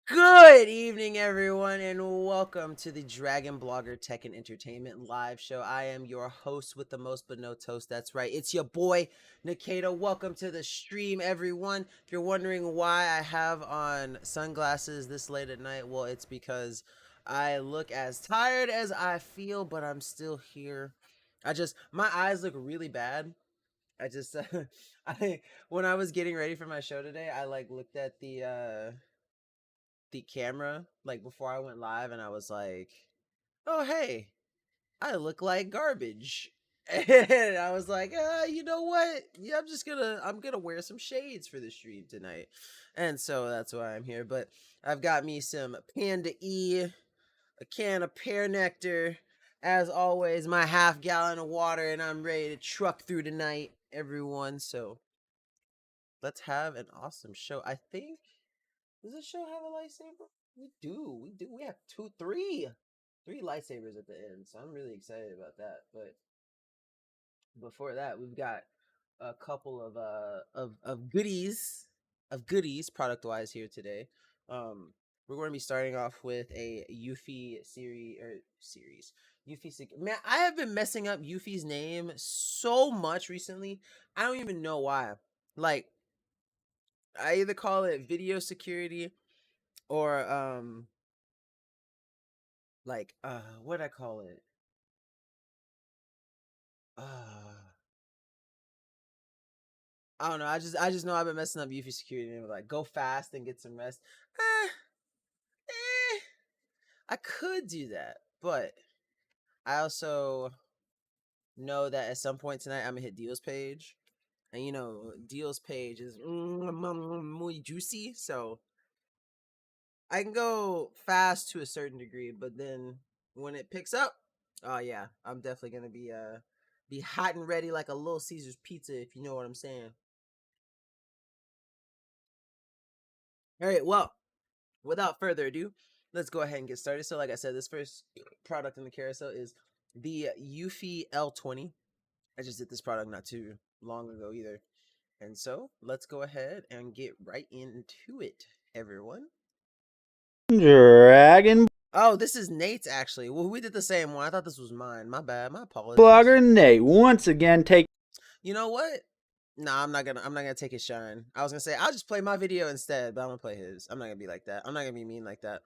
Good evening, everyone, and welcome to the Dragon Blogger Tech and Entertainment live show. I am your host with the most but no toast. That's right, it's your boy, Nikita. Welcome to the stream, everyone. If you're wondering why I have on sunglasses this late at night, well, it's because I look as tired as I feel, but I'm still here. My eyes look really bad. I just, I, when I was getting ready for my show today, I looked at the camera like before I went live, and I was like, "Oh hey, I look like garbage." And I was like, you know what? Yeah, I'm gonna wear some shades for the stream tonight, and so that's why I'm here. But I've got me some Panda E, a can of pear nectar, as always, my half-gallon of water, and I'm ready to truck through tonight, everyone. So let's have an awesome show. I think. Does this show have a lightsaber? We do. We do. We have three lightsabers at the end. So I'm really excited about that. But before that, we've got a couple of goodies product wise here today. We're going to be starting off with a Yuffie series. Man, I have been messing up Yuffie's name so much recently. I don't even know why. Like, I either call it video security or what'd I call it? Uh I don't know. I just know I've been messing up Yuffie security and like go fast and get some rest. Eh, eh, I could do that, but I also know that at some point tonight I'm gonna hit Deal's page. And you know, Deal's page is muy juicy, so I can go fast to a certain degree, but then when it picks up, oh yeah, I'm definitely gonna be hot and ready like a Little Caesar's pizza, if you know what I'm saying. All right, well, without further ado, let's go ahead and get started. So, like I said, this first product in the carousel is the Eufy L20. I just did this product not too long ago either. And so, let's go ahead and get right into it, everyone. Dragon Oh, this is Nate's actually. Well, we did the same one. I thought this was mine. My bad. My apologies. Blogger Nate once again take You know what? Nah, I'm not gonna take his shine. I was gonna say I'll just play my video instead, but I'm gonna play his. I'm not gonna be like that. I'm not gonna be mean like that.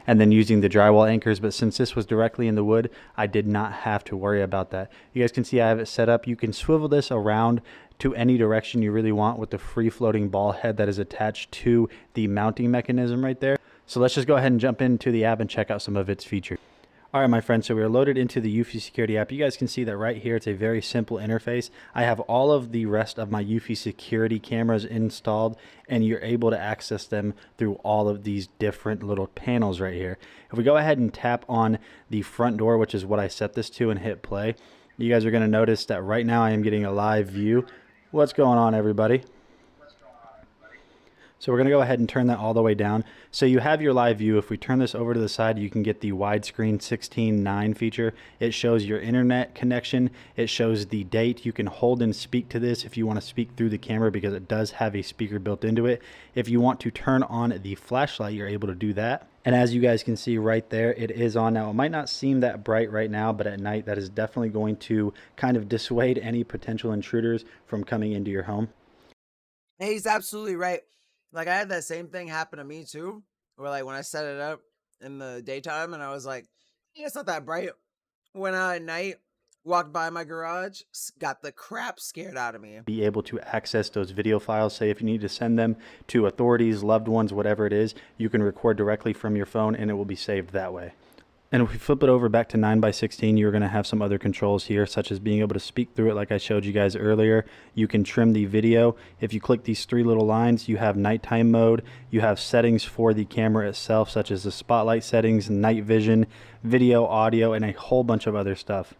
and then using the drywall anchors, but since this was directly in the wood, I did not have to worry about that. You guys can see I have it set up. You can swivel this around to any direction you really want with the free floating ball head that is attached to the mounting mechanism right there. So let's just go ahead and jump into the app and check out some of its features. All right, my friends, so we're loaded into the Eufy Security app. You guys can see that right here, it's a very simple interface. I have all of the rest of my Eufy Security cameras installed, and you're able to access them through all of these different little panels right here. If we go ahead and tap on the front door, which is what I set this to, and hit play, you guys are going to notice that right now I am getting a live view. What's going on, everybody? So we're going to go ahead and turn that all the way down. So you have your live view. If we turn this over to the side, you can get the widescreen 16:9 feature. It shows your internet connection. It shows the date. You can hold and speak to this if you want to speak through the camera because it does have a speaker built into it. If you want to turn on the flashlight, you're able to do that. And as you guys can see right there, it is on now. It might not seem that bright right now, but at night that is definitely going to kind of dissuade any potential intruders from coming into your home. Hey, he's absolutely right. Like I had that same thing happen to me too. Where like when I set it up in the daytime and I was like, yeah, it's not that bright. Went out at night, walked by my garage, got the crap scared out of me. Be able to access those video files. Say if you need to send them to authorities, loved ones, whatever it is, you can record directly from your phone and it will be saved that way. And if we flip it over back to 9:16, you're going to have some other controls here, such as being able to speak through it like I showed you guys earlier. You can trim the video. If you click these three little lines, you have nighttime mode. You have settings for the camera itself, such as the spotlight settings, night vision, video, audio, and a whole bunch of other stuff.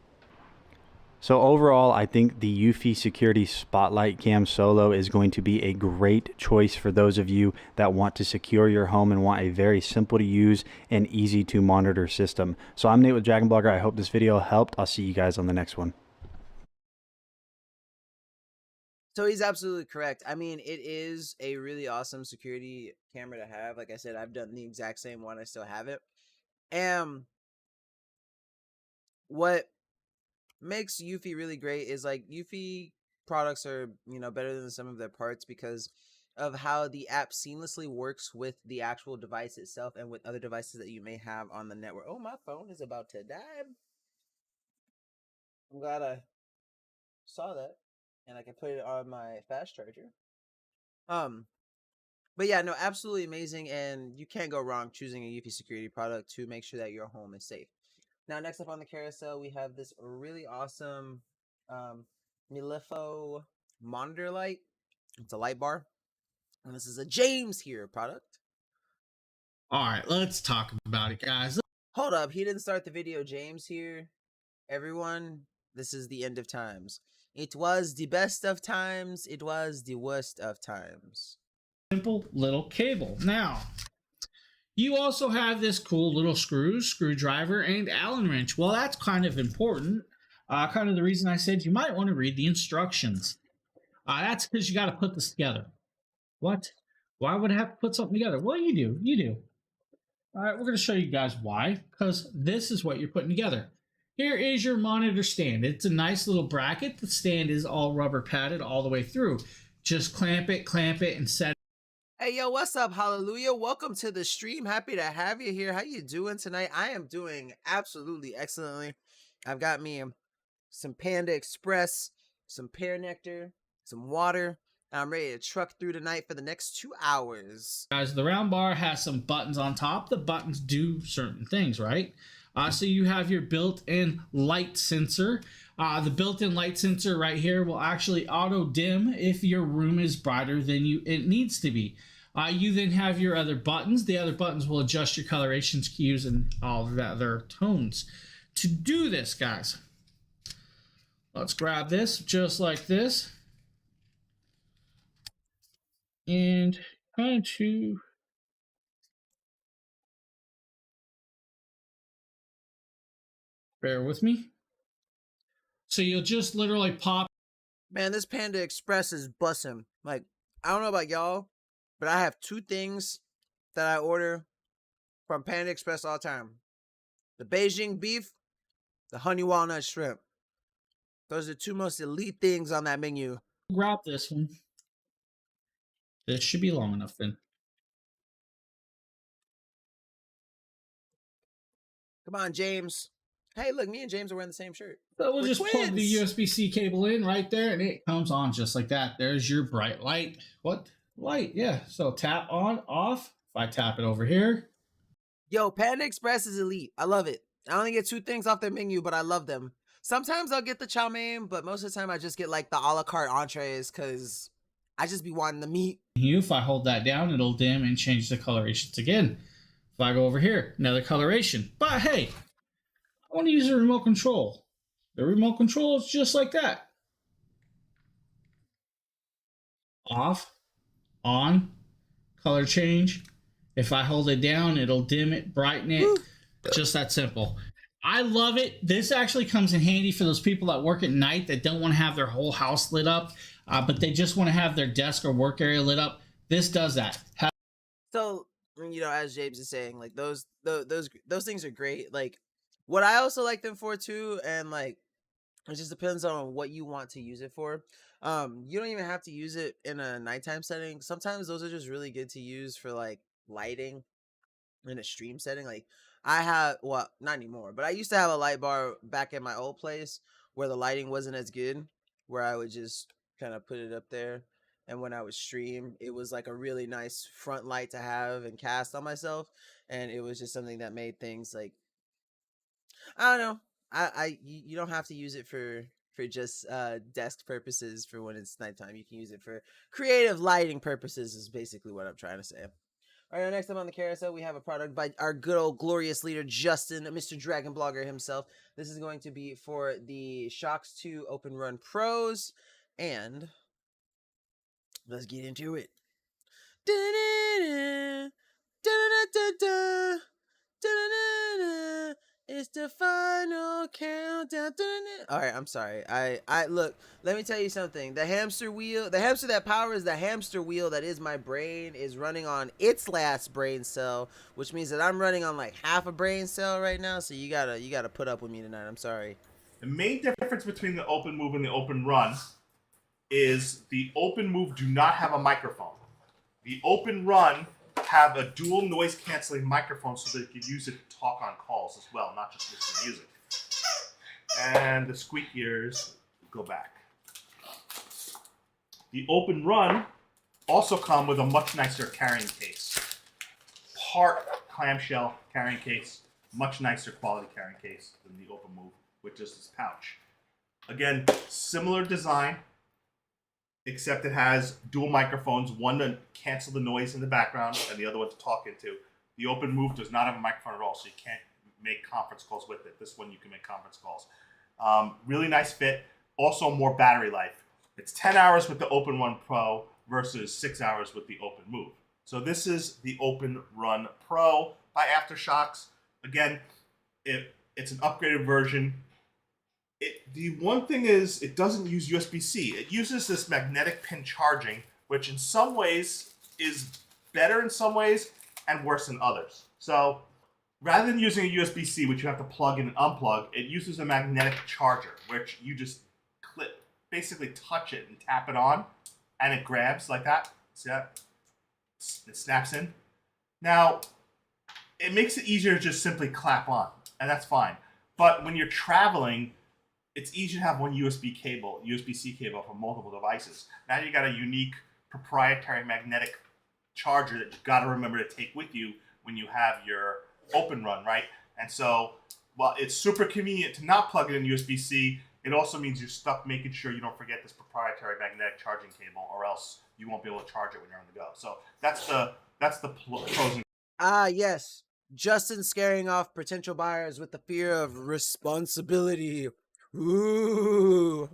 So overall, I think the Eufy Security Spotlight Cam Solo is going to be a great choice for those of you that want to secure your home and want a very simple to use and easy to monitor system. So I'm Nate with Dragon Blogger. I hope this video helped. I'll see you guys on the next one. So he's absolutely correct. I mean, it is a really awesome security camera to have. Like I said, I've done the exact same one. I still have it. And what makes Eufy really great is like Eufy products are, better than some of their parts because of how the app seamlessly works with the actual device itself and with other devices that you may have on the network. Oh, my phone is about to die. I'm glad I saw that and I can put it on my fast charger. Um, but yeah, no, absolutely amazing, and you can't go wrong choosing a Eufy security product to make sure that your home is safe. Now, next up on the carousel, we have this really awesome Milefo monitor light. It's a light bar, and this is a James here product. All right, let's talk about it, guys. Hold up, he didn't start the video. James here, everyone. This is the end of times. It was the best of times. It was the worst of times. Simple little cable. Now, you also have this cool little screwdriver, and Allen wrench. Well, that's kind of important. Kind of the reason I said you might want to read the instructions. That's because you got to put this together. What? Why would I have to put something together? Well, you do. You do. All right, we're going to show you guys why. Because this is what you're putting together. Here is your monitor stand. It's a nice little bracket. The stand is all rubber padded all the way through. Just clamp it, and set it. Hey, yo, what's up? Hallelujah. Welcome to the stream. Happy to have you here. How you doing tonight? I am doing absolutely excellently. I've got me some Panda Express, some pear nectar, some water. I'm ready to truck through tonight for the next 2 hours. Guys, the round bar has some buttons on top. The buttons do certain things, right? So you have your built-in light sensor. The built-in light sensor right here will actually auto dim if your room is brighter than it needs to be. You then have your other buttons. The other buttons will adjust your colorations, cues, and all of the other tones. To do this, guys, let's grab this just like this. And trying to bear with me. So you'll just literally pop. Man, this Panda Express is bussin'. Like, I don't know about y'all, but I have 2 things that I order from Panda Express all the time. The Beijing beef, the honey walnut shrimp. Those are the 2 most elite things on that menu. Grab this one. This should be long enough then. Come on, James. Hey, look, me and James are wearing the same shirt. So we'll We're just plug the twins. USB-C cable in right there, and it comes on just like that. There's your bright light. What? Light, yeah. So tap on, off. If I tap it over here. Yo, Panda Express is elite. I love it. I only get 2 things off their menu, but I love them. Sometimes I'll get the chow mein, but most of the time I just get like the a la carte entrees because I just be wanting the meat. If I hold that down, it'll dim and change the colorations again. If I go over here, another coloration. But hey, I want to use a remote control. The remote control is just like that. Off, on, color change. If I hold it down, it'll dim it, brighten it. Woo. Just that simple. I love it. This actually comes in handy for those people that work at night that don't want to have their whole house lit up, but they just want to have their desk or work area lit up. This does that. So, as James is saying, like those things are great. Like, what I also like them for too, and like it just depends on what you want to use it for. You don't even have to use it in a nighttime setting. Sometimes those are just really good to use for like lighting in a stream setting. Like I have, well, not anymore, but I used to have a light bar back at my old place where the lighting wasn't as good, where I would just kind of put it up there. And when I would stream, it was like a really nice front light to have and cast on myself. And it was just something that made things like, I don't know. You don't have to use it for just desk purposes for when it's nighttime. You can use it for creative lighting purposes is basically what I'm trying to say. All right, next up on the carousel, we have a product by our good old glorious leader, Justin, Mr. Dragon Blogger himself. This is going to be for the Shocks 2 Open Run Pros, and let's get into it. It's the final countdown. All right, I'm sorry. I look. Let me tell you something. The hamster wheel, the hamster that powers the hamster wheel that is my brain, is running on its last brain cell, which means that I'm running on like half a brain cell right now. So you gotta put up with me tonight. I'm sorry. The main difference between the open move and the open run is the open move do not have a microphone. The open run have a dual noise canceling microphone so that you could use it to talk on calls as well, not just listen to music. And the squeak ears go back. The open run also come with a much nicer carrying case. Part clamshell carrying case, much nicer quality carrying case than the open move with just this pouch. Again, similar design, except it has dual microphones, one to cancel the noise in the background and the other one to talk into. The open move does not have a microphone at all, so you can't make conference calls with it. This one you can make conference calls. Really nice fit. Also more battery life. It's 10 hours with the Open Run Pro versus 6 hours with the Open Move. So this is the Open Run Pro by Aftershocks. Again, it's an upgraded version. The one thing is it doesn't use USB-C. It uses this magnetic pin charging, which in some ways is better in some ways and worse in others. So rather than using a USB-C, which you have to plug in and unplug, it uses a magnetic charger, which you just clip, basically touch it and tap it on, and it grabs like that. See that? It snaps in. Now, it makes it easier to just simply clap on, and that's fine. But when you're traveling, it's easier to have one USB-C cable for multiple devices. Now you got a unique proprietary magnetic charger that you've got to remember to take with you when you have your open run, right? And so, while it's super convenient to not plug it in USB-C, it also means you're stuck making sure you don't forget this proprietary magnetic charging cable, or else you won't be able to charge it when you're on the go. So that's the pros and Yes. Justin scaring off potential buyers with the fear of responsibility. Ooh.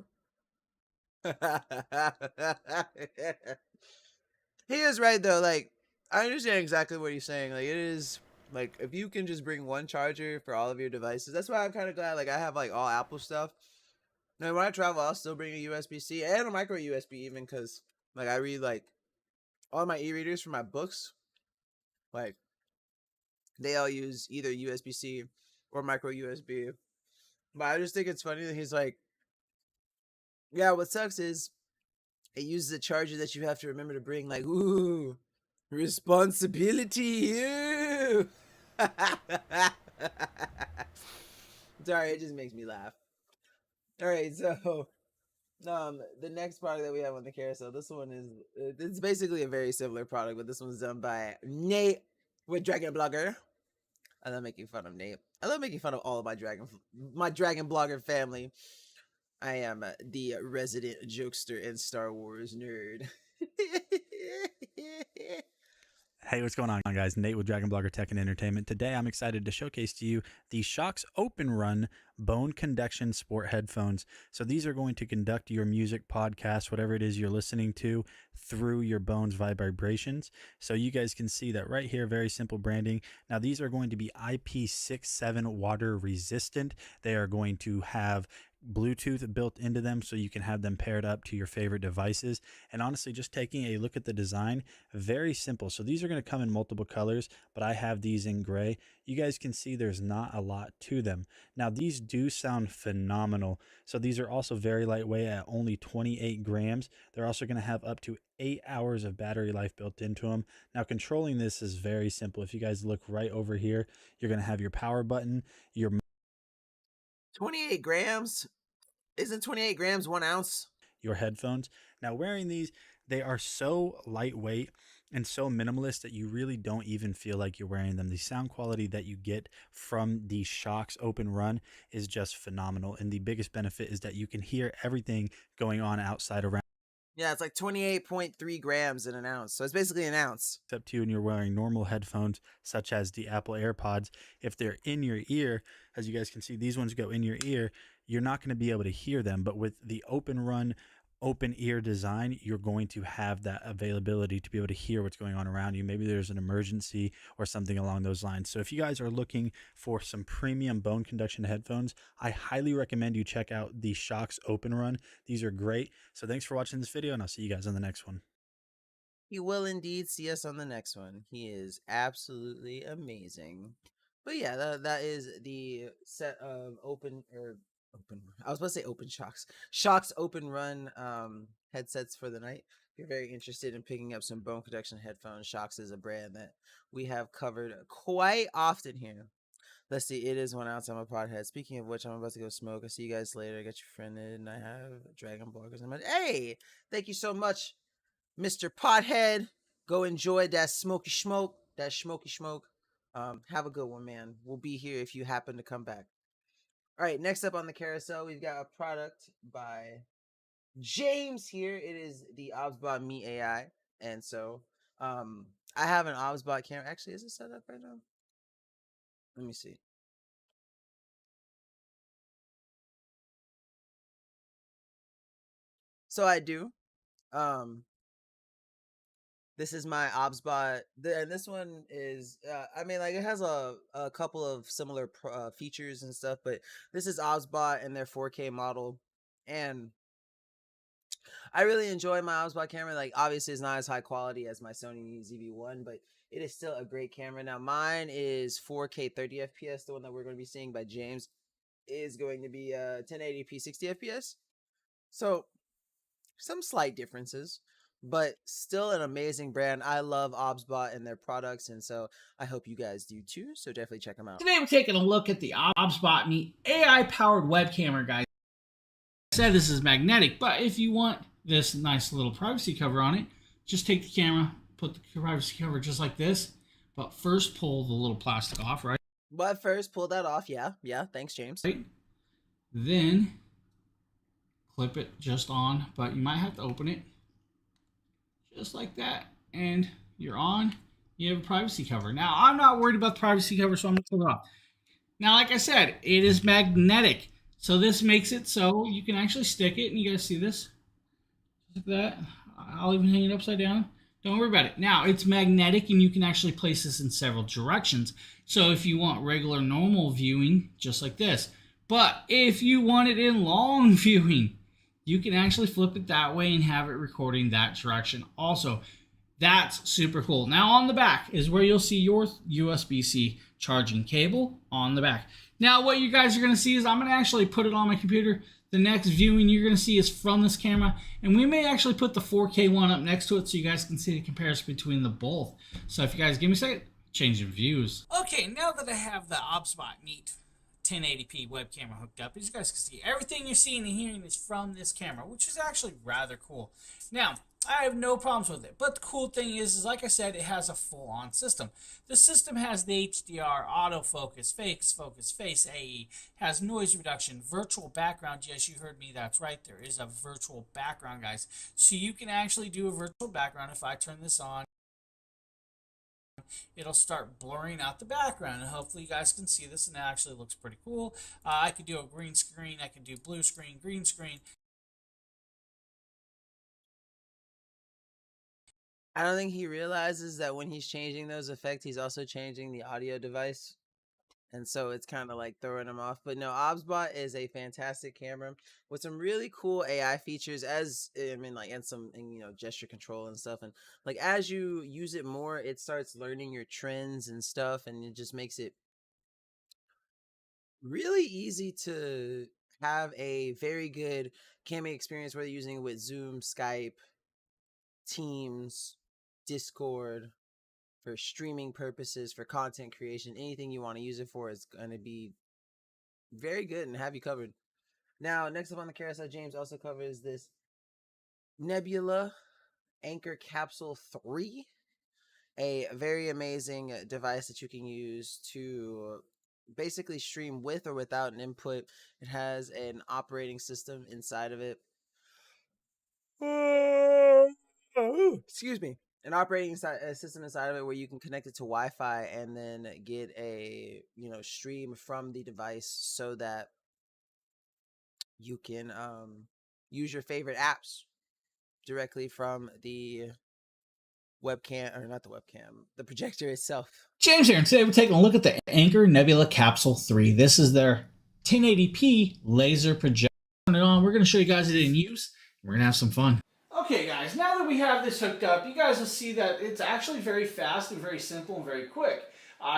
He is right though. Like, I understand exactly what he's saying. Like, it is like if you can just bring one charger for all of your devices. That's why I'm kind of glad. Like, I have like all Apple stuff. Now, when I travel, I'll still bring a USB-C and a micro USB, even because like I read like all my e-readers for my books. Like, they all use either USB-C or micro USB. But I just think it's funny that he's like, yeah, what sucks is it uses a charger that you have to remember to bring. Like, ooh, responsibility. Ew. Sorry, it just makes me laugh. All right, so the next product that we have on the carousel, this one it's basically a very similar product, but this one's done by Nate with DragonBlogger. I love making fun of Nate. I love making fun of all of my Dragon Blogger family. I am the resident jokester and Star Wars nerd. Hey, what's going on, guys? Nate with DragonBlogger Tech and Entertainment. Today, I'm excited to showcase to you the Shocks Open Run Bone Conduction Sport Headphones. So these are going to conduct your music, podcast, whatever it is you're listening to, through your bones vibrations. So you guys can see that right here, very simple branding. Now, these are going to be IP67 water resistant. They are going to have Bluetooth built into them so you can have them paired up to your favorite devices. And honestly, just taking a look at the design, very simple. So these are going to come in multiple colors, but I have these in gray. You guys can see there's not a lot to them. Now, these do sound phenomenal. So these are also very lightweight at only 28 grams. They're also going to have up to 8 hours of battery life built into them. Now, controlling this is very simple. If you guys look right over here, you're going to have your power button, your 28 grams? Isn't 28 grams 1 ounce? Your headphones. Now, wearing these, they are so lightweight and so minimalist that you really don't even feel like you're wearing them. The sound quality that you get from the Shocks Open Run is just phenomenal. And the biggest benefit is that you can hear everything going on outside around. Yeah, it's like 28.3 grams in an ounce. So it's basically an ounce. Up to you, and you're wearing normal headphones such as the Apple AirPods. If they're in your ear, as you guys can see, these ones go in your ear, you're not going to be able to hear them. But with the Open Run open ear design, you're going to have that availability to be able to hear what's going on around you. Maybe there's an emergency or something along those lines. So if you guys are looking for some premium bone conduction headphones, I highly recommend you check out the Shocks Open Run. These are great. So thanks for watching this video, and I'll see you guys on the next one. You will indeed see us on the next one. He is absolutely amazing. But yeah, that is the set of open. I was about to say open Shocks Open Run headsets for the night. If you're very interested in picking up some bone conduction headphones, Shocks is a brand that we have covered quite often here. Let's see, it is 1 ounce. I'm a pothead. Speaking of which, I'm about to go smoke. I'll see you guys later. I got your friend and I have DragonBloggers. Hey, thank you so much, Mr. Pothead. Go enjoy that smoky smoke. Have a good one, man. We'll be here if you happen to come back. All right, next up on the carousel, we've got a product by James here. It is the OBSBot Meet AI. And so I have an OBSBot camera. Actually, is it set up right now? Let me see. So I do. This is my OBSBot, and this one is, I mean, like, it has a couple of similar features and stuff, but this is OBSBot and their 4K model, and I really enjoy my OBSBot camera. Like, obviously, it's not as high quality as my Sony ZV-1, but it is still a great camera. Now, mine is 4K 30 FPS. The one that we're going to be seeing by James is going to be 1080p 60 FPS. So, some slight differences, but still an amazing brand. I love OBSBot and their products, and so I hope you guys do too. So definitely check them out. Today we're taking a look at the OBSBot Meet AI-powered web camera, guys. I said this is magnetic, but if you want this nice little privacy cover on it, just take the camera, put the privacy cover just like this, but first pull the little plastic off, right? But first, pull that off. Yeah. Thanks, James. Right. Then clip it just on, but you might have to open it just like that, and you're on. You have a privacy cover. Now, I'm not worried about the privacy cover, so I'm going to pull it off. Now, like I said, it is magnetic, so this makes it so you can actually stick it, and you guys see this? Just like that. I'll even hang it upside down. Don't worry about it. Now, it's magnetic, and you can actually place this in several directions. So if you want regular, normal viewing, just like this. But if you want it in long viewing, you can actually flip it that way and have it recording that direction also. That's super cool. Now on the back is where you'll see your USB-C charging cable on the back. Now what you guys are going to see is I'm going to actually put it on my computer. The next viewing you're going to see is from this camera, and we may actually put the 4K one up next to it so you guys can see the comparison between the both. So if you guys give me a second, changing views. Okay, now that I have the OBSBot Meet 1080p web camera hooked up, as you guys can see, everything you're seeing and hearing is from this camera, which is actually rather cool. Now, I have no problems with it, but the cool thing is like I said, it has a full-on system. The system has the HDR, autofocus, focus, face AE, has noise reduction, virtual background. Yes, you heard me, that's right, there is a virtual background, guys. So you can actually do a virtual background. If I turn this on, it'll start blurring out the background, and hopefully you guys can see this, and it actually looks pretty cool. I could do a green screen, I could do blue screen, green screen. I don't think he realizes that when he's changing those effects, he's also changing the audio device. And so it's kind of like throwing him off. But no, OBSBot is a fantastic camera with some really cool AI features, and some, gesture control and stuff. And like, as you use it more, it starts learning your trends and stuff. And it just makes it really easy to have a very good camera experience, whether you're using it with Zoom, Skype, Teams, Discord, for streaming purposes, for content creation. Anything you want to use it for is going to be very good and have you covered. Now, next up on the carousel, James also covers this Nebula Anchor Capsule 3, a very amazing device that you can use to basically stream with or without an input. It has an operating system inside of it. Excuse me. An operating system inside of it where you can connect it to Wi-Fi and then get a stream from the device so that you can use your favorite apps directly from the webcam, or not the webcam, the projector itself. James here, and today we're taking a look at the Anker Nebula Capsule 3. This is their 1080p laser projector. Turn it on. We're going to show you guys it in use. We're going to have some fun. Okay, guys, now that we have this hooked up, you guys will see that it's actually very fast and very simple and very quick.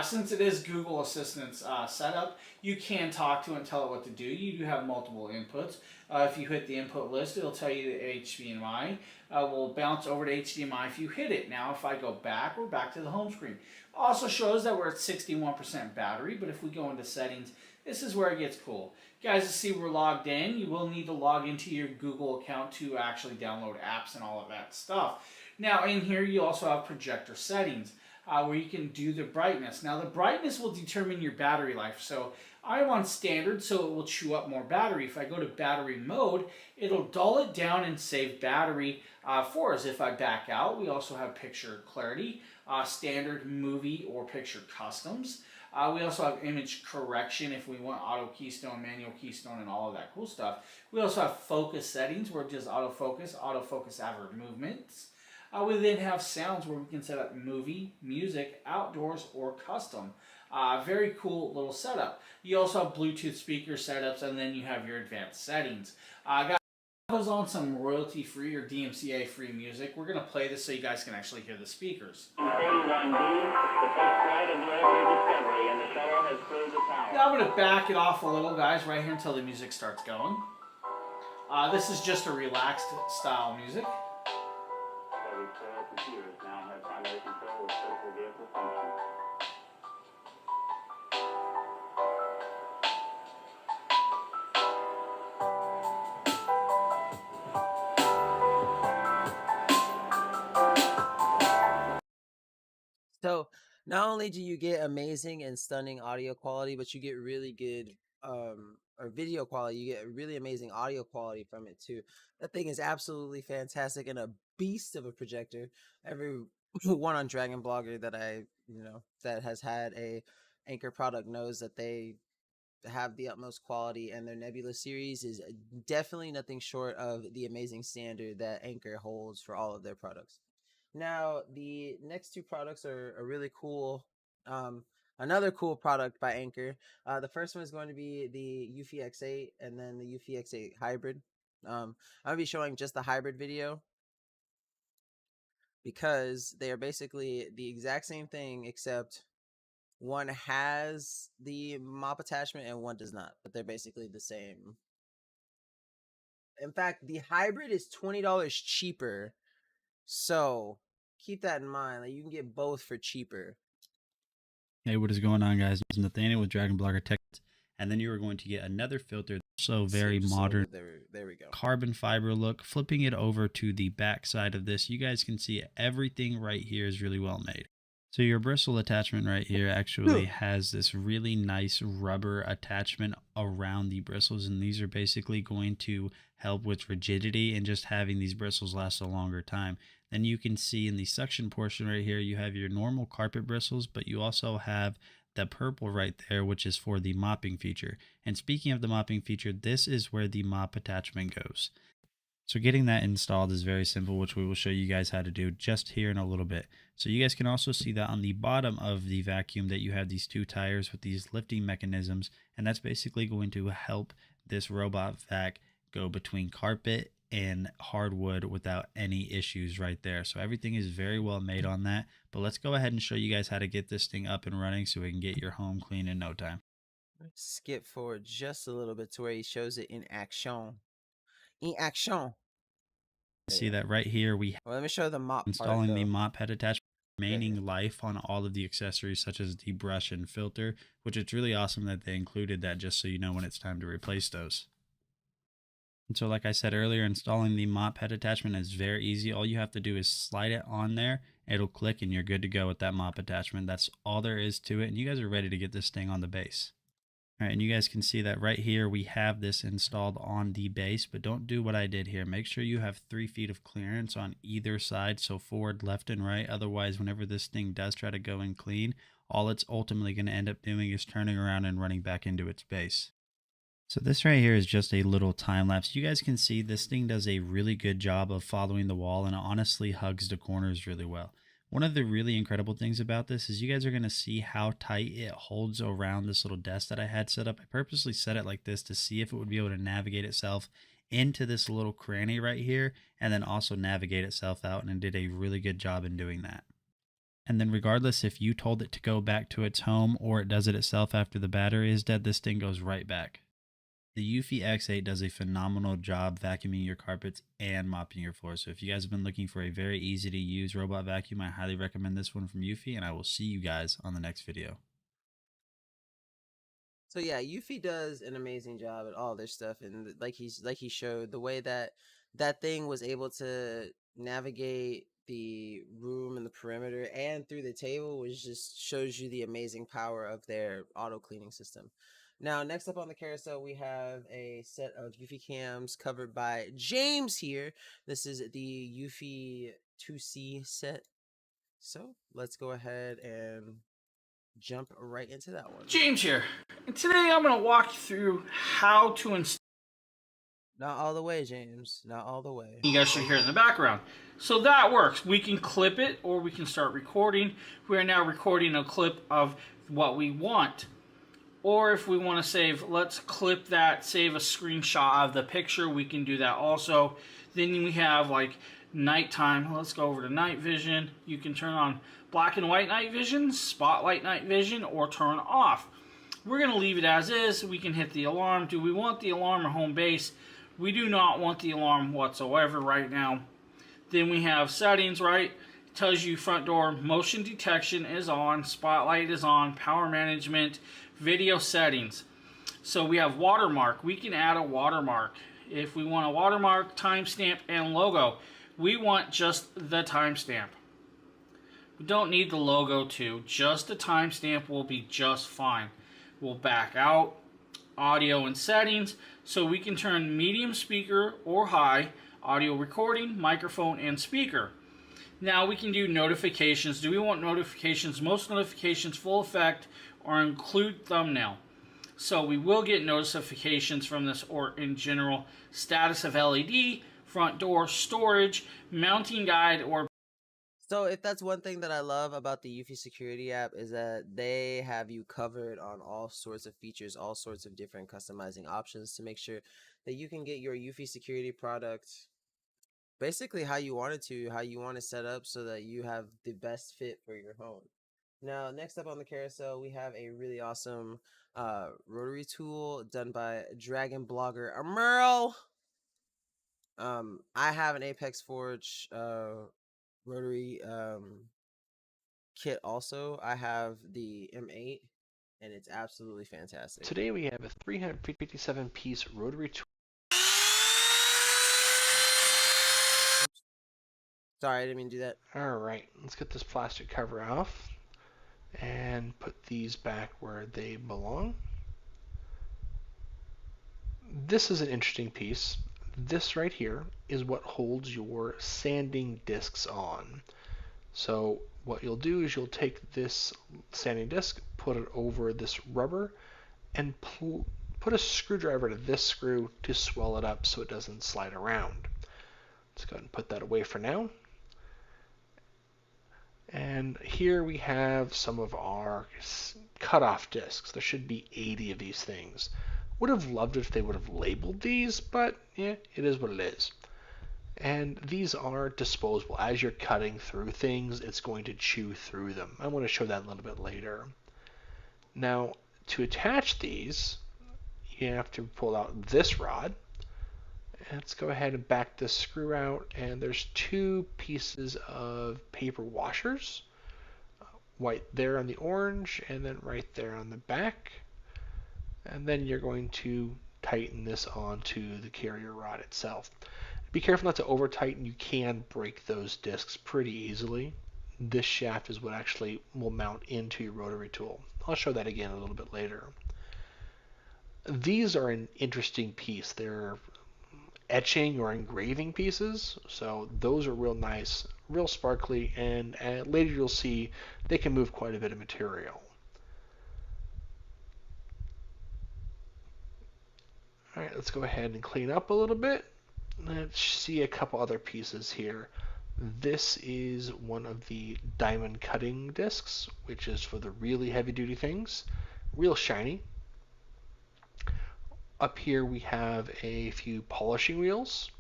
Since it is Google Assistant's setup, you can talk to it and tell it what to do. You do have multiple inputs. If you hit the input list, it'll tell you the HDMI. Will bounce over to HDMI if you hit it. Now, if I go back, we're back to the home screen. Also shows that we're at 61% battery, but if we go into settings, this is where it gets cool. Guys, to see we're logged in, you will need to log into your Google account to actually download apps and all of that stuff. Now, in here, you also have projector settings. Where you can do the brightness. Now the brightness will determine your battery life. So I'm on standard, so it will chew up more battery. If I go to battery mode, it'll dull it down and save battery for us. If I back out, we also have picture clarity, standard, movie, or picture customs. We also have image correction if we want auto keystone, manual keystone, and all of that cool stuff. We also have focus settings where it does autofocus average movements. We then have sounds where we can set up movie, music, outdoors, or custom. Very cool little setup. You also have Bluetooth speaker setups, and then you have your advanced settings. Guys, goes on some royalty-free or DMCA-free music. We're going to play this so you guys can actually hear the speakers. Now I'm going to back it off a little, guys, right here until the music starts going. This is just a relaxed style music. Computers now have primary control of critical vehicle functions. So not only do you get amazing and stunning audio quality, but you get really good or video quality. You get really amazing audio quality from it too. That thing is absolutely fantastic and a beast of a projector. Every one on DragonBlogger that that has had a Anker product knows that they have the utmost quality, and their Nebula series is definitely nothing short of the amazing standard that Anker holds for all of their products. Now, the next two products are really cool. Another cool product by Anker. The first one is going to be the Eufy X8 and then the Eufy X8 Hybrid. I'm going to be showing just the hybrid video because they are basically the exact same thing, except one has the mop attachment and one does not, but they're basically the same. In fact, the hybrid is $20 cheaper, so keep that in mind. Like, you can get both for cheaper. Hey, what is going on, guys? It's Nathaniel with DragonBlogger Tech, and then you are going to get another filter, so very modern, there we go, carbon fiber look. Flipping it over to the back side of this, you guys can see everything right here is really well made. So your bristle attachment right here actually has this really nice rubber attachment around the bristles, and these are basically going to help with rigidity and just having these bristles last a longer time. Then you can see in the suction portion right here, you have your normal carpet bristles, but you also have the purple right there, which is for the mopping feature. And speaking of the mopping feature, this is where the mop attachment goes. So getting that installed is very simple, which we will show you guys how to do just here in a little bit. So you guys can also see that on the bottom of the vacuum that you have these two tires with these lifting mechanisms, and that's basically going to help this robot vac go between carpet and hardwood without any issues right there. So everything is very well made on that. But let's go ahead and show you guys how to get this thing up and running so we can get your home clean in no time. Skip forward just a little bit to where he shows it in action. In action. See that right here we let me show the mop installing part, the mop head attachment, remaining life on all of the accessories such as the brush and filter, which it's really awesome that they included that, just so you know when it's time to replace those. And so like I said earlier, installing the mop head attachment is very easy. All you have to do is slide it on there, it'll click, and you're good to go with that mop attachment. That's all there is to it, and you guys are ready to get this thing on the base. All right, and you guys can see that right here we have this installed on the base, but don't do what I did here. Make sure you have 3 feet of clearance on either side, so forward, left, and right. Otherwise, whenever this thing does try to go and clean, all it's ultimately going to end up doing is turning around and running back into its base. So this right here is just a little time lapse. You guys can see this thing does a really good job of following the wall, and it honestly hugs the corners really well. One of the really incredible things about this is you guys are going to see how tight it holds around this little desk that I had set up. I purposely set it like this to see if it would be able to navigate itself into this little cranny right here, and then also navigate itself out, and it did a really good job in doing that. And then regardless if you told it to go back to its home or it does it itself after the battery is dead, this thing goes right back. The Eufy X8 does a phenomenal job vacuuming your carpets and mopping your floors. So if you guys have been looking for a very easy to use robot vacuum, I highly recommend this one from Eufy, and I will see you guys on the next video. So yeah, Yuffie does an amazing job at all this stuff, and like he showed, the way that that thing was able to navigate the room and the perimeter and through the table was just shows you the amazing power of their auto cleaning system. Now, next up on the carousel, we have a set of Yuffie cams covered by James here. This is the Yuffie 2C set. So let's go ahead and jump right into that one. James here, and today I'm going to walk you through how to install. Not all the way, James. Not all the way. You guys should hear it in the background. So that works. We can clip it or we can start recording. We are now recording a clip of what we want. Or if we want to save, let's clip that, save a screenshot of the picture. We can do that also. Then we have like nighttime. Let's go over to night vision. You can turn on black and white night vision, spotlight night vision, or turn off. We're going to leave it as is. We can hit the alarm. Do we want the alarm or home base? We do not want the alarm whatsoever right now. Then we have settings, right? It tells you front door motion detection is on, spotlight is on, power management, video settings. So we have watermark. We can add a watermark. If we want a watermark, timestamp, and logo, we want just the timestamp. We don't need the logo too. Just the timestamp will be just fine. We'll back out. Audio and settings. So we can turn medium speaker or high, audio recording, microphone, and speaker. Now we can do notifications. Do we want notifications? Most notifications full effect or include thumbnail. So we will get notifications from this, or in general, status of LED, front door, storage, mounting guide, or... So if that's one thing that I love about the Yuffie security app is that they have you covered on all sorts of features, all sorts of different customizing options to make sure that you can get your Yuffie security product basically how you want it to, how you want it set up so that you have the best fit for your home. Now, next up on the carousel, we have a really awesome rotary tool done by DragonBlogger Merle. I have an Apex Forge rotary kit also. I have the M8 and it's absolutely fantastic. Today we have a 357 piece rotary tool. Sorry, I didn't mean to do that. Alright, let's get this plastic cover off and put these back where they belong. This is an interesting piece. This right here is what holds your sanding discs on. So what you'll do is you'll take this sanding disc, put it over this rubber, and put a screwdriver to this screw to swell it up so it doesn't slide around. Let's go ahead and put that away for now. And here we have some of our cutoff discs. There should be 80 of these things. Would have loved it if they would have labeled these, but yeah, it is what it is. And these are disposable. As you're cutting through things, it's going to chew through them. I want to show that a little bit later. Now, to attach these, you have to pull out this rod. Let's go ahead and back this screw out, and there's two pieces of paper washers, white there on the orange and then right there on the back, and then you're going to tighten this onto the carrier rod itself. Be careful not to over tighten. You can break those discs pretty easily. This shaft is what actually will mount into your rotary tool. I'll show that again a little bit later. These are an interesting piece. They're etching or engraving pieces, so those are real nice, real sparkly, and later you'll see they can move quite a bit of material. All right, let's go ahead and clean up a little bit. Let's see a couple other pieces here. This is one of the diamond cutting discs, which is for the really heavy duty things. Real shiny. Up here we have a few polishing wheels.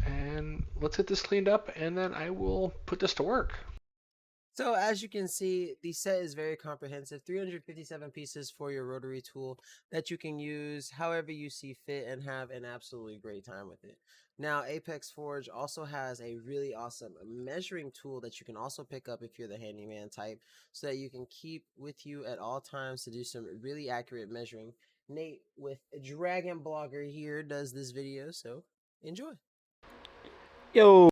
And let's get this cleaned up and then I will put this to work. So as you can see, the set is very comprehensive. 357 pieces for your rotary tool that you can use however you see fit and have an absolutely great time with it. Now, Apex Forge also has a really awesome measuring tool that you can also pick up if you're the handyman type, so that you can keep with you at all times to do some really accurate measuring. Nate with Dragon Blogger here does this video, so enjoy. Yo,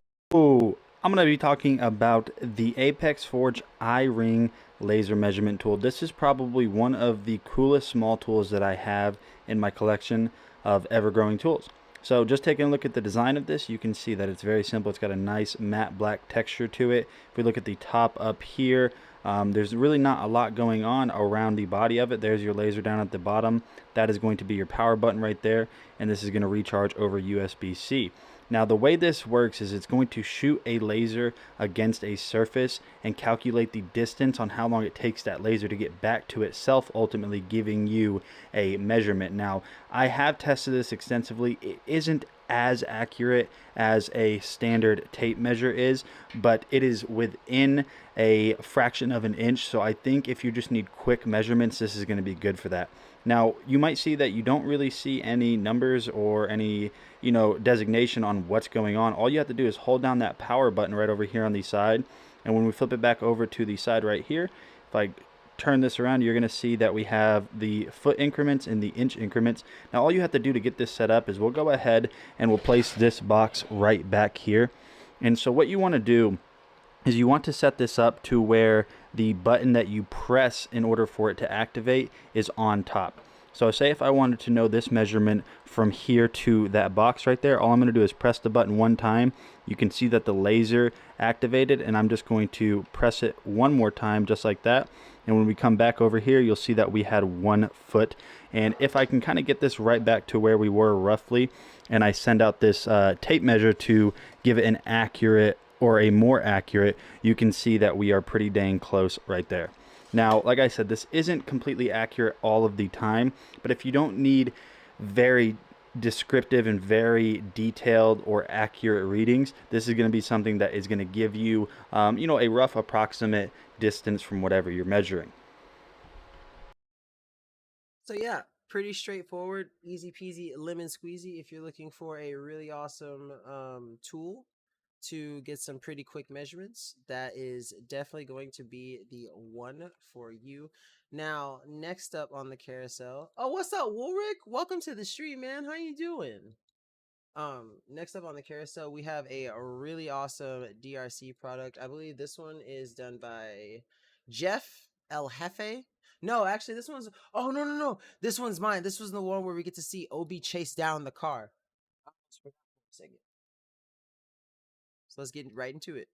I'm going to be talking about the Apex Forge iRing laser measurement tool. This is probably one of the coolest small tools that I have in my collection of ever-growing tools. So just taking a look at the design of this, you can see that it's very simple. It's got a nice matte black texture to it. If we look at the top up here, there's really not a lot going on around the body of it. There's your laser down at the bottom. That is going to be your power button right there, and this is going to recharge over USB-C. Now the way this works is it's going to shoot a laser against a surface and calculate the distance on how long it takes that laser to get back to itself, ultimately giving you a measurement. Now I have tested this extensively. It isn't as accurate as a standard tape measure is, but it is within a fraction of an inch. So I think if you just need quick measurements, this is going to be good for that. Now you might see that you don't really see any numbers or any designation on what's going on. All you have to do is hold down that power button right over here on the side, and when we flip it back over to the side right here, if I turn this around, you're going to see that we have the foot increments and the inch increments. Now all you have to do to get this set up is we'll go ahead and we'll place this box right back here. And so what you want to do is you want to set this up to where the button that you press in order for it to activate is on top. So say if I wanted to know this measurement from here to that box right there, all I'm going to do is press the button one time. You can see that the laser activated, and I'm just going to press it one more time just like that. And when we come back over here, you'll see that we had 1 foot. And if I can kind of get this right back to where we were roughly, and I send out this tape measure to give it an accurate or a more accurate, you can see that we are pretty dang close right there. Now, like I said, this isn't completely accurate all of the time, but if you don't need very descriptive and very detailed or accurate readings, this is going to be something that is going to give you, a rough approximate distance from whatever you're measuring. So yeah, pretty straightforward, easy peasy, lemon squeezy. If you're looking for a really awesome tool to get some pretty quick measurements, that is definitely going to be the one for you. Now, next up on the carousel, oh, what's up, Woolrick? Welcome to the stream, man. How you doing? Next up on the carousel, we have a really awesome DRC product. I believe this one is done by Jeff El Jefe. No, actually, this one's, oh, no. This one's mine. This was the one where we get to see Obi chase down the car. So let's get right into it.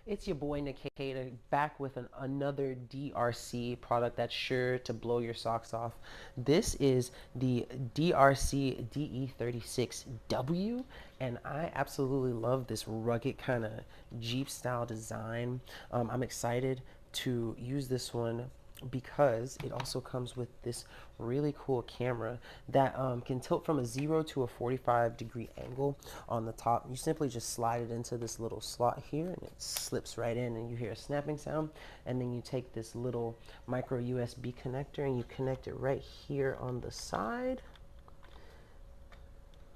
It's your boy Nikita back with another DRC product that's sure to blow your socks off. This is the DRC DE36W, and I absolutely love this rugged kind of Jeep style design. I'm excited to use this one because it also comes with this really cool camera that can tilt from a 0 to a 45-degree angle on the top. You simply just slide it into this little slot here and it slips right in, and you hear a snapping sound, and then you take this little micro USB connector and you connect it right here on the side.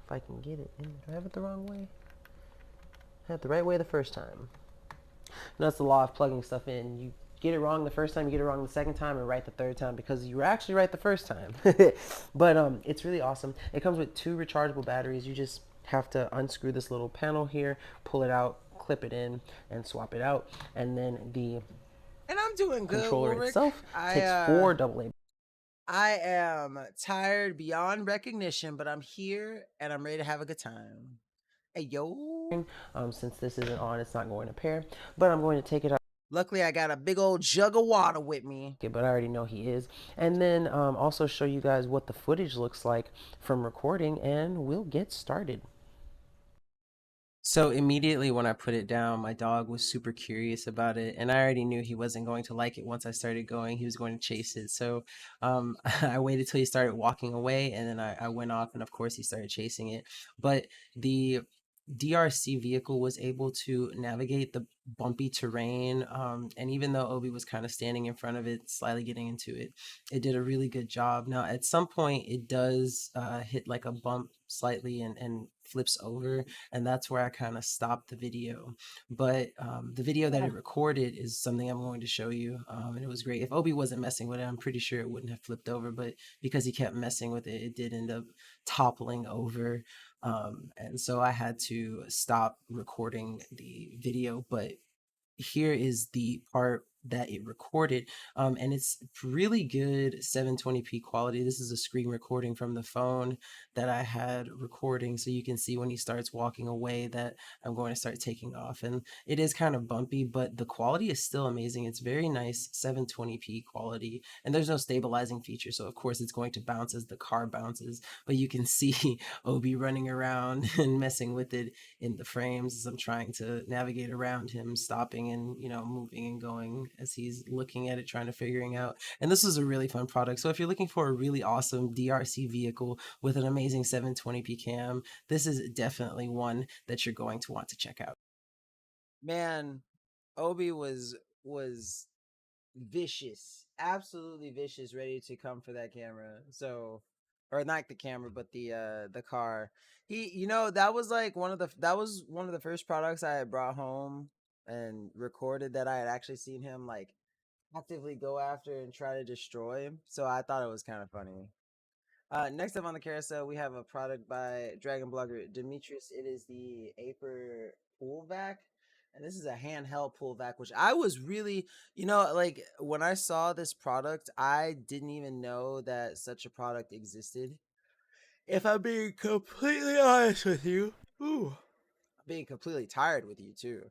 If I can get it in. Did I have it the wrong way? I had it the right way the first time. And that's the law of plugging stuff in. You get it wrong the first time, you get it wrong the second time, and right the third time because you were actually right the first time. But it's really awesome. It comes with 2 rechargeable batteries. You just have to unscrew this little panel here, pull it out, clip it in, and swap it out. And then the I'm doing good, controller itself takes 4 AA. I am tired beyond recognition, but I'm here and I'm ready to have a good time. Hey, yo. Since this isn't on, it's not going to pair, but I'm going to take it out. Luckily, I got a big old jug of water with me. Okay, but I already know he is. And then also show you guys what the footage looks like from recording, and we'll get started. So immediately when I put it down, my dog was super curious about it, and I already knew he wasn't going to like it once I started going. He was going to chase it. So I waited till he started walking away, and then I went off, and of course he started chasing it. But the DRC vehicle was able to navigate the bumpy terrain, and even though Obi was kind of standing in front of it, slightly getting into it, it did a really good job. Now, at some point, it does hit like a bump slightly and flips over, and that's where I kind of stopped the video. But the video that it recorded is something I'm going to show you, and it was great. If Obi wasn't messing with it, I'm pretty sure it wouldn't have flipped over, but because he kept messing with it, it did end up toppling over. And so I had to stop recording the video, but here is the part that it recorded, and it's really good 720p quality. This is a screen recording from the phone that I had recording, so you can see when he starts walking away that I'm going to start taking off, and it is kind of bumpy, but the quality is still amazing. It's very nice 720p quality, and there's no stabilizing feature, so of course it's going to bounce as the car bounces, but you can see Obi running around and messing with it in the frames as I'm trying to navigate around him, stopping and moving and going as he's looking at it, trying to figuring out. And this is a really fun product. So if you're looking for a really awesome DRC vehicle with an amazing 720p cam, this is definitely one that you're going to want to check out. Man, Obi was vicious, absolutely vicious, ready to come for that camera. So, or not the camera, but the car. He, that was like one of the first products I had brought home and recorded that I had actually seen him like actively go after and try to destroy. So I thought it was kind of funny. Next up on the carousel, we have a product by DragonBlogger Demetrius. It is the Aper Pool Vac. And this is a handheld pool vac, which I was really, like when I saw this product, I didn't even know that such a product existed. If I'm being completely honest with you, I'm being completely tired with you too.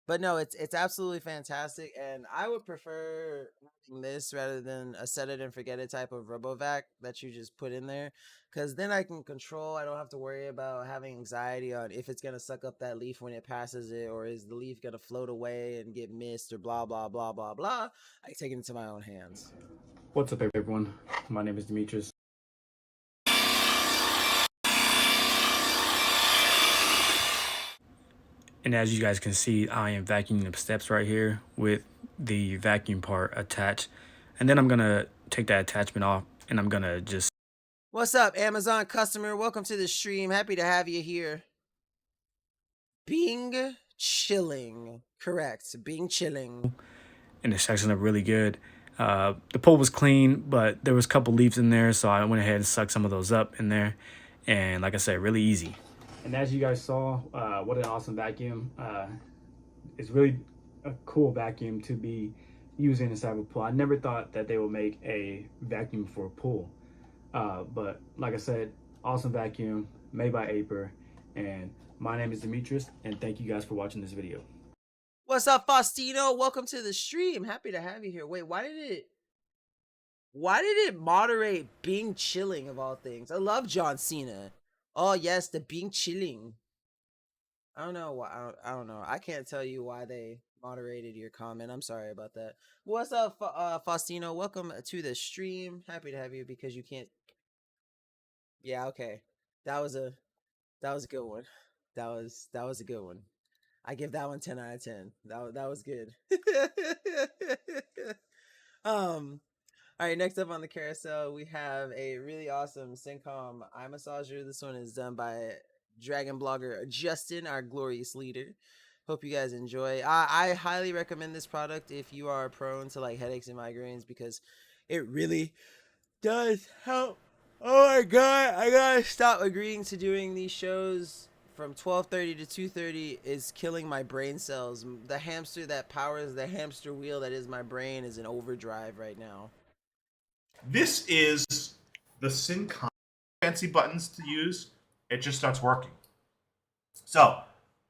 But no, it's absolutely fantastic, and I would prefer having this rather than a set it and forget it type of RoboVac that you just put in there, because then I can control. I don't have to worry about having anxiety on if it's gonna suck up that leaf when it passes it, or is the leaf gonna float away and get missed, or blah blah blah blah blah. I can take it into my own hands. What's up, everyone? My name is Demetrius. And as you guys can see, I am vacuuming the steps right here with the vacuum part attached. And then I'm going to take that attachment off and I'm going to just... What's up, Amazon customer? Welcome to the stream. Happy to have you here. Bing chilling. Correct. Bing chilling. And the section looked really good. The pole was clean, but there was a couple leaves in there, so I went ahead and sucked some of those up in there. And like I said, really easy. And as you guys saw, what an awesome vacuum. It's really a cool vacuum to be using inside of a pool. I never thought that they would make a vacuum for a pool. But like I said, awesome vacuum made by Aper. And my name is Demetrius, and thank you guys for watching this video. What's up, Faustino? Welcome to the stream. Happy to have you here. Wait, why did it moderate Bing chilling of all things? I love John Cena. Oh yes, the Bing chilling. I don't know why. I don't know. I can't tell you why they moderated your comment. I'm sorry about that. What's up, Faustino? Welcome to the stream. Happy to have you because you can't. Yeah, okay. That was a good one. That was a good one. I give that one 10 out of 10. That was good. All right, next up on the carousel, we have a really awesome Syncom eye massager. This one is done by Dragon Blogger Justin, our glorious leader. Hope you guys enjoy. I highly recommend this product if you are prone to like headaches and migraines, because it really does help. Oh my god, I gotta stop agreeing to doing these shows from 12:30 to 2:30 is killing my brain cells. The hamster that powers the hamster wheel that is my brain is in overdrive right now. This is the Syncom. Fancy buttons to use. It just starts working. So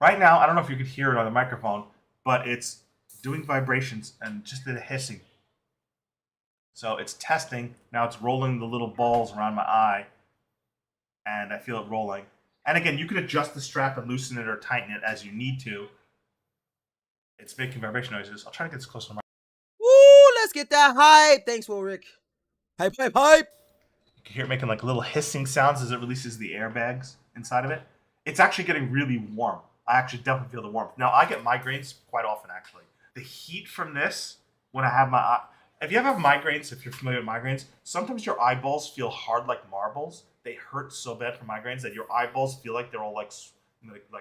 right now, I don't know if you could hear it on the microphone, but it's doing vibrations and just did a hissing. So it's testing. Now it's rolling the little balls around my eye, and I feel it rolling. And again, you can adjust the strap and loosen it or tighten it as you need to. It's making vibration noises. I'll try to get this closer to my. Woo! Let's get that hype. Thanks, Rick. Hype, hype, hype. You can hear it making like little hissing sounds as it releases the airbags inside of it. It's actually getting really warm. I actually definitely feel the warmth. Now, I get migraines quite often, actually. The heat from this, when I have my eye... If you ever have migraines, if you're familiar with migraines, sometimes your eyeballs feel hard like marbles. They hurt so bad from migraines that your eyeballs feel like they're all like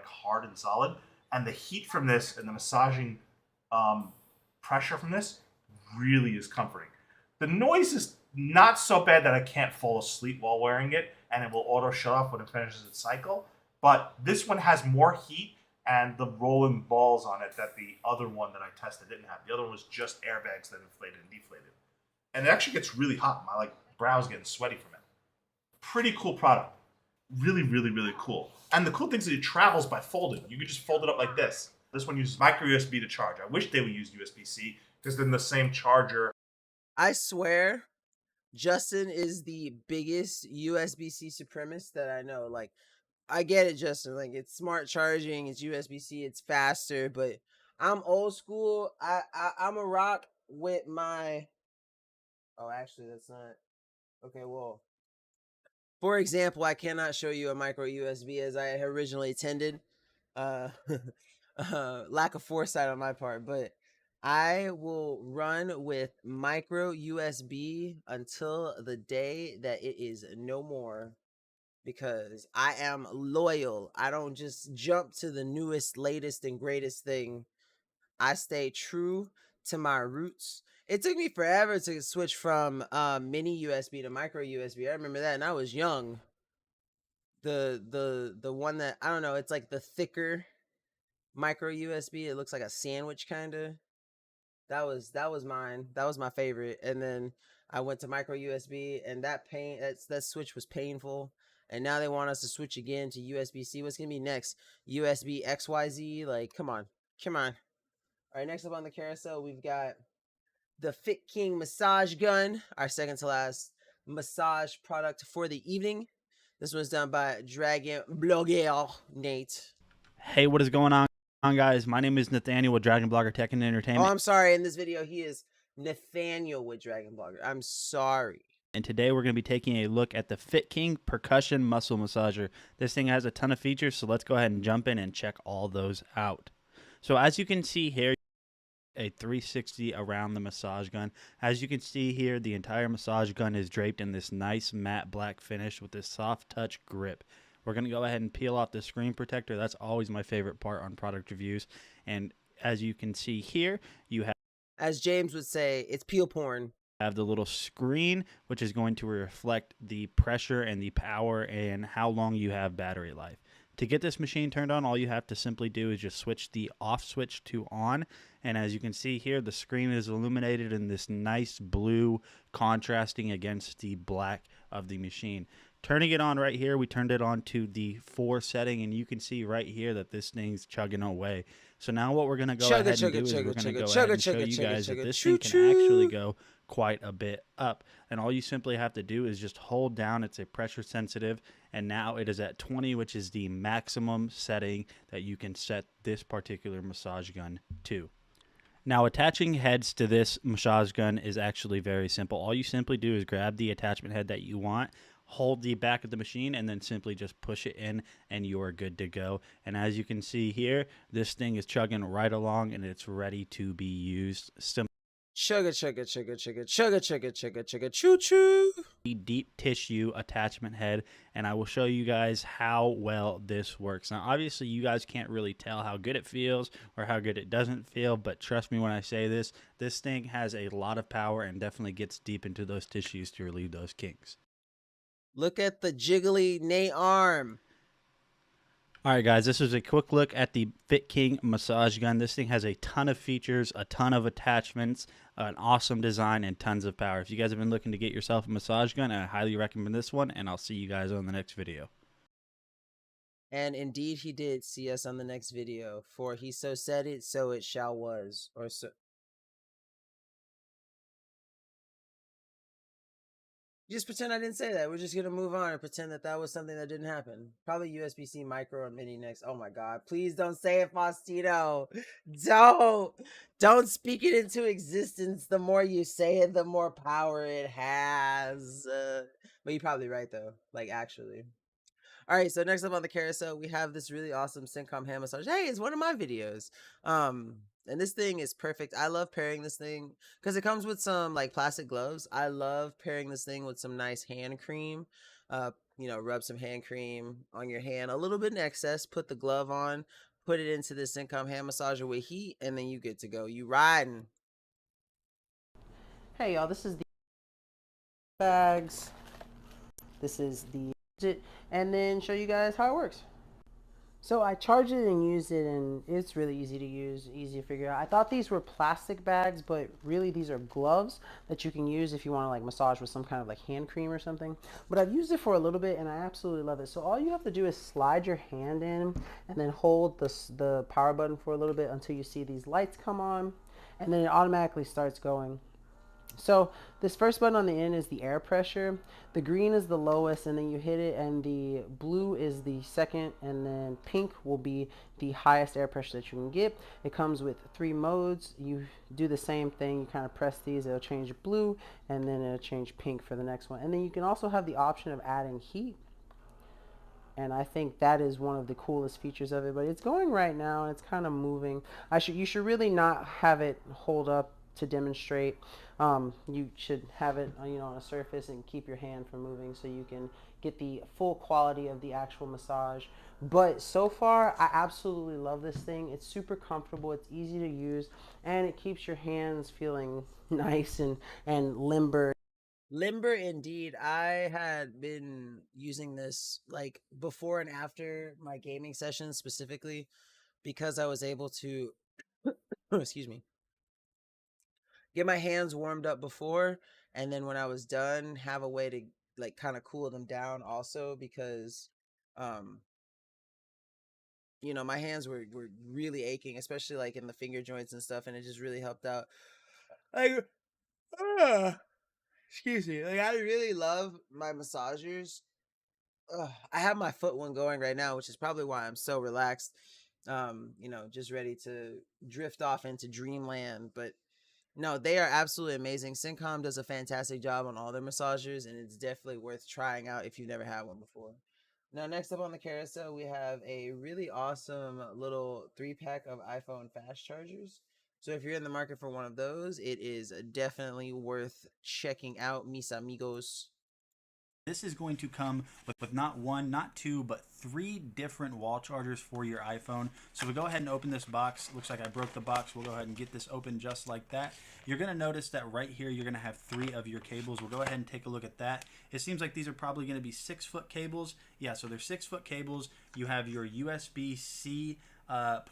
hard and solid. And the heat from this and the massaging pressure from this really is comforting. The noise is not so bad that I can't fall asleep while wearing it, and it will auto shut off when it finishes its cycle. But this one has more heat and the rolling balls on it that the other one that I tested didn't have. The other one was just airbags that inflated and deflated. And it actually gets really hot. My brow's getting sweaty from it. Pretty cool product. Really, really, really cool. And the cool thing is that it travels by folding. You can just fold it up like this. This one uses micro USB to charge. I wish they would use USB-C because then the same charger. I swear, Justin is the biggest USB-C supremacist that I know. Like, I get it, Justin. Like, it's smart charging, it's USB-C, it's faster, but I'm old school. I'm a rock with my... Oh, actually, that's not... Okay, well... For example, I cannot show you a micro USB as I originally intended. Lack of foresight on my part, but I will run with micro USB until the day that it is no more, because I am loyal. I don't just jump to the newest, latest, and greatest thing. I stay true to my roots. It took me forever to switch from mini USB to micro USB. I remember that, and I was young. The one that, I don't know, it's like the thicker micro USB. It looks like a sandwich kind of. That was mine. That was my favorite. And then I went to micro USB, and that switch was painful. And now they want us to switch again to USB-C. What's gonna be next? USB XYZ? Like, come on. Come on. All right, next up on the carousel, we've got the Fit King massage gun, our second to last massage product for the evening. This was done by DragonBloggers Nate. Hey, what is going on, guys? My name is Nathaniel with DragonBlogger Tech and Entertainment. Oh, I'm sorry. In this video, he is Nathaniel with DragonBlogger. I'm sorry. And today we're going to be taking a look at the Fit King Percussion Muscle Massager. This thing has a ton of features, so let's go ahead and jump in and check all those out. So as you can see here, a 360 around the massage gun. As you can see here, the entire massage gun is draped in this nice matte black finish with this soft touch grip. We're going to go ahead and peel off the screen protector. That's always my favorite part on product reviews. And as you can see here, you have, as James would say, it's peel porn. Have the little screen, which is going to reflect the pressure and the power and how long you have battery life. To get this machine turned on, all you have to simply do is just switch the off switch to on. And as you can see here, the screen is illuminated in this nice blue contrasting against the black of the machine. Turning it on right here, we turned it on to the 4 setting, and you can see right here that this thing's chugging away. So now what we're going to go ahead and do is we're going to go ahead and show you guys that this thing can actually go quite a bit up. And all you simply have to do is just hold down. It's a pressure sensitive, and now it is at 20, which is the maximum setting that you can set this particular massage gun to. Now, attaching heads to this massage gun is actually very simple. All you simply do is grab the attachment head that you want, hold the back of the machine, and then simply just push it in, and you are good to go. And as you can see here, this thing is chugging right along, and it's ready to be used. Chugga, chugga, chugga, chugga, chugga, chugga, chugga, chugga, choo choo. Deep tissue attachment head, and I will show you guys how well this works. Now, obviously, you guys can't really tell how good it feels or how good it doesn't feel, but trust me when I say this, this thing has a lot of power and definitely gets deep into those tissues to relieve those kinks. Look at the jiggly Nate arm. All right, guys, this is a quick look at the Fit King massage gun. This thing has a ton of features, a ton of attachments, an awesome design, and tons of power. If you guys have been looking to get yourself a massage gun, I highly recommend this one, and I'll see you guys on the next video. And indeed he did. See us on the next video. For he so said it, so it shall was. Or so. Just pretend I didn't say that. We're just gonna move on and pretend that that was something that didn't happen. Probably USB-C micro or mini next. Oh my god! Please don't say it, Faustino. Don't speak it into existence. The more you say it, the more power it has. But you're probably right though. Like actually. All right, so next up on the carousel, we have this really awesome Syncom hand massage. Hey, it's one of my videos. And this thing is perfect. I love pairing this thing because it comes with some like plastic gloves. I love pairing this thing with some nice hand cream. Rub some hand cream on your hand, a little bit in excess, put the glove on, put it into the Syncom hand massager with heat, and then you get to go. You riding. Hey y'all, this is the bags. This is the and then show you guys how it works. So I charge it and use it, and it's really easy to use, easy to figure out. I thought these were plastic bags, but really these are gloves that you can use if you want to like massage with some kind of like hand cream or something. But I've used it for a little bit and I absolutely love it. So all you have to do is slide your hand in and then hold the power button for a little bit until you see these lights come on, and then it automatically starts going. So this first button on the end is the air pressure. The green is the lowest, and then you hit it, and the blue is the second, and then pink will be the highest air pressure that you can get. It comes with 3 modes. You do the same thing. You kind of press these. It'll change blue, and then it'll change pink for the next one. And then you can also have the option of adding heat. And I think that is one of the coolest features of it. But it's going right now, and it's kind of moving. You should really not have it hold up to demonstrate. You should have it on a surface and keep your hand from moving so you can get the full quality of the actual massage. But so far I absolutely love this thing. It's super comfortable, it's easy to use, and it keeps your hands feeling nice and limber. Limber indeed. I had been using this like before and after my gaming sessions specifically because I was able to excuse me, get my hands warmed up before, and then when I was done have a way to like kind of cool them down also, because my hands were really aching, especially like in the finger joints and stuff, and it just really helped out. Like excuse me, like I really love my massagers. I have my foot one going right now, which is probably why I'm so relaxed, just ready to drift off into dreamland. But no, they are absolutely amazing. Syncom does a fantastic job on all their massagers, and it's definitely worth trying out if you've never had one before. Now, next up on the carousel, we have a really awesome little 3-pack of iPhone fast chargers. So if you're in the market for one of those, it is definitely worth checking out, mis amigos. This is going to come with not 1, not 2, but 3 different wall chargers for your iPhone. So we'll go ahead and open this box. Looks like I broke the box. We'll go ahead and get this open just like that. You're going to notice that right here you're going to have 3 of your cables. We'll go ahead and take a look at that. It seems like these are probably going to be 6-foot cables. Yeah, so they're 6-foot cables. You have your USB-C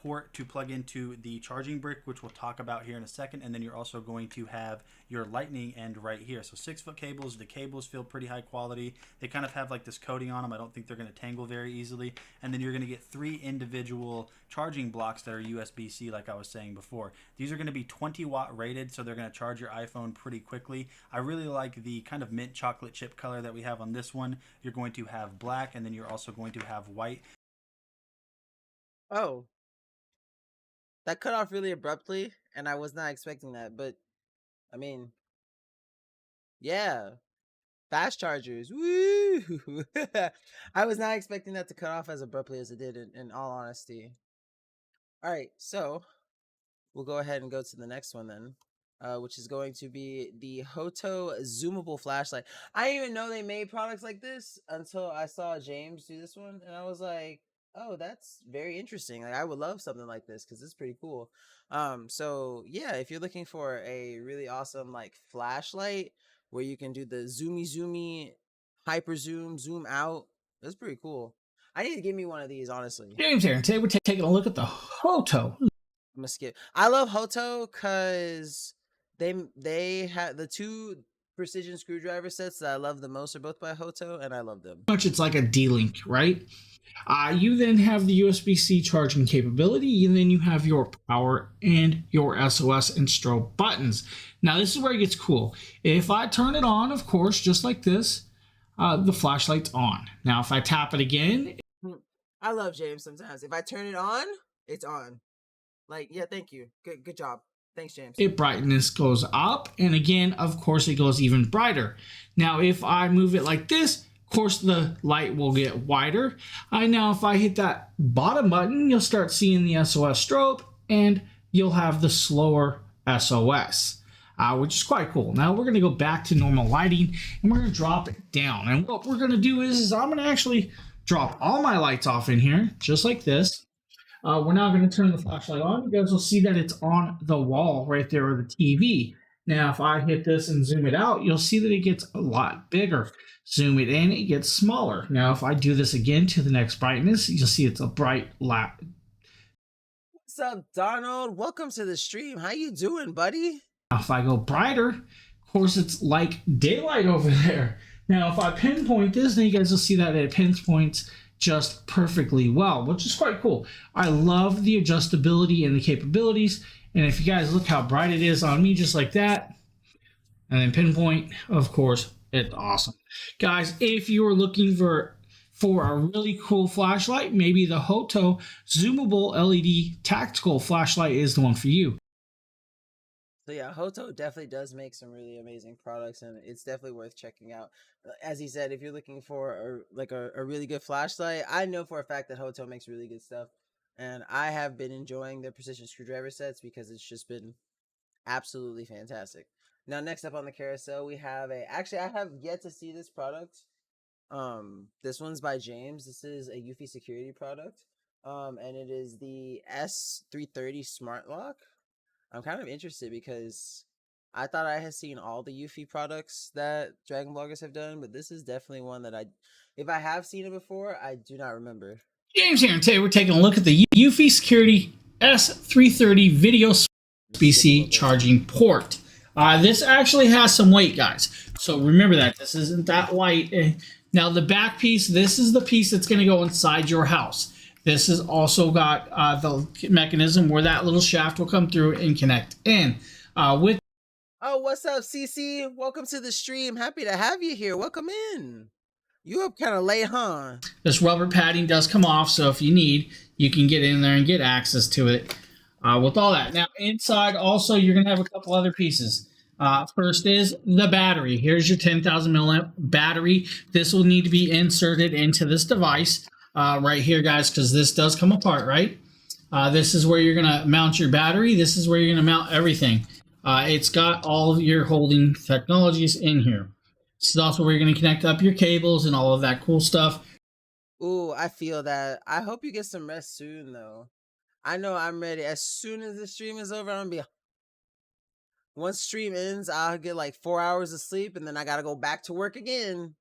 port to plug into the charging brick, which we'll talk about here in a second, and then you're also going to have your lightning end right here. So 6-foot cables. The cables feel pretty high quality. They kind of have like this coating on them. I don't think they're going to tangle very easily. And then you're going to get 3 individual charging blocks that are USB-C, like I was saying before. These are going to be 20-watt rated, so they're going to charge your iPhone pretty quickly. I really like the kind of mint chocolate chip color that we have on this one. You're going to have black, and then you're also going to have white. Oh, that cut off really abruptly, and I was not expecting that. But I mean, yeah, fast chargers. Woo! I was not expecting that to cut off as abruptly as it did, in all honesty. All right, so we'll go ahead and go to the next one then, which is going to be the Hoto zoomable flashlight. I didn't even know they made products like this until I saw James do this one, and I was like, oh, that's very interesting. Like, I would love something like this because it's pretty cool. So yeah, if you're looking for a really awesome like flashlight where you can do the zoomy, hyper zoom out, that's pretty cool. I need to give me one of these, honestly. James here, and today we're taking a look at the Hoto. I'm gonna skip. I love Hoto because they had the 2 precision screwdriver sets that I love the most are both by Hoto, and I love them. Much it's like a D-Link, right? You then have the USB-C charging capability, and then you have your power and your SOS and strobe buttons. Now, this is where it gets cool. If I turn it on, of course, just like this, the flashlight's on. Now, if I tap it again, I love James sometimes. If I turn it on, it's on. Like, yeah, thank you. Good job. Thanks, James. Brightness goes up, and again, of course, it goes even brighter. Now, if I move it like this, of course, the light will get wider. Now, if I hit that bottom button, you'll start seeing the SOS strobe, and you'll have the slower SOS, which is quite cool. Now, we're going to go back to normal lighting, and we're going to drop it down. And what we're going to do is I'm going to actually drop all my lights off in here, just like this. We're now going to turn the flashlight on. You guys will see that it's on the wall right there, or the TV. Now, if I hit this and zoom it out, you'll see that it gets a lot bigger. Zoom it in, it gets smaller. Now, if I do this again to the next brightness, you'll see it's a bright light. What's up, Donald? Welcome to the stream. How you doing, buddy? Now, if I go brighter, of course, it's like daylight over there. Now, if I pinpoint this, then you guys will see that it pinpoints just perfectly well, which is quite cool. I love the adjustability and the capabilities. And if you guys look how bright it is on me, just like that, and then pinpoint, of course, it's awesome. Guys, if you are looking for a really cool flashlight, maybe the Hoto zoomable LED tactical flashlight is the one for you. So yeah, Hoto definitely does make some really amazing products, and it's definitely worth checking out. As he said, if you're looking for a really good flashlight, I know for a fact that Hoto makes really good stuff, and I have been enjoying their precision screwdriver sets because it's just been absolutely fantastic. Now, next up on the carousel, we have actually, I have yet to see this product. This one's by James. This is a Eufy security product, and it is the S330 Smart Lock. I'm kind of interested because I thought I had seen all the Eufy products that DragonBloggers have done, but this is definitely one that if I have seen it before, I do not remember. James here, and today we're taking a look at the Eufy Security S330 Video USB-C charging port. This actually has some weight, guys. So remember that. This isn't that light. Now, the back piece, this is the piece that's going to go inside your house. This has also got the mechanism where that little shaft will come through and connect in. Oh, what's up, CC? Welcome to the stream. Happy to have you here. Welcome in. You up kind of late, huh? This rubber padding does come off, so if you need, you can get in there and get access to it with all that. Now, inside also, you're going to have a couple other pieces. First is the battery. Here's your 10,000 milliamp battery. This will need to be inserted into this device. Right here, guys, because this does come apart, right? This is where you're going to mount your battery. This is where you're going to mount everything. It's got all of your holding technologies in here. This is also where you're going to connect up your cables and all of that cool stuff. Ooh, I feel that. I hope you get some rest soon, though. I know I'm ready. As soon as the stream is over, I'm going to be... Once stream ends, I'll get like 4 hours of sleep, and then I got to go back to work again.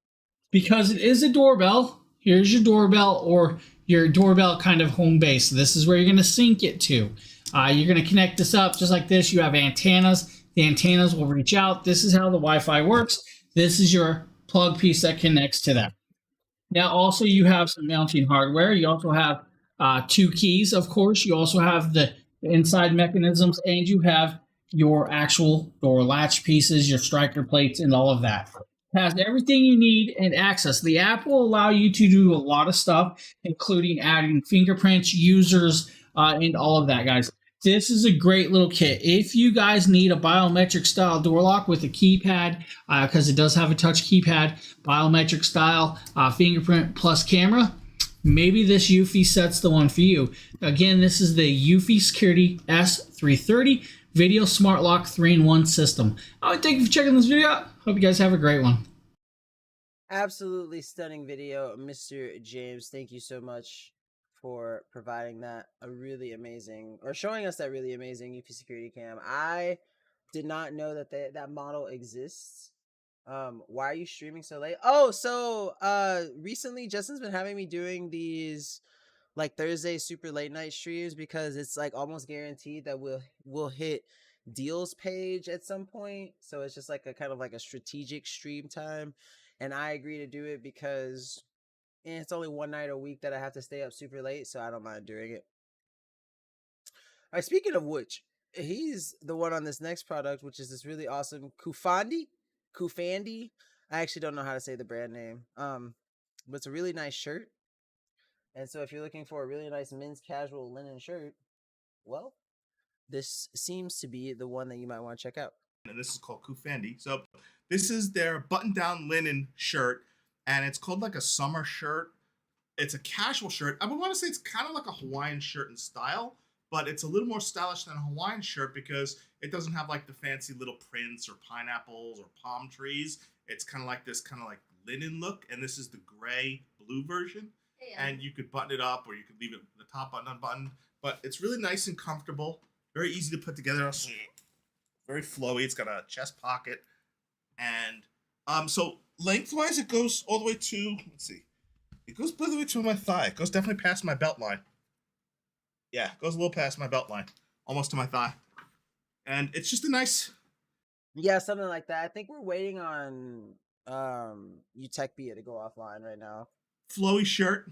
Because it is a doorbell. Here's your doorbell, or your doorbell kind of home base. This is where you're going to sync it to. You're going to connect this up just like this. You have antennas. The antennas will reach out. This is how the Wi-Fi works. This is your plug piece that connects to that. Now, also, you have some mounting hardware. You also have 2 keys, of course. You also have the inside mechanisms, and you have your actual door latch pieces, your striker plates, and all of that. It has everything you need and access. The app will allow you to do a lot of stuff, including adding fingerprints, users, and all of that, guys. This is a great little kit. If you guys need a biometric style door lock with a keypad, because it does have a touch keypad, biometric style fingerprint plus camera, maybe this Eufy set's the one for you. Again, this is the Eufy Security S330 Video Smart Lock 3-in-1 system. Thank you for checking this video out. Hope you guys have a great one. Absolutely stunning video, Mr. James. Thank you so much for providing that showing us that really amazing Eufy security cam. I did not know that that model exists. Why are you streaming so late? Oh, so recently Justin's been having me doing these like Thursday super late night streams because it's like almost guaranteed that we'll hit deals page at some point. So it's just like a kind of like a strategic stream time. And I agree to do it because it's only one night a week that I have to stay up super late. So I don't mind doing it. All right, speaking of which, he's the one on this next product, which is this really awesome Kufandi. I actually don't know how to say the brand name. But it's a really nice shirt. And so if you're looking for a really nice men's casual linen shirt, well, this seems to be the one that you might want to check out. And this is called Kufandi. So this is their button-down linen shirt, and it's called like a summer shirt. It's a casual shirt. I would want to say it's kind of like a Hawaiian shirt in style, but it's a little more stylish than a Hawaiian shirt because it doesn't have like the fancy little prints or pineapples or palm trees. It's kind of like this kind of like linen look, and this is the gray blue version. And you could button it up or you could leave it the top button unbuttoned, but it's really nice and comfortable, very easy to put together, very flowy. It's got a chest pocket, and so lengthwise it goes all the way to, let's see, it goes all the way to my thigh. It goes definitely past my belt line. Yeah, it goes a little past my belt line, almost to my thigh. And it's just a nice, Yeah, something like that. I think we're waiting on Utechbia to go offline right now. flowy shirt.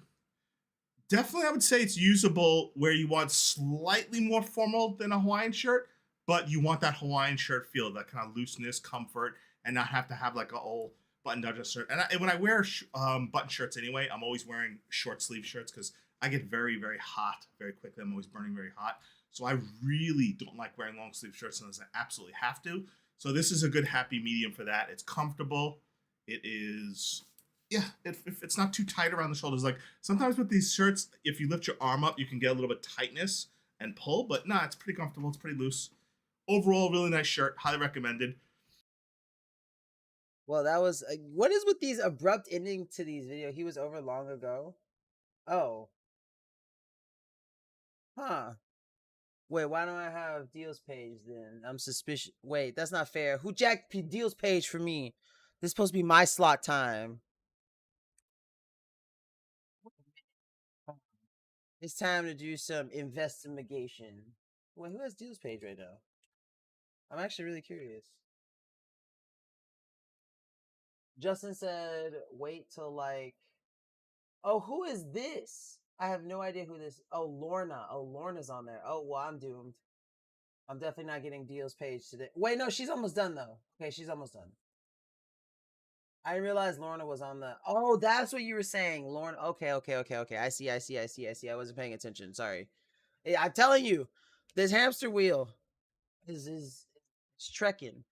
Definitely, I would say it's usable where you want slightly more formal than a Hawaiian shirt, but you want that Hawaiian shirt feel, that kind of looseness, comfort, and not have to have like a old button-down shirt. And when I wear button shirts anyway, I'm always wearing short sleeve shirts because I get very, very hot very quickly. I'm always burning very hot. So I really don't like wearing long sleeve shirts unless I absolutely have to. So this is a good happy medium for that. It's comfortable. It is, yeah, if it's not too tight around the shoulders. Like sometimes with these shirts, if you lift your arm up, you can get a little bit tightness and pull, but nah, it's pretty comfortable. It's pretty loose. Overall, really nice shirt. Highly recommended. Well, that was what is with these abrupt ending to these videos? He was over long ago. Oh, huh. Wait, why don't I have deals page then? I'm suspicious. Wait, that's not fair. Who jacked deals page for me? This is supposed to be my slot time. It's time to do some investigation. Wait, who has deals page right now? I'm actually really curious. Justin said, wait till like. Oh, who is this? I have no idea who this. Oh, Lorna. Oh, Lorna's on there. Oh, well, I'm doomed. I'm definitely not getting deals page today. Wait, no, she's almost done though. Okay, she's almost done. I realized Lorna was on the. Oh, that's what you were saying, Lorna. Okay. I see. I wasn't paying attention. Sorry. I'm telling you, this hamster wheel is it's trekking.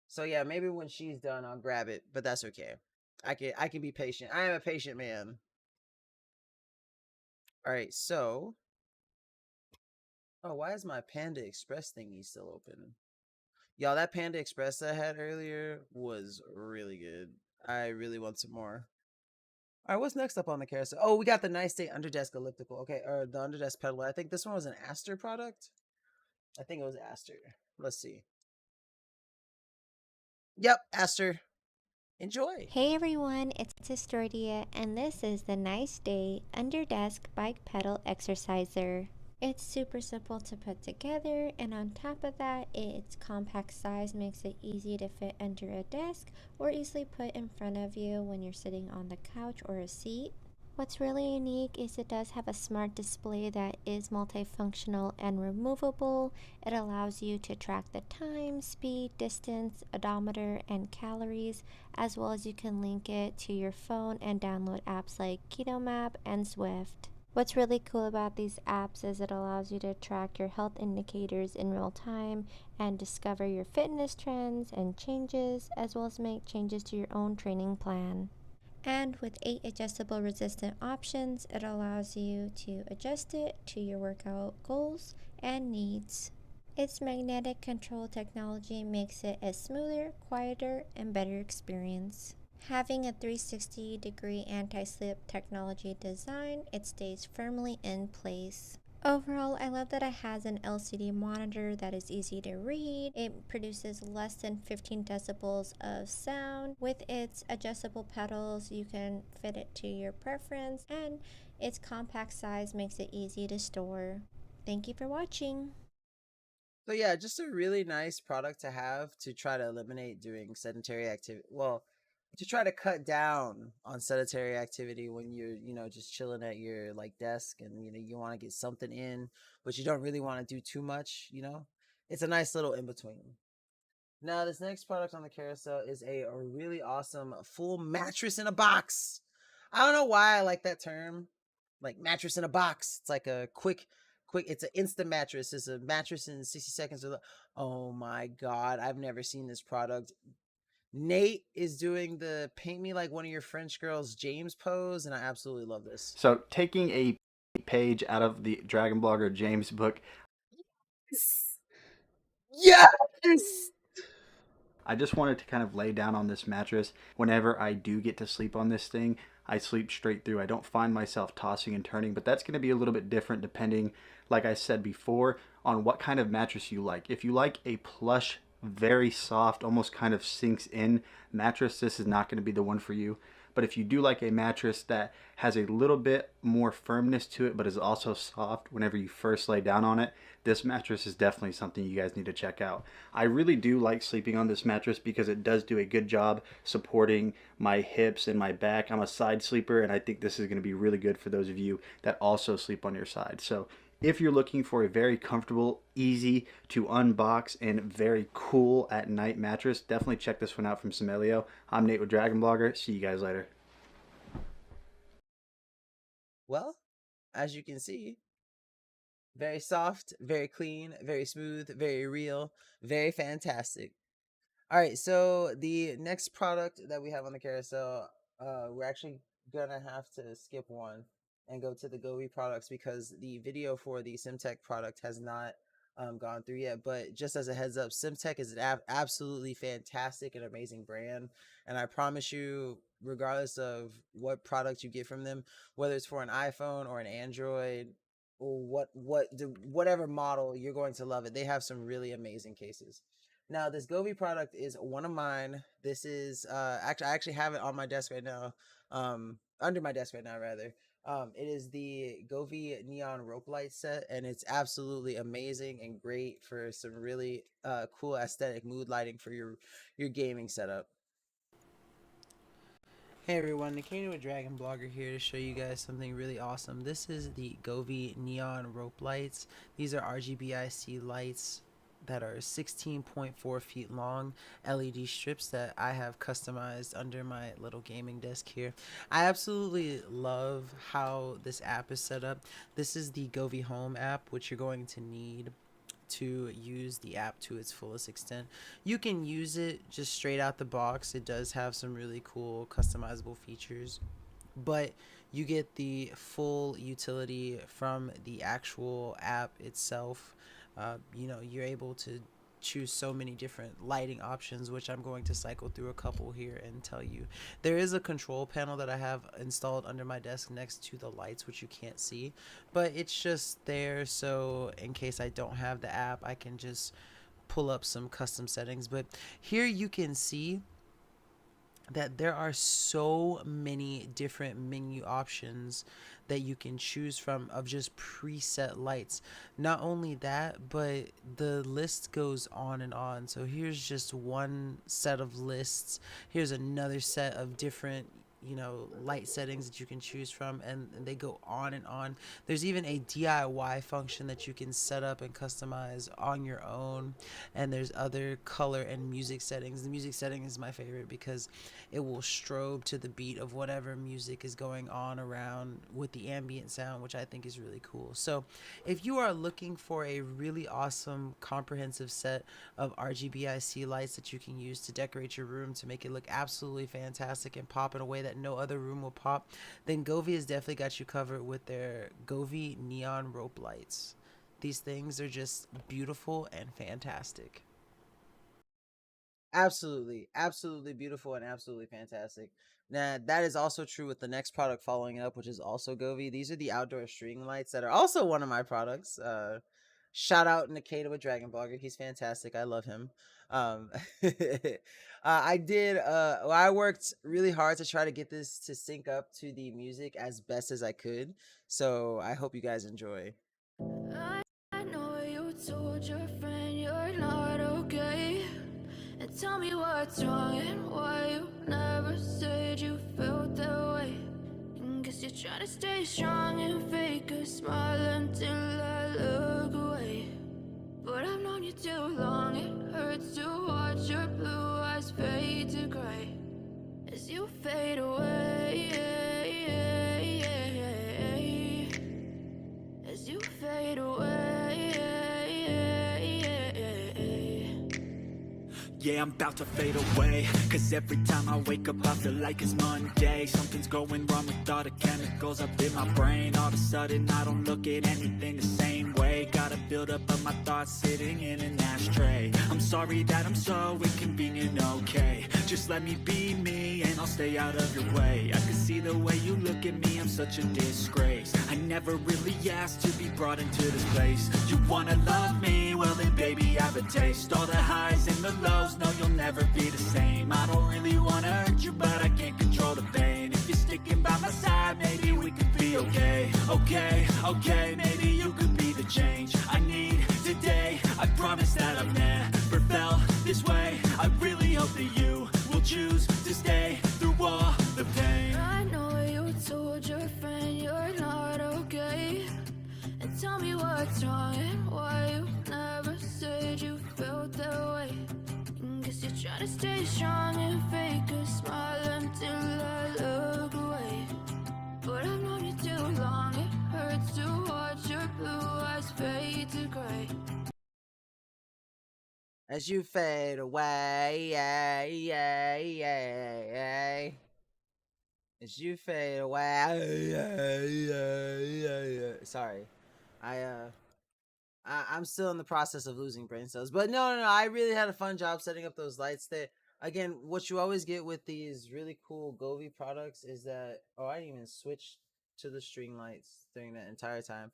So yeah, maybe when she's done, I'll grab it. But that's okay. I can be patient. I am a patient man. All right, so. Oh, why is my Panda Express thingy still open? Y'all, that Panda Express I had earlier was really good. I really want some more. All right, what's next up on the carousel? Oh, we got the Nice Day Underdesk Elliptical. Okay, or the Underdesk Pedal. I think this one was an Aster product. I think it was Aster. Let's see. Yep, Aster. Enjoy. Hey everyone, it's Historia, and this is the Nice Day Underdesk Bike Pedal Exerciser. It's super simple to put together, and on top of that, its compact size makes it easy to fit under a desk or easily put in front of you when you're sitting on the couch or a seat. What's really unique is it does have a smart display that is multifunctional and removable. It allows you to track the time, speed, distance, odometer, and calories, as well as you can link it to your phone and download apps like Keto Map and Zwift. What's really cool about these apps is it allows you to track your health indicators in real time and discover your fitness trends and changes, as well as make changes to your own training plan. And with 8 adjustable resistant options, it allows you to adjust it to your workout goals and needs. Its magnetic control technology makes it a smoother, quieter, and better experience. Having a 360-degree anti-slip technology design, it stays firmly in place. Overall, I love that it has an LCD monitor that is easy to read. It produces less than 15 decibels of sound. With its adjustable pedals, you can fit it to your preference, and its compact size makes it easy to store. Thank you for watching. So yeah, just a really nice product to have to try to eliminate doing sedentary activity. Well, to try to cut down on sedentary activity when you're, just chilling at your like desk and you want to get something in, but you don't really want to do too much. It's a nice little in between. Now, this next product on the carousel is a really awesome full mattress in a box. I don't know why I like that term, like mattress in a box. It's like a quick. It's an instant mattress. It's a mattress in 60 seconds. Oh my god, I've never seen this product. Nate is doing the paint me like one of your French girls James pose, and I absolutely love this. So taking a page out of the Dragon Blogger James book, Yes. I just wanted to kind of lay down on this mattress. Whenever I do get to sleep on this thing, I sleep straight through. I don't find myself tossing and turning, but that's going to be a little bit different depending, like I said before, on what kind of mattress you like. If you like a plush, very soft, almost kind of sinks in mattress, this is not going to be the one for you. But if you do like a mattress that has a little bit more firmness to it, but is also soft whenever you first lay down on it, this mattress is definitely something you guys need to check out. I really do like sleeping on this mattress because it does do a good job supporting my hips and my back. I'm a side sleeper, and I think this is going to be really good for those of you that also sleep on your side. So if you're looking for a very comfortable, easy to unbox, and very cool at night mattress, definitely check this one out from Semelio. I'm Nate with Dragon Blogger. See you guys later. Well, as you can see, very soft, very clean, very smooth, very real, very fantastic. All right, so the next product that we have on the carousel, we're actually gonna have to skip one and go to the Govi products because the video for the Simtech product has not gone through yet. But just as a heads up, Simtech is an absolutely fantastic and amazing brand, and I promise you, regardless of what product you get from them, whether it's for an iPhone or an Android or whatever model, you're going to love it. They have some really amazing cases. Now, this Govi product is one of mine. This is I actually have it on my desk right now, under my desk right now rather. It is the Govi neon rope light set, and it's absolutely amazing and great for some really cool aesthetic mood lighting for your gaming setup. Hey everyone, Nikita with Dragon Blogger here to show you guys something really awesome. This is the Govi neon rope lights. These are RGBIC lights that are 16.4 feet long, LED strips that I have customized under my little gaming desk here. I absolutely love how this app is set up. This is the Govi Home app, which you're going to need to use the app to its fullest extent. You can use it just straight out the box. It does have some really cool customizable features, but you get the full utility from the actual app itself. You're able to choose so many different lighting options, which I'm going to cycle through a couple here and tell you. There is a control panel that I have installed under my desk next to the lights, which you can't see, but it's just there so in case I don't have the app, I can just pull up some custom settings. But here you can see that there are so many different menu options that you can choose from of just preset lights. Not only that, but the list goes on and on. So here's just one set of lists. Here's another set of different light settings that you can choose from, and they go on and on. There's even a DIY function that you can set up and customize on your own, and there's other color and music settings. The music setting is my favorite because it will strobe to the beat of whatever music is going on around with the ambient sound, which I think is really cool. So if you are looking for a really awesome comprehensive set of RGBIC lights that you can use to decorate your room to make it look absolutely fantastic and pop in a way that no other room will pop, then Govi has definitely got you covered with their Govi neon rope lights. These things are just beautiful and fantastic. Absolutely beautiful and absolutely fantastic. Now, that is also true with the next product following up, which is also Govi. These are the outdoor string lights that are also one of my products. Shout out Nikita with Dragon Blogger. He's fantastic. I love him. Um, I worked really hard to try to get this to sync up to the music as best as I could. So I hope you guys enjoy. I know you told your friend not okay. And tell me what's wrong and why you never said you felt that way. And guess you're trying to stay strong and fake a smile until I look away. But I've known you too long, it hurts to watch your blue eyes fade to gray as you fade away, as you fade away. Yeah, I'm about to fade away, cause every time I wake up I feel like it's Monday. Something's going wrong with all the chemicals up in my brain. All of a sudden I don't look at anything the same way. Gotta build up of my thoughts sitting in an ashtray. I'm sorry that I'm so inconvenient, okay. Just let me be me and I'll stay out of your way. I can see the way you look at me, I'm such a disgrace. I never really asked to be brought into this place. You wanna love me? Well then baby I have a taste. All the highs and the lows, no you'll never be the same. I don't really wanna hurt you but I can't control the pain. If you're sticking by my side, maybe we could be okay. Okay, maybe you could be the change I need today. I promise that I've never felt this way. I really hope that you will choose to stay through all the pain. I know you told your friend you're not okay. And tell me what's wrong and why you never said you felt that way. And guess you're trying to stay strong and fake a smile until I look away. But I've known you too long, it hurts to watch your blue eyes fade to gray. As you fade away, as you fade away, sorry, I'm still in the process of losing brain cells, but no, I really had a fun job setting up those lights. That again, what you always get with these really cool Govee products is that I didn't even switch to the string lights during that entire time.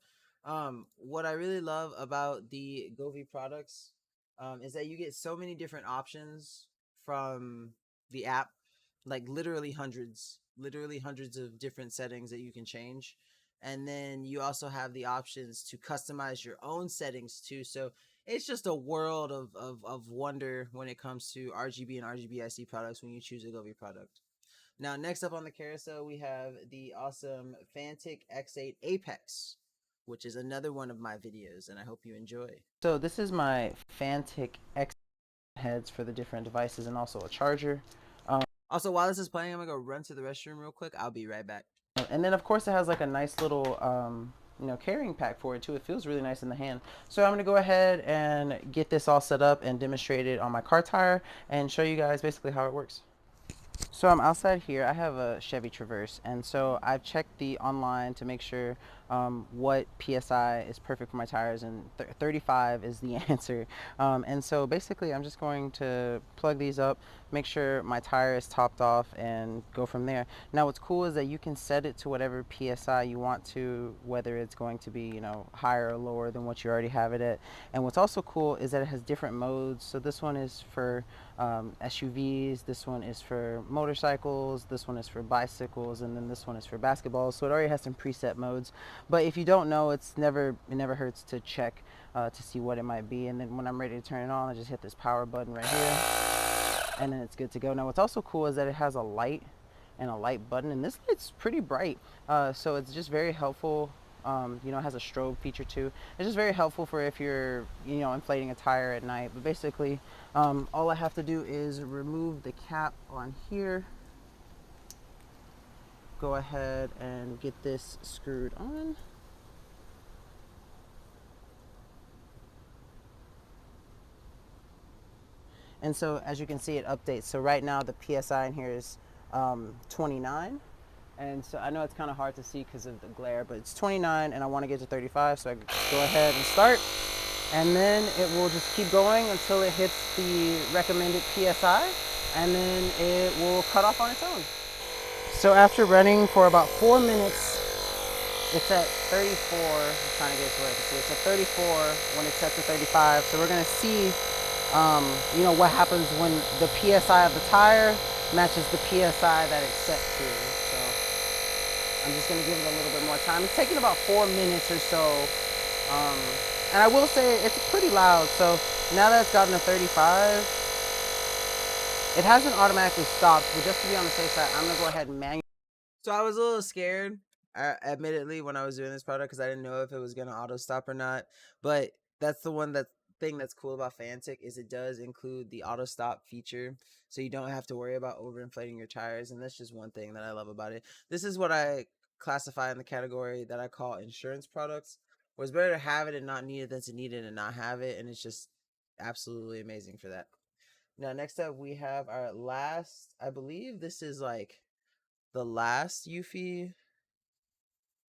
What I really love about the Govee products is that you get so many different options from the app, like literally hundreds of different settings that you can change. And then you also have the options to customize your own settings too. So it's just a world of wonder when it comes to RGB and RGBIC products when you choose a Govee product. Now, next up on the carousel, we have the awesome Fantic X8 Apex, which is another one of my videos, and I hope you enjoy. So this is my Fantic X heads for the different devices and also a charger. Also, while this is playing, I'm gonna go run to the restroom real quick. I'll be right back. And then, of course, it has like a nice little, carrying pack for it too. It feels really nice in the hand. So I'm gonna go ahead and get this all set up and demonstrate it on my car tire and show you guys basically how it works. So I'm outside here. I have a Chevy Traverse, and so I've checked the online to make sure what PSI is perfect for my tires, and 35 is the answer. And so basically I'm just going to plug these up, make sure my tire is topped off, and go from there. Now what's cool is that you can set it to whatever PSI you want to, whether it's going to be higher or lower than what you already have it at. And what's also cool is that it has different modes. So this one is for SUVs, this one is for motorcycles, this one is for bicycles, and then this one is for basketballs. So it already has some preset modes. But if you don't know, it never hurts to check to see what it might be. And then when I'm ready to turn it on, I just hit this power button right here, and then it's good to go. Now what's also cool is that it has a light and a light button, and this light's pretty bright, so it's just very helpful. It has a strobe feature too. It's just very helpful for if you're inflating a tire at night. But basically all I have to do is remove the cap on here, go ahead and get this screwed on. And so as you can see, it updates. So right now the PSI in here is 29. And so I know it's kind of hard to see because of the glare, but it's 29 and I want to get to 35. So I go ahead and start. And then it will just keep going until it hits the recommended PSI. And then it will cut off on its own. So after running for about 4 minutes, it's at 34. I'm trying to get to where I can see. It's at 34 when it's set to 35. So we're going to see what happens when the PSI of the tire matches the PSI that it's set to. So I'm just going to give it a little bit more time. It's taking about 4 minutes or so. And I will say it's pretty loud. So, now that it's gotten a 35, it hasn't automatically stopped, but just to be on the safe side, I'm gonna go ahead and manually. So I was a little scared, admittedly, when I was doing this product because I didn't know if it was gonna auto stop or not. But that's the one thing that's cool about Fantic is it does include the auto stop feature, so you don't have to worry about overinflating your tires, and that's just one thing that I love about it. This is what I classify in the category that I call insurance products, where it's better to have it and not need it than to need it and not have it, and it's just absolutely amazing for that. Now, next up, we have our last, I believe this is like the last Eufy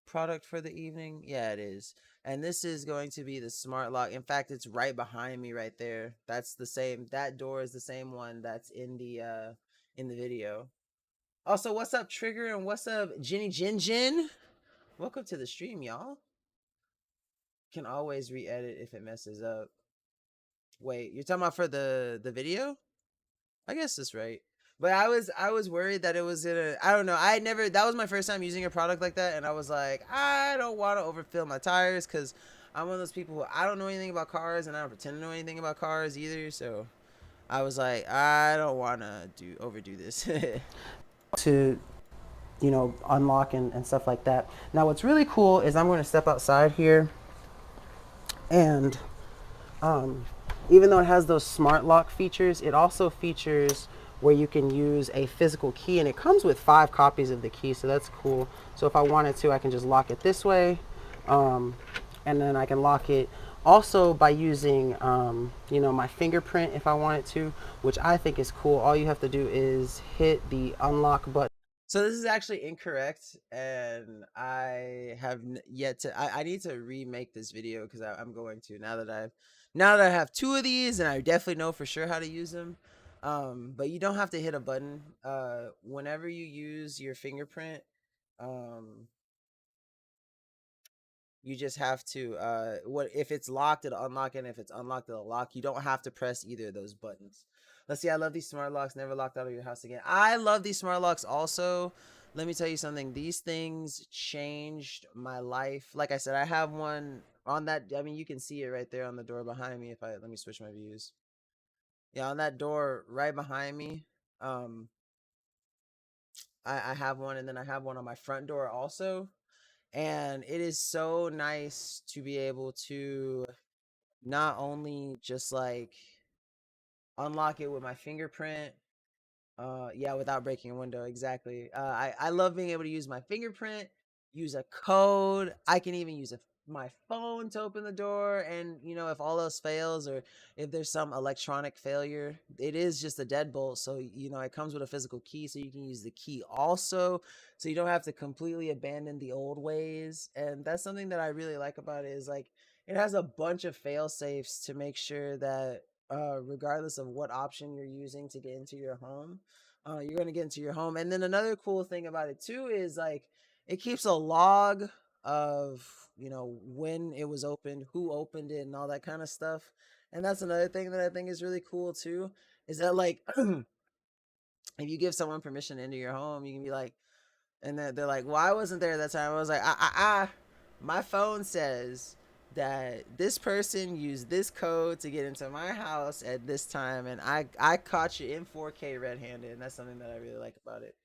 product for the evening. Yeah, it is. And this is going to be the smart lock. In fact, it's right behind me right there. That's the same, that door is the same one that's in the video. Also, what's up, Trigger, and what's up, Jinny Jin Jin? Welcome to the stream, y'all. Can always re-edit if it messes up. Wait, you're talking about for the video? I guess that's right. But I was worried that it was gonna, I don't know. I had never, that was my first time using a product like that, and I was like, I don't want to overfill my tires because I'm one of those people who I don't know anything about cars, and I don't pretend to know anything about cars either. So I was like, I don't want to overdo this. To, you know, unlock and stuff like that. Now what's really cool is I'm going to step outside here, and even though it has those smart lock features, it also features where you can use a physical key, and it comes with 5 copies of the key, so that's cool. So if I wanted to, I can just lock it this way, and then I can lock it also by using you know, my fingerprint if I wanted to, which I think is cool. All you have to do is hit the unlock button. So this is actually incorrect, and I have yet to, I need to remake this video because I'm going to, now that I have 2 of these, and I definitely know for sure how to use them. But you don't have to hit a button. Whenever you use your fingerprint, you just have to, if it's locked, it'll unlock it, and if it's unlocked, it'll lock. You don't have to press either of those buttons. Let's see, I love these smart locks, never locked out of your house again. I love these smart locks also. Let me tell you something, these things changed my life. Like I said, I have one on that, I mean, you can see it right there on the door behind me. Let me switch my views. Yeah, on that door right behind me, I have one, and then I have one on my front door also. And it is so nice to be able to not only just like unlock it with my fingerprint, yeah, without breaking a window, exactly. I love being able to use my fingerprint, use a code. I can even use my phone to open the door, and you know, if all else fails, or if there's some electronic failure, it is just a deadbolt, so you know, it comes with a physical key, so you can use the key also, so you don't have to completely abandon the old ways. And that's something that I really like about it, is like it has a bunch of fail safes to make sure that regardless of what option you're using to get into your home, you're going to get into your home. And then another cool thing about it too is like it keeps a log of, you know, when it was opened, who opened it, and all that kind of stuff. And that's another thing that I think is really cool too, is that like if you give someone permission into your home, you can be like, and then they're like, well, I wasn't there that time. I was like, my phone says that this person used this code to get into my house at this time, and I caught you in 4K red-handed, and that's something that I really like about it.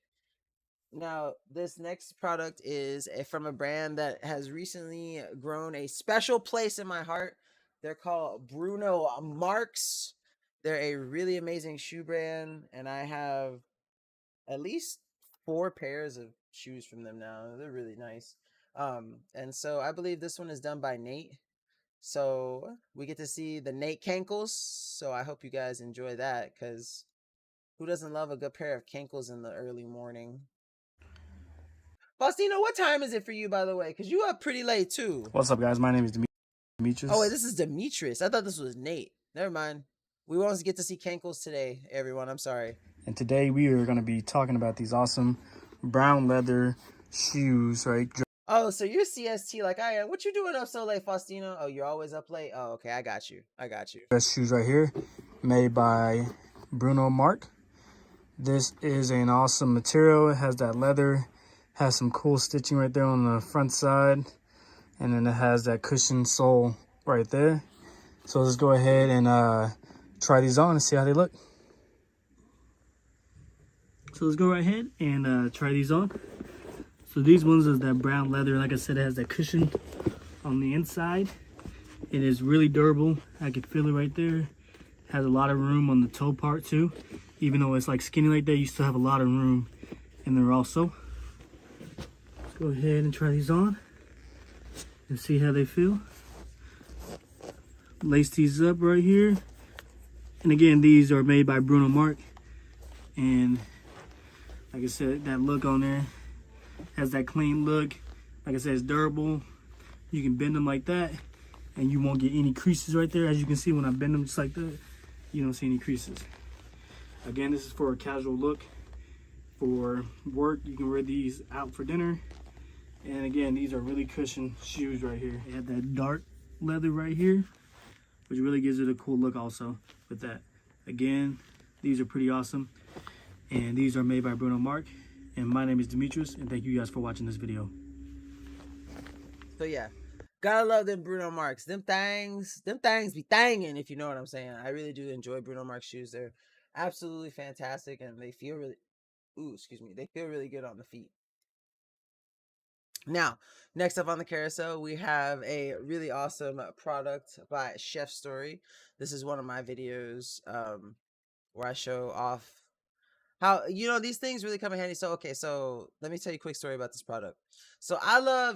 Now, this next product is from a brand that has recently grown a special place in my heart. They're called Bruno Mars. They're a really amazing shoe brand, and I have at least 4 pairs of shoes from them now. They're really nice. And so I believe this one is done by Nate. So we get to see the Nate Cankles. So I hope you guys enjoy that, because who doesn't love a good pair of Cankles in the early morning? Faustino, what time is it for you, by the way? Because you up pretty late too. What's up, guys? My name is Demetrius. Oh wait, this is Demetrius. I thought this was Nate. Never mind. We won't get to see Cankles today, everyone. I'm sorry. And today we are going to be talking about these awesome brown leather shoes, right? Oh, so you're CST like I am. What you doing up so late, Faustino? Oh, you're always up late? Oh, okay. I got you. Best shoes right here, made by Bruno Mars. This is an awesome material. It has that leather, has some cool stitching right there on the front side, and then it has that cushion sole right there. So let's go ahead and try these on and see how they look. So let's go right ahead and try these on. So these ones is that brown leather. Like I said, it has that cushion on the inside. It is really durable. I can feel it right there. Has a lot of room on the toe part too. Even though it's like skinny like that, you still have a lot of room in there also. Let's go ahead and try these on and see how they feel. Lace these up right here. And again, these are made by Bruno Mars. And like I said, that look on there has that clean look. Like I said, it's durable. You can bend them like that and you won't get any creases right there. As you can see, when I bend them just like that, you don't see any creases. Again, this is for a casual look. For work, you can wear these out for dinner. And again, these are really cushioned shoes right here. They have that dark leather right here, which really gives it a cool look also with that. Again, these are pretty awesome. And these are made by Bruno Mars. And my name is Demetrius, and thank you guys for watching this video. So yeah, gotta love them Bruno Mars. Them things be thangin', if you know what I'm saying. I really do enjoy Bruno Mars shoes. They're absolutely fantastic, and they feel really, they feel really good on the feet. Now, next up on the carousel, we have a really awesome product by Chef Story. This is one of my videos where I show off how, these things really come in handy. So, okay, so let me tell you a quick story about this product. So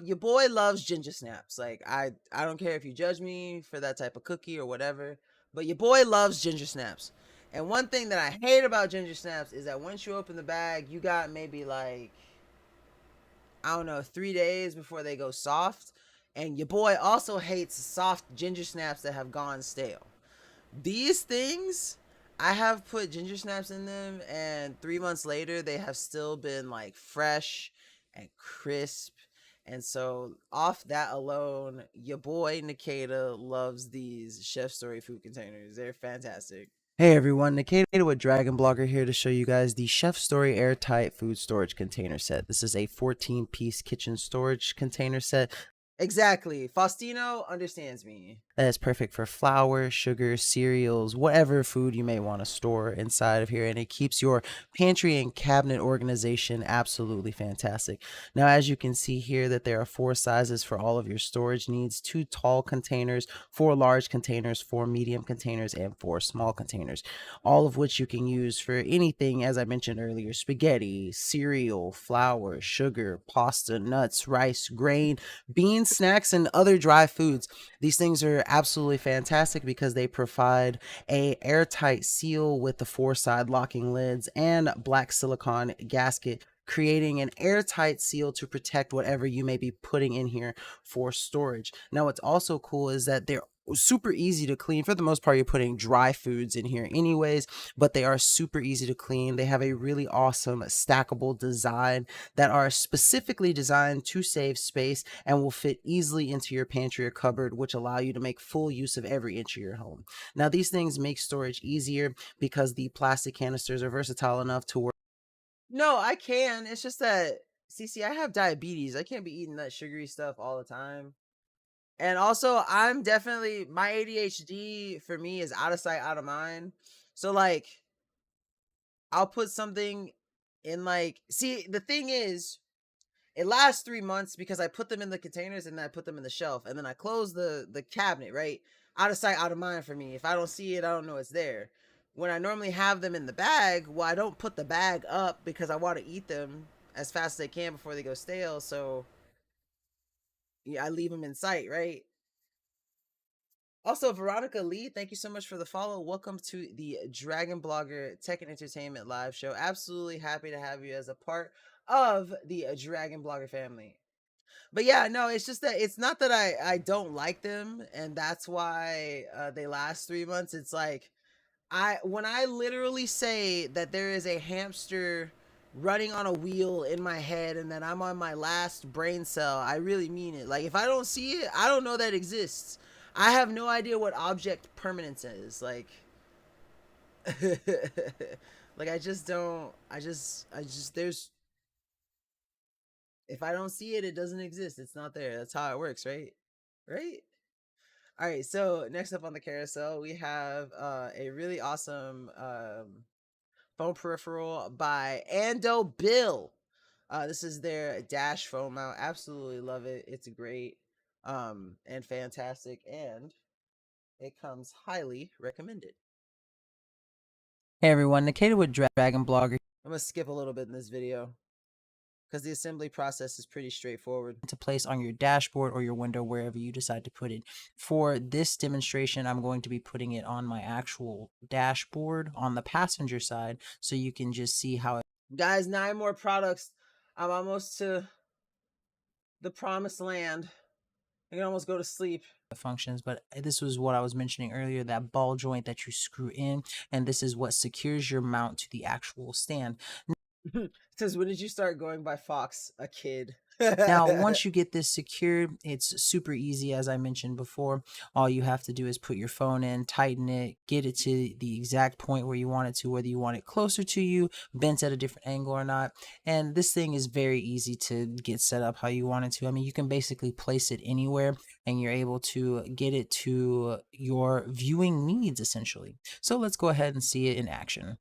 your boy loves ginger snaps. Like, I don't care if you judge me for that type of cookie or whatever, but your boy loves ginger snaps. And one thing that I hate about ginger snaps is that once you open the bag, you got maybe like, I don't know, 3 days before they go soft. And your boy also hates soft ginger snaps that have gone stale. These things, I have put ginger snaps in them, and 3 months later, they have still been like fresh and crisp. And so off that alone, your boy Nikita loves these Chef Story food containers. They're fantastic. Hey everyone, Nikita with DragonBlogger here to show you guys the Chef Story Airtight Food Storage Container Set. This is a 14-piece kitchen storage container set. Exactly. Faustino understands me. That is perfect for flour, sugar, cereals, whatever food you may want to store inside of here. And it keeps your pantry and cabinet organization absolutely fantastic. Now, as you can see here, that there are 4 sizes for all of your storage needs: 2 tall containers, 4 large containers, 4 medium containers, and 4 small containers, all of which you can use for anything, as I mentioned earlier: spaghetti, cereal, flour, sugar, pasta, nuts, rice, grain, beans, snacks, and other dry foods. These things are absolutely fantastic because they provide a airtight seal with the 4 side locking lids and black silicone gasket, creating an airtight seal to protect whatever you may be putting in here for storage. Now, what's also cool is that they're super easy to clean. For the most part, you're putting dry foods in here anyways, but they are super easy to clean. They have a really awesome stackable design that are specifically designed to save space and will fit easily into your pantry or cupboard, which allow you to make full use of every inch of your home. Now, these things make storage easier because the plastic canisters are versatile enough to work. No, I can. It's just that, CC, I have diabetes. I can't be eating that sugary stuff all the time. And also, I'm definitely, my ADHD for me is out of sight, out of mind. So, like, I'll put something in, like, see, the thing is, it lasts 3 months because I put them in the containers and then I put them in the shelf. And then I close the cabinet, right? Out of sight, out of mind for me. If I don't see it, I don't know it's there. When I normally have them in the bag, well, I don't put the bag up because I want to eat them as fast as I can before they go stale. So, yeah, I leave them in sight, right? Also, Veronica Lee, thank you so much for the follow. Welcome to the Dragon Blogger Tech and Entertainment live show. Absolutely happy to have you as a part of the Dragon Blogger family. But yeah, no, it's just that it's not that I don't like them, and that's why they last 3 months. It's like, when I literally say that there is a hamster running on a wheel in my head and that I'm on my last brain cell, I really mean it. Like, if I don't see it, I don't know that it exists. I have no idea what object permanence is. Like, like, I just don't, there's, if I don't see it, it doesn't exist. It's not there. That's how it works, right? Right? All right, so next up on the carousel, we have a really awesome phone peripheral by Ando Bill. This is their dash phone mount. Absolutely love it. It's great and fantastic, and it comes highly recommended. Hey everyone, Nikita with Dragon Blogger. I'm gonna skip a little bit in this video because the assembly process is pretty straightforward to place on your dashboard or your window, wherever you decide to put it. For this demonstration, I'm going to be putting it on my actual dashboard on the passenger side, so you can just see how it. Guys, 9 more products. I'm almost to the promised land. I can almost go to sleep. Functions, but this was what I was mentioning earlier, that ball joint that you screw in, and this is what secures your mount to the actual stand. It says, when did you start going by Fox? A kid. Now, once you get this secured, it's super easy. As I mentioned before, all you have to do is put your phone in, tighten it, get it to the exact point where you want it to, whether you want it closer to you, bent at a different angle or not. And this thing is very easy to get set up how you want it to. I mean, you can basically place it anywhere and you're able to get it to your viewing needs, essentially. So let's go ahead and see it in action.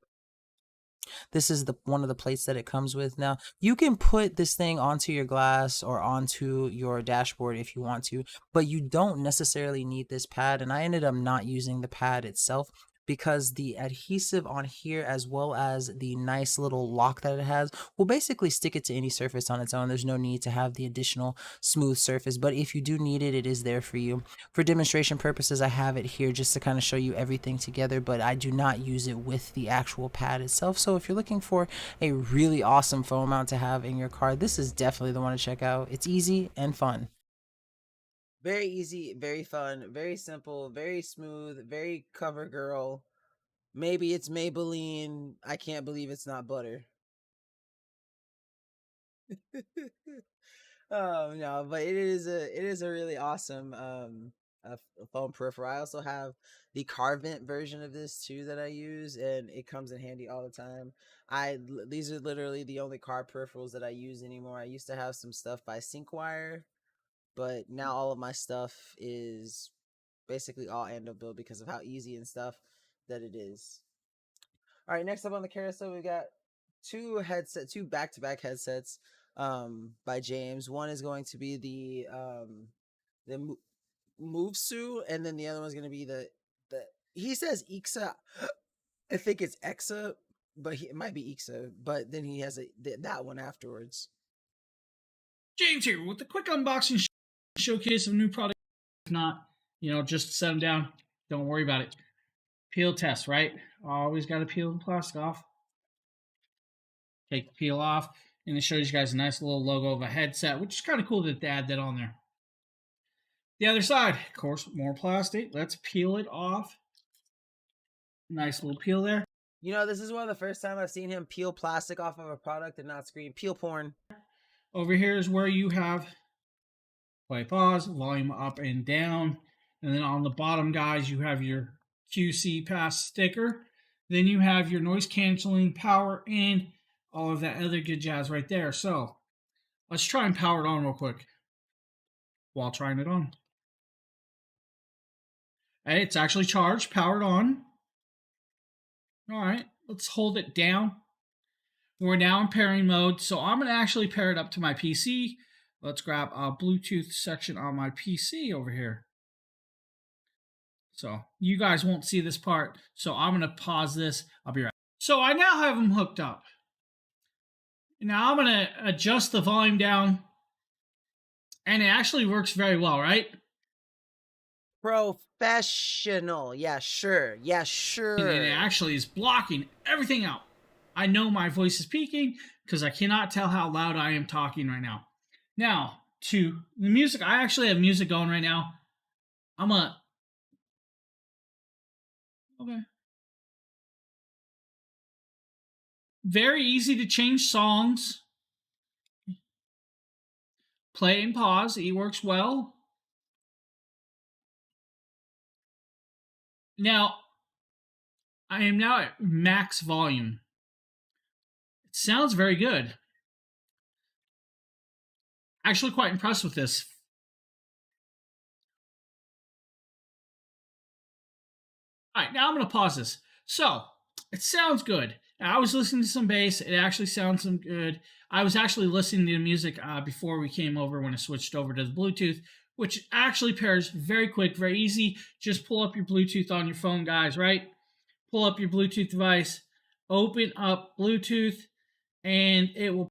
This is the one of the plates that it comes with. Now, you can put this thing onto your glass or onto your dashboard if you want to, but you don't necessarily need this pad. And I ended up not using the pad itself because the adhesive on here, as well as the nice little lock that it has, will basically stick it to any surface on its own. There's no need to have the additional smooth surface, but if you do need it, it is there for you. For demonstration purposes, I have it here just to kind of show you everything together, but I do not use it with the actual pad itself. So if you're looking for a really awesome phone mount to have in your car, this is definitely the one to check out. It's easy and fun. Very easy, very fun, very simple, very smooth, very cover girl. Maybe it's Maybelline. I can't believe it's not butter. Oh no, but it is a really awesome a phone peripheral. I also have the Carvent version of this too that I use, and it comes in handy all the time. These are literally the only car peripherals that I use anymore. I used to have some stuff by Synkwire, but now all of my stuff is basically all Ando build because of how easy and stuff that it is. All right, next up on the carousel, we got two back-to-back headsets by James. One is going to be the Movesu, and then the other one's going to be the he says Ixa. I think it's Exa, but it might be Ixa. But then he has that one afterwards. James here with a quick unboxing showcase of new product. If not, just set them down. Don't worry about it. Peel test, right? Always got to peel the plastic off. Take the peel off, and it shows you guys a nice little logo of a headset, which is kind of cool to add that on there. The other side, of course, more plastic. Let's peel it off. Nice little peel there. This is one of the first time I've seen him peel plastic off of a product and not scream peel porn. Over here is where you have play, pause, volume up and down. And then on the bottom, guys, you have your QC Pass sticker. Then you have your noise canceling, power, and all of that other good jazz right there. So let's try and power it on real quick while trying it on. Hey, it's actually charged, powered on. All right, let's hold it down. We're now in pairing mode, so I'm going to actually pair it up to my PC. Let's grab a Bluetooth section on my PC over here. So you guys won't see this part, so I'm going to pause this. I'll be right back. So I now have them hooked up. Now I'm going to adjust the volume down, and it actually works very well, right? Professional. Yeah, sure. Yeah, sure. And it actually is blocking everything out. I know my voice is peaking because I cannot tell how loud I am talking right now. Now, to the music. I actually have music going right now. Okay. Very easy to change songs. Play and pause. It works well. Now, I am now at max volume. It sounds very good. Actually quite impressed with this. All right, now I'm going to pause this. So, it sounds good. I was listening to some bass. It actually sounds some good. I was actually listening to music before we came over when I switched over to the Bluetooth, which actually pairs very quick, very easy. Just pull up your Bluetooth on your phone, guys, right? Pull up your Bluetooth device, open up Bluetooth, and it will.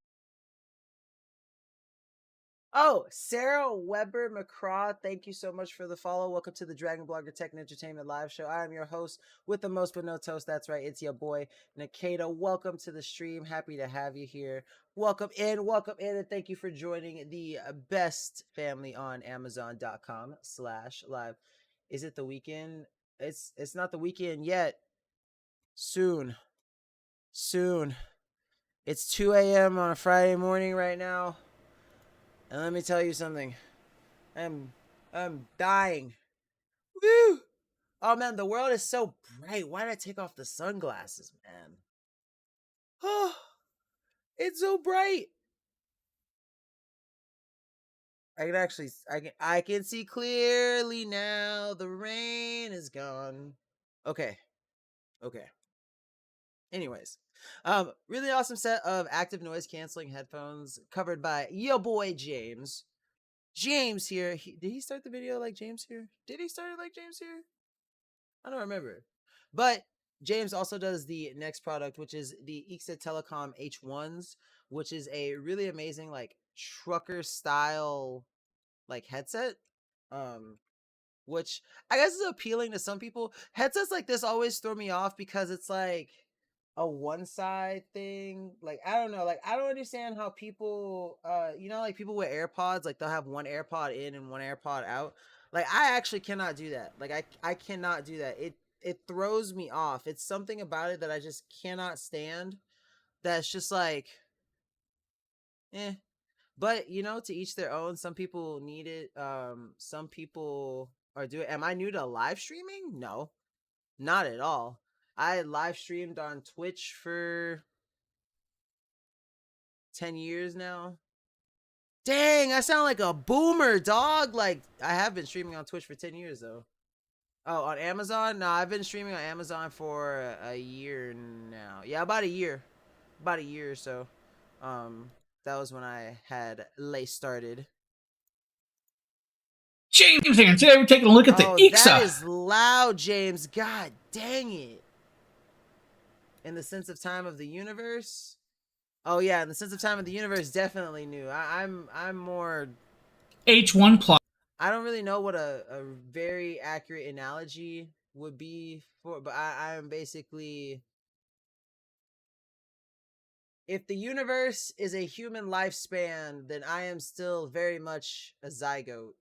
Oh, Sarah Weber McCraw, thank you so much for the follow. Welcome to the Dragon Blogger Tech and Entertainment Live Show. I am your host with the most but no toast. That's right, it's your boy, Nikita. Welcome to the stream. Happy to have you here. Welcome in, and thank you for joining the best family on Amazon.com/live. Is it the weekend? It's not the weekend yet. Soon. It's 2 a.m. on a Friday morning right now. And let me tell you something. I'm dying. Woo! Oh man, the world is so bright. Why did I take off the sunglasses, man? Oh, it's so bright. I can see clearly now. The rain is gone. Okay. Anyways, really awesome set of active noise canceling headphones covered by yo boy James. James here. Did he start the video like James here? Did he start it like James here? I don't remember. But James also does the next product, which is the Ixa Telecom H1s, which is a really amazing like trucker style like headset. Which I guess is appealing to some people. Headsets like this always throw me off because it's like a one side thing. Like I don't know, like I don't understand how people like people with AirPods, like they'll have one AirPod in and one AirPod out. Like I actually cannot do that. Like I cannot do that. It throws me off. It's something about it that I just cannot stand. That's just like but to each their own. Some people need it. Some people are doing. Am I new to live streaming? No, not at all. I live streamed on Twitch for 10 years now. Dang, I sound like a boomer, dog. Like I have been streaming on Twitch for 10 years though. Oh, on Amazon? No, I've been streaming on Amazon for a year now. Yeah, about a year or so. That was when I had started. James here, and today we're taking a look at the Ixa. That is loud, James. God dang it. In the sense of time of the universe? Oh yeah, in the sense of time of the universe, definitely new. I'm more H1 Plus. I don't really know what a very accurate analogy would be for, but I'm basically, if the universe is a human lifespan, then I am still very much a zygote,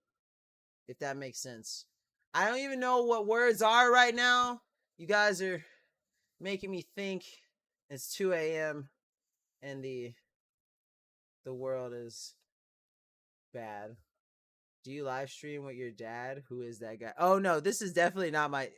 if that makes sense. I don't even know what words are right now. You guys are making me think. It's 2 a.m. and the world is bad. Do you live stream with your dad? Who is that guy? Oh no, this is definitely not my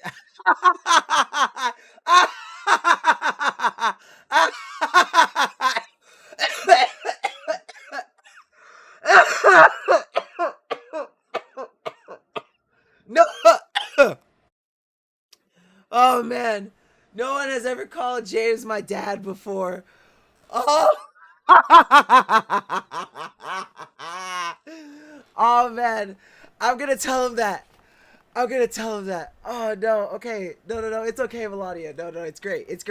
no. Oh man, no one has ever called James my dad before. Oh. Oh man, I'm gonna tell him that. Oh no, okay, no, it's okay, Melania. No, it's great. It's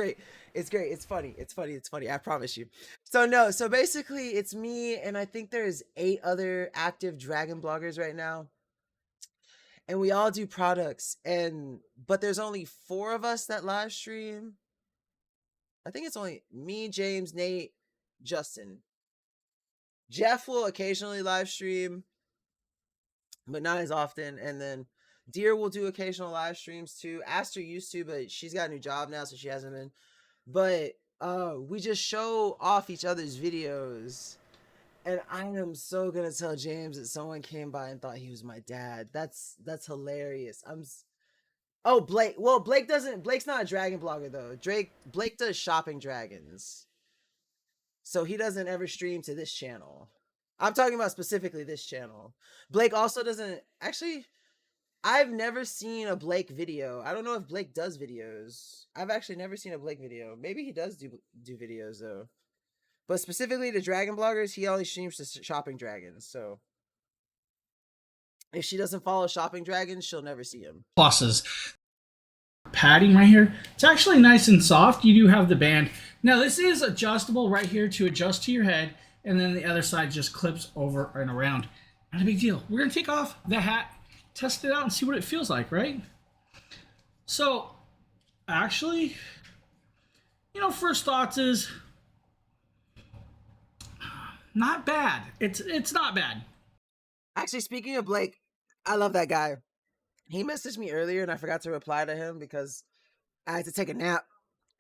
funny. I promise you. So basically, it's me, and I think there's 8 other active Dragon bloggers right now, and we all do products. But there's only 4 of us that live stream. I think it's only me, James, Nate, Justin. Jeff will occasionally live stream, but not as often. And then Deer will do occasional live streams too. Aster used to, but she's got a new job now, so she hasn't been. But we just show off each other's videos. And I am so gonna tell James that someone came by and thought he was my dad. That's hilarious. Oh, Blake. Well, Blake's not a dragon blogger though. Blake does shopping dragons. So he doesn't ever stream to this channel. I'm talking about specifically this channel. Blake also doesn't actually. I've never seen a Blake video. I don't know if Blake does videos. I've actually never seen a Blake video. Maybe he does do videos though. But specifically to Dragon Bloggers, he only streams to Shopping Dragons. So if she doesn't follow Shopping Dragons, she'll never see him. Pluses. Padding right here. It's actually nice and soft. You do have the band. Now this is adjustable right here to adjust to your head, and then the other side just clips over and around. Not a big deal. We're gonna take off the hat, test it out, and see what it feels like, right? So, actually, first thoughts is not bad. It's not bad. Actually, speaking of Blake, I love that guy. He messaged me earlier and I forgot to reply to him because I had to take a nap,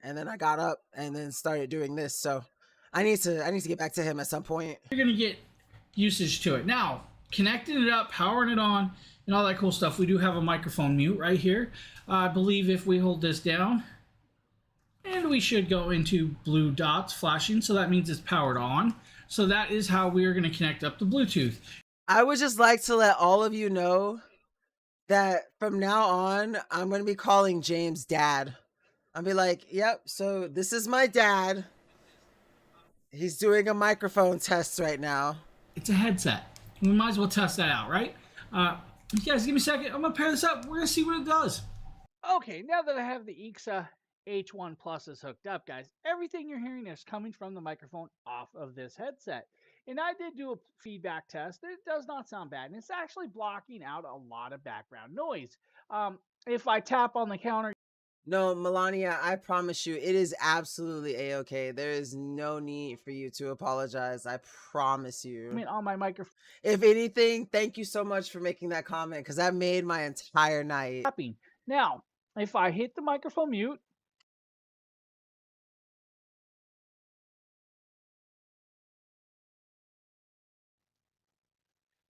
and then I got up and then started doing this. So I need to get back to him at some point. You're gonna get usage to it. Now, connecting it up, powering it on, and all that cool stuff. We do have a microphone mute right here. I believe if we hold this down, and we should go into blue dots flashing, so that means it's powered on. So that is how we are going to connect up the Bluetooth. I would just like to let all of you know that from now on, I'm going to be calling James Dad. I'll be like, yep, so this is my dad. He's doing a microphone test right now. It's a headset. We might as well test that out, right? You guys, give me a second. I'm going to pair this up. We're going to see what it does. Okay, now that I have the Exa H1 Pluses hooked up, guys, everything you're hearing is coming from the microphone off of this headset. And I did do a feedback test. It does not sound bad, and it's actually blocking out a lot of background noise. If I tap on the counter... No, Melania, I promise you, it is absolutely A-okay. There is no need for you to apologize. I promise you. I mean, on my microphone... If anything, thank you so much for making that comment, because that made my entire night. Now, if I hit the microphone mute...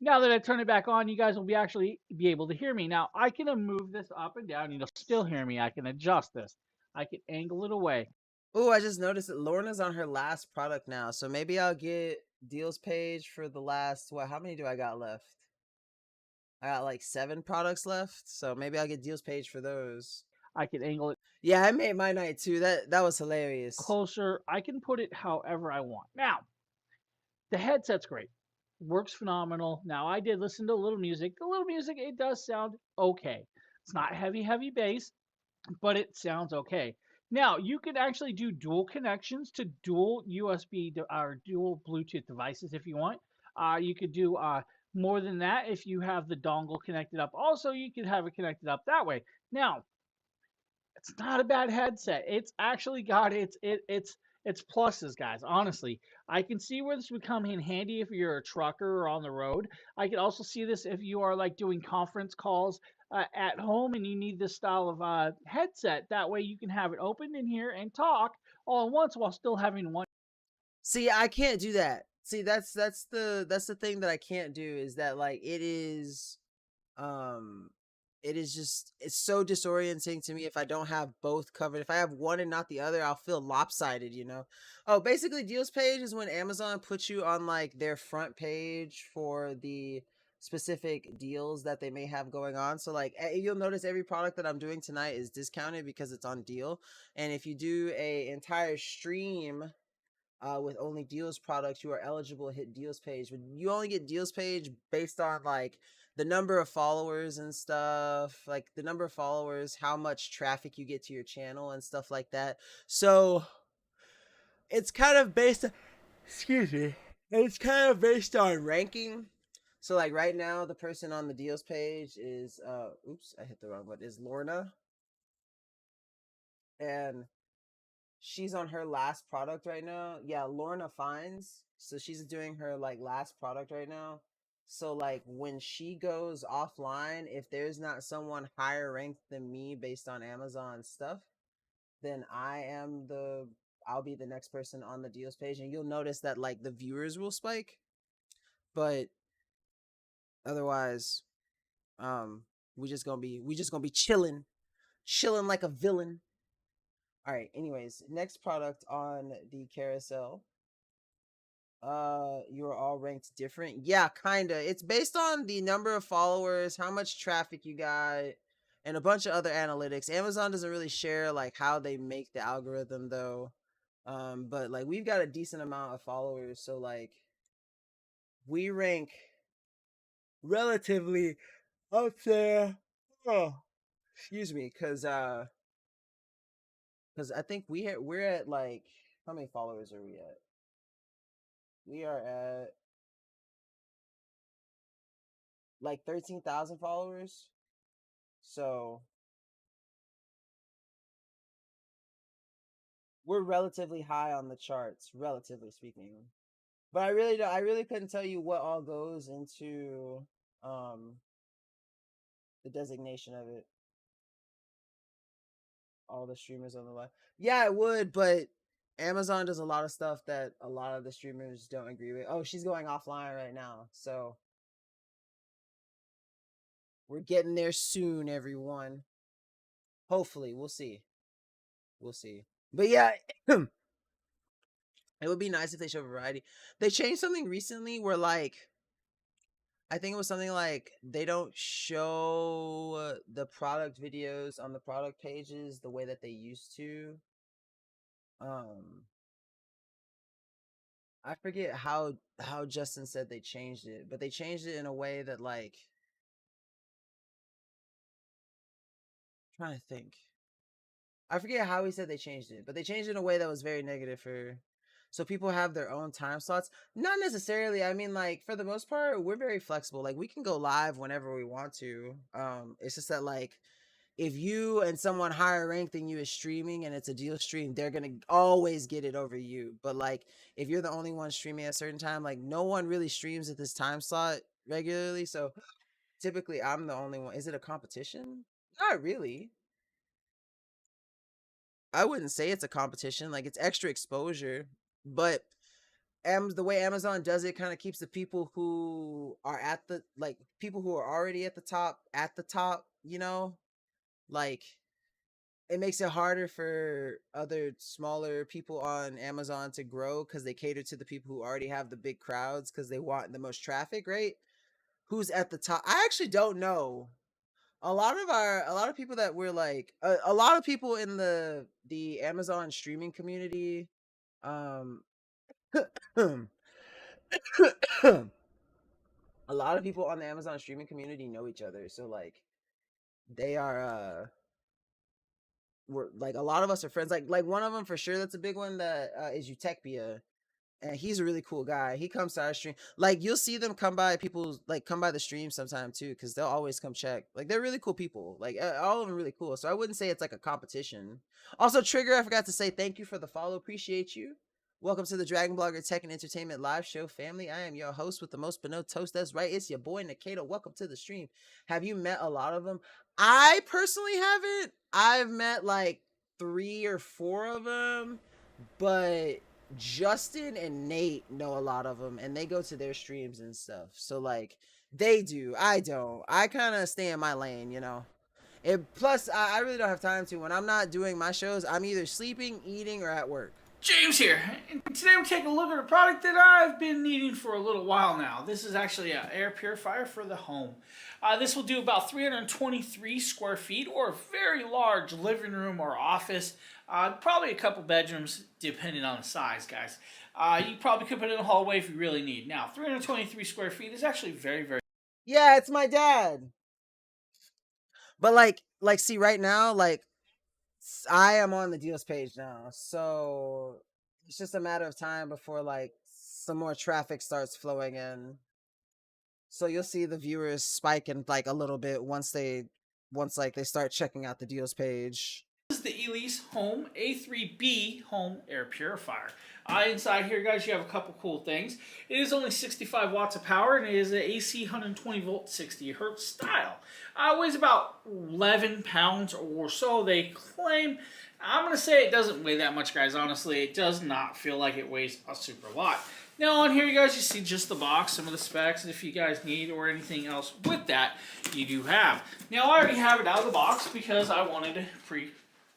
Now that I turn it back on, you guys will actually be able to hear me. Now, I can move this up and down. You'll still hear me. I can adjust this. I can angle it away. Oh, I just noticed that Lorna's on her last product now. So maybe I'll get deals page for the last, how many do I got left? I got like 7 products left. So maybe I'll get deals page for those. I can angle it. Yeah, I made my night too. That was hilarious. Closer. I can put it however I want. Now, the headset's great. Works phenomenal. Now, I did listen to a little music. The little music, it does sound okay. It's not heavy bass, but it sounds okay. Now, you can actually do dual connections to dual USB or dual Bluetooth devices if you want. You could do more than that if you have the dongle connected up. Also, you could have it connected up that way. Now, it's not a bad headset. It's actually got its pluses, guys. Honestly, I can see where this would come in handy if you're a trucker or on the road. I can also see this if you are like doing conference calls at home and you need this style of headset. That way you can have it open in here and talk all at once while still having one. See, I can't do that. See, that's the thing that I can't do, is that like it is it's so disorienting to me if I don't have both covered. If I have one and not the other, I'll feel lopsided, Oh, basically deals page is when Amazon puts you on like their front page for the specific deals that they may have going on. So like you'll notice every product that I'm doing tonight is discounted because it's on deal. And if you do a entire stream with only deals products, you are eligible to hit deals page. But you only get deals page based on like the number of followers and stuff, like the number of followers, how much traffic you get to your channel and stuff like that. So it's kind of based, it's kind of based on ranking. So like right now, the person on the deals page is, oops, I hit the wrong button, is Lorna. And she's on her last product right now. Yeah, Lorna Finds. So she's doing her like last product right now. So like when she goes offline, if there's not someone higher ranked than me based on Amazon stuff, then I'll be the next person on the deals page, and you'll notice that like the viewers will spike. But otherwise, we just gonna be chilling like a villain. All right, anyways, next product on the carousel you're all ranked different. Yeah, kinda. It's based on the number of followers, how much traffic you got, and a bunch of other analytics. Amazon doesn't really share like how they make the algorithm though. But like we've got a decent amount of followers, so like we rank relatively up there. Oh, excuse me, cause I think we're at like how many followers are we at? We are at like 13,000 followers. So we're relatively high on the charts, relatively speaking. But I really couldn't tell you what all goes into um the designation of it. All the streamers on the line. Yeah, it would, but Amazon does a lot of stuff that a lot of the streamers don't agree with. Oh, she's going offline right now. So we're getting there soon, everyone. Hopefully, we'll see. We'll see. But yeah, it would be nice if they show variety. They changed something recently where like I think it was something like they don't show the product videos on the product pages the way that they used to. Um I forget how Justin said they changed it, but they changed it in a way that like I'm trying to think. I forget how he said they changed it, but they changed it in a way that was very negative for so people have their own time slots. Not necessarily. I mean like for the most part, we're very flexible. Like we can go live whenever we want to. It's just that like if you and someone higher ranked than you is streaming and it's a deal stream, they're gonna always get it over you. But like if you're the only one streaming at a certain time, like no one really streams at this time slot regularly. So typically I'm the only one. Is it a competition? Not really. I wouldn't say it's a competition. Like it's extra exposure, but the way Amazon does it kind of keeps the people who are at the like people who are already at the top, you know? Like it makes it harder for other smaller people on Amazon to grow because they cater to the people who already have the big crowds because they want the most traffic, right? Who's at the top? I actually don't know. A lot of people that we're like a lot of people in the Amazon streaming community um a lot of people on the Amazon streaming community know each other. So like they are we're like a lot of us are friends. Like one of them for sure that's a big one that is Utechpia. And he's a really cool guy. He comes to our stream. Like you'll see them come by people's like come by the stream sometime too, because they'll always come check. Like they're really cool people. Like all of them really cool. So I wouldn't say it's like a competition. Also, Trigger, I forgot to say thank you for the follow. Appreciate you. Welcome to the Dragon Blogger Tech and Entertainment Live Show family. I am your host with the most but no toast. That's right. It's your boy Nikita. Welcome to the stream. Have you met a lot of them? I personally haven't. I've met like 3 or 4 of them, but Justin and Nate know a lot of them and they go to their streams and stuff. So like they do. I don't. I kind of stay in my lane, you know. Plus, I really don't have time to. When I'm not doing my shows, I'm either sleeping, eating, or at work. James here, and today we're taking a look at a product that I've been needing for a little while now. This is actually an air purifier for the home. This will do about 323 square feet, or a very large living room or office. Probably a couple bedrooms, depending on the size, guys. You probably could put it in a hallway if you really need. Now, 323 square feet is actually very, very... Yeah, it's my dad. But like, see right now, like, I am on the deals page now, so it's just a matter of time before like some more traffic starts flowing in. So you'll see the viewers spiking like a little bit once like they start checking out the deals page. This is the Elise Home A3B Home Air Purifier. Inside here, guys, you have a couple cool things. It is only 65 watts of power, and it is an AC 120 volt 60 hertz style. It weighs about 11 pounds or so, they claim. I'm going to say it doesn't weigh that much, guys. Honestly, it does not feel like it weighs a super lot. Now on here, you guys, you see just the box, some of the specs, if you guys need or anything else with that, you do have. Now, I already have it out of the box because I wanted to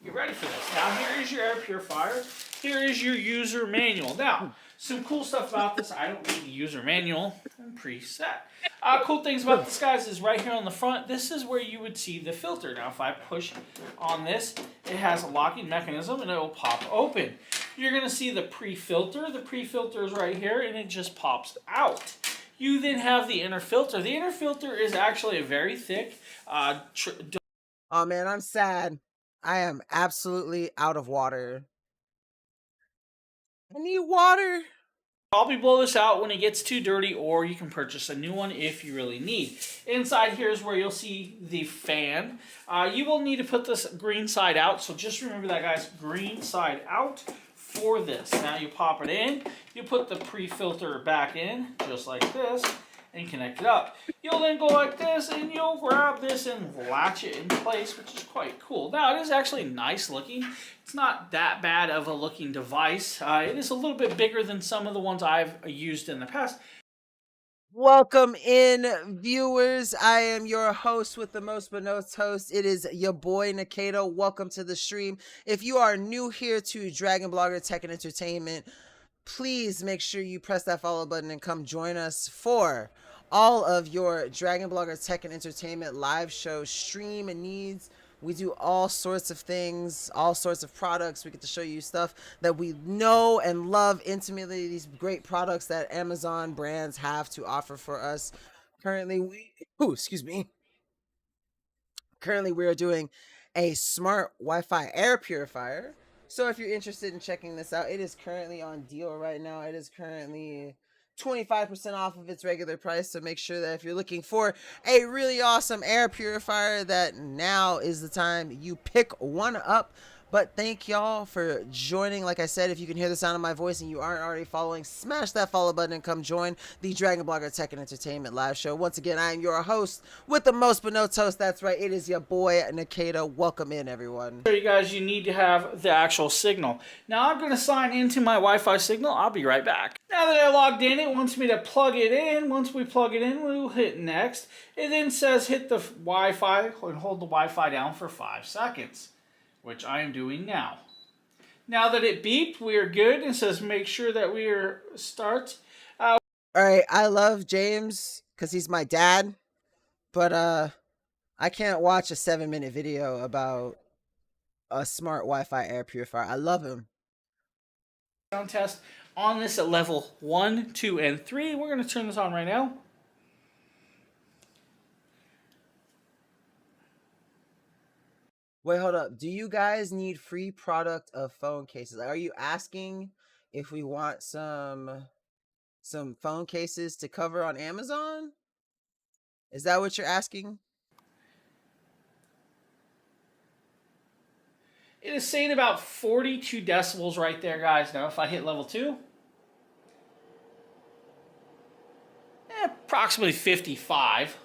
get ready for this. Now, here is your air purifier. Here is your user manual. Now, Some cool stuff about this, I don't need the user manual. I'm preset. Cool things about this, guys, is right here on the front, this is where you would see the filter. Now, if I push on this, it has a locking mechanism and it will pop open. You're going to see the pre-filter. The pre-filter is right here and it just pops out. You then have the inner filter. The inner filter is actually a very thick. Oh man, I'm sad. I am absolutely out of water. I need water. Probably blow this out when it gets too dirty, or you can purchase a new one if you really need. Inside here is where you'll see the fan. You will need to put this green side out, so just remember that, guys, green side out for this. Now you pop it in, you put the pre-filter back in, just like this, and connect it up. You'll then go like this, and you'll grab this and latch it in place, which is quite cool. Now, it is actually nice looking. It's not that bad of a looking device. It is a little bit bigger than some of the ones I've used in the past. Welcome in, viewers. I am your host with the most but no toast. It is your boy Nikita. Welcome to the stream. If you are new here to DragonBlogger Tech and Entertainment, please make sure you press that follow button and come join us for all of your DragonBlogger Tech and Entertainment live show stream needs. We do all sorts of things, all sorts of products. We get to show you stuff that we know and love intimately, these great products that Amazon brands have to offer for us. Currently, we are doing a smart Wi-Fi air purifier. So if you're interested in checking this out, it is currently on deal right now. It is currently 25% off of its regular price. So make sure that if you're looking for a really awesome air purifier, that now is the time you pick one up. But thank y'all for joining. Like I said, if you can hear the sound of my voice and you aren't already following, smash that follow button and come join the DragonBlogger Tech and Entertainment live show. Once again, I am your host with the most but no toast. That's right, it is your boy Nikita. Welcome in, everyone. You guys, you need to have the actual signal. Now I'm going to sign into my Wi-Fi signal. I'll be right back. Now that I logged in, it wants me to plug it in. Once we plug it in, we'll hit next. It then says hit the Wi-Fi and hold the Wi-Fi down for 5 seconds, which I am doing now. Now that it beeped, we are good. It says make sure that we are start. All right, I love James because he's my dad, but I can't watch a 7-minute video about a smart Wi-Fi air purifier. I love him. Sound test on this at level 1, 2, and 3. We're going to turn this on right now. Wait, hold up. Do you guys need free product of phone cases? Are you asking if we want some phone cases to cover on Amazon? Is that what you're asking? It is saying about 42 decibels right there, guys. Now, if I hit level 2, approximately 55.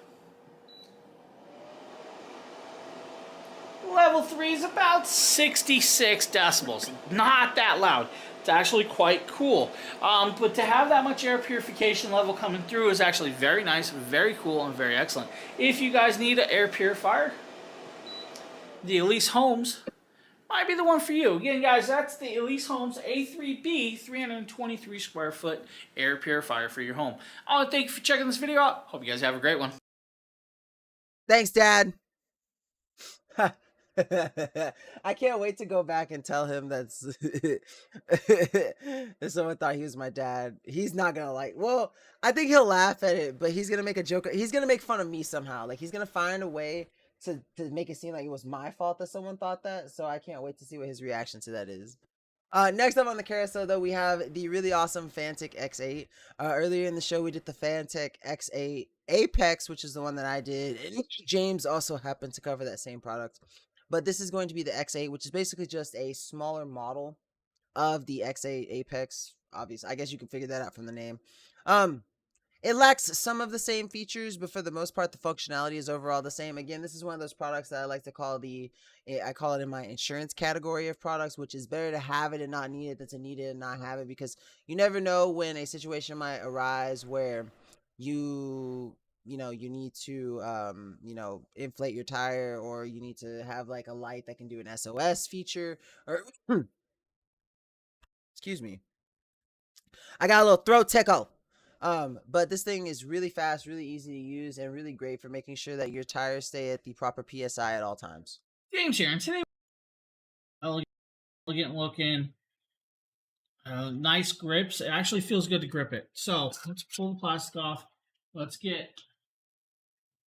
Level 3 is about 66 decibels. Not that loud. It's actually quite cool. But to have that much air purification level coming through is actually very nice, very cool, and very excellent. If you guys need an air purifier, the Elise Homes might be the one for you. Again, guys, that's the Elise Homes A3B 323 square foot air purifier for your home. I want to thank you for checking this video out. Hope you guys have a great one. Thanks, Dad. I can't wait to go back and tell him that's if someone thought he was my dad. He's not gonna like, well, I think he'll laugh at it, but he's gonna make a joke. He's gonna make fun of me somehow. Like, he's gonna find a way to make it seem like it was my fault that someone thought that. So I can't wait to see what his reaction to that is. Next up on the carousel, though, we have the really awesome Fantic X8. Earlier in the show, we did the Fantic X8 Apex, which is the one that I did. And James also happened to cover that same product. But this is going to be the X8, which is basically just a smaller model of the X8 Apex. Obviously, I guess you can figure that out from the name. It lacks some of the same features, but for the most part, the functionality is overall the same. Again, this is one of those products that I like to call I call it in my insurance category of products, which is better to have it and not need it than to need it and not have it, because you never know when a situation might arise where you need to, inflate your tire, or you need to have like a light that can do an SOS feature, or excuse me. I got a little throat tickle. But this thing is really fast, really easy to use, and really great for making sure that your tires stay at the proper PSI at all times. James here, and today, elegant looking, nice grips. It actually feels good to grip it. So let's pull the plastic off. Let's get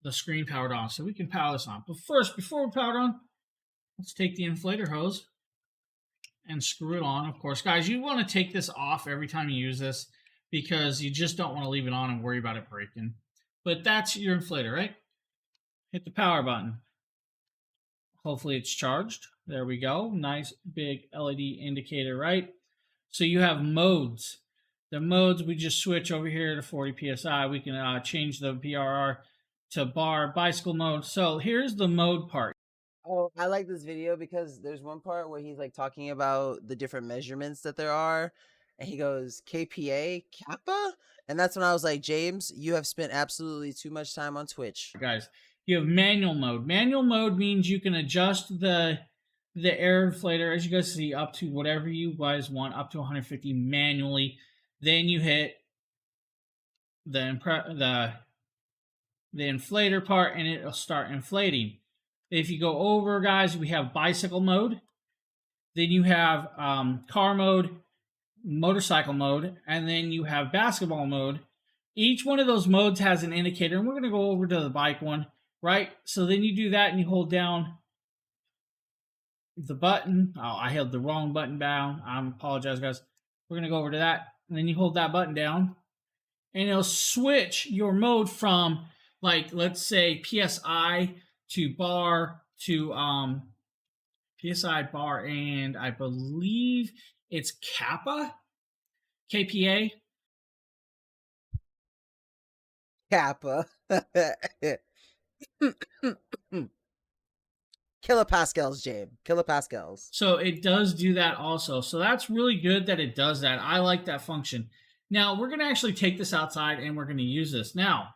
the screen powered on so we can power this on. But first, before we power it on, let's take the inflator hose and screw it on. Of course, guys, you want to take this off every time you use this because you just don't want to leave it on and worry about it breaking. But that's your inflator, right? Hit the power button. Hopefully it's charged. There we go. Nice big LED indicator, right? So you have modes. The modes, we just switch over here to 40 PSI. We can change the BRR to bar bicycle mode. So here's the mode part. Oh, I like this video because there's one part where he's like talking about the different measurements that there are. And he goes, KPA, Kappa? And that's when I was like, James, you have spent absolutely too much time on Twitch. Guys, you have manual mode. Manual mode means you can adjust the air inflator, as you guys see, up to whatever you guys want, up to 150 manually. Then you hit the inflator part, and it'll start inflating. If you go over, guys, we have bicycle mode. Then you have car mode, motorcycle mode, and then you have basketball mode. Each one of those modes has an indicator, and we're going to go over to the bike one, right? So then you do that, and you hold down the button. Oh, I held the wrong button down. I apologize, guys. We're going to go over to that, and then you hold that button down, and it'll switch your mode from, like, let's say PSI to bar to PSI, bar, and I believe it's Kappa, KPA. Kappa. Kilopascals, James. Kilopascals. So it does do that also. So that's really good that it does that. I like that function. Now, we're going to actually take this outside and we're going to use this. Now,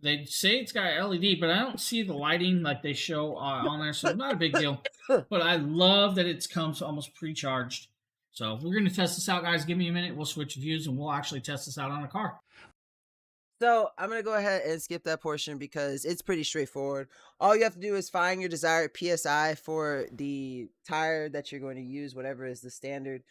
they say it's got LED, but I don't see the lighting like they show on there, so not a big deal. But I love that it comes almost pre-charged. So we're going to test this out, guys. Give me a minute. We'll switch views, and we'll actually test this out on a car. So I'm going to go ahead and skip that portion because it's pretty straightforward. All you have to do is find your desired PSI for the tire that you're going to use, whatever is the standard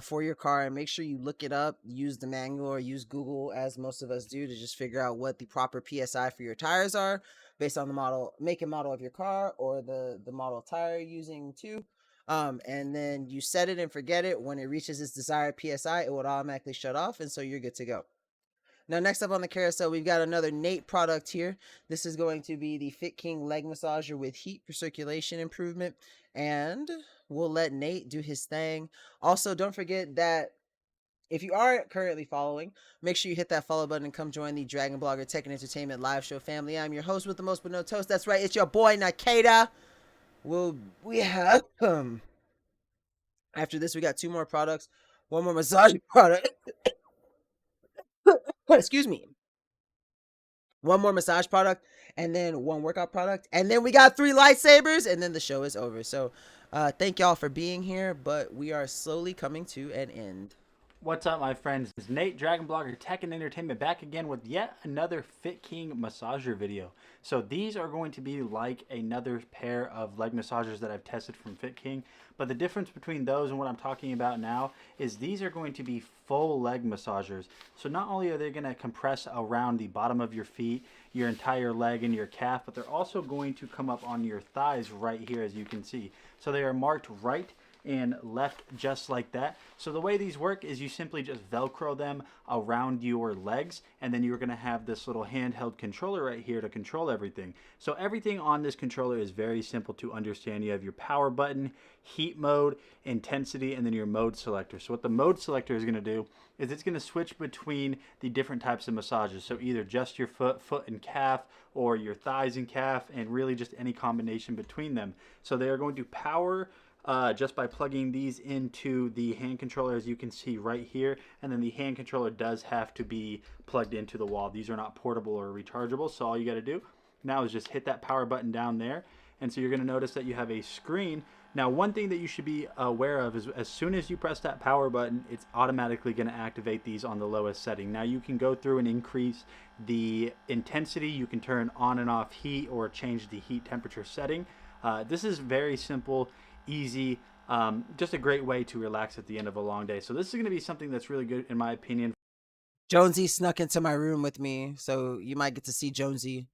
for your car, and make sure you look it up, use the manual or use Google, as most of us do, to just figure out what the proper PSI for your tires are based on the model, make and model of your car or the model of tire you're using too. And then you set it and forget it. When it reaches its desired PSI, it would automatically shut off, and so you're good to go. Now, next up on the carousel, we've got another Nate product here. This is going to be the Fit King leg massager with heat for circulation improvement. And we'll let Nate do his thing. Also, don't forget that if you are currently following, make sure you hit that follow button and come join the Dragon Blogger Tech and Entertainment live show family. I'm your host with the most but no toast. That's right, it's your boy Nakeda. We have after this, we got 2 more products, 1 more massage product. Excuse me. 1 more massage product, and then 1 workout product, and then we got 3 lightsabers, and then the show is over. So thank y'all for being here, but we are slowly coming to an end. What's up, my friends? It's Nate, Dragon Blogger Tech and Entertainment, back again with yet another Fit King massager video. So these are going to be like another pair of leg massagers that I've tested from Fit King, but the difference between those and what I'm talking about now is these are going to be full leg massagers. So not only are they going to compress around the bottom of your feet, your entire leg and your calf, but they're also going to come up on your thighs right here, as you can see. So they are marked right and left just like that. So the way these work is you simply just Velcro them around your legs, and then you're going to have this little handheld controller right here to control everything. So everything on this controller is very simple to understand. You have your power button, heat mode, intensity, and then your mode selector. So what the mode selector is going to do is it's going to switch between the different types of massages. So either just your foot and calf, or your thighs and calf, and really just any combination between them. So they are going to power just by plugging these into the hand controller, as you can see right here. And then the hand controller does have to be plugged into the wall. These are not portable or rechargeable, so all you got to do now is just hit that power button down there, And so you're going to notice that you have a screen. Now, one thing that you should be aware of is as soon as you press that power button, it's automatically going to activate these on the lowest setting. Now, you can go through and increase the intensity. You can turn on and off heat or change the heat temperature setting. This is very simple, easy, just a great way to relax at the end of a long day. So this is going to be something that's really good, in my opinion. Jonesy snuck into my room with me, so you might get to see Jonesy.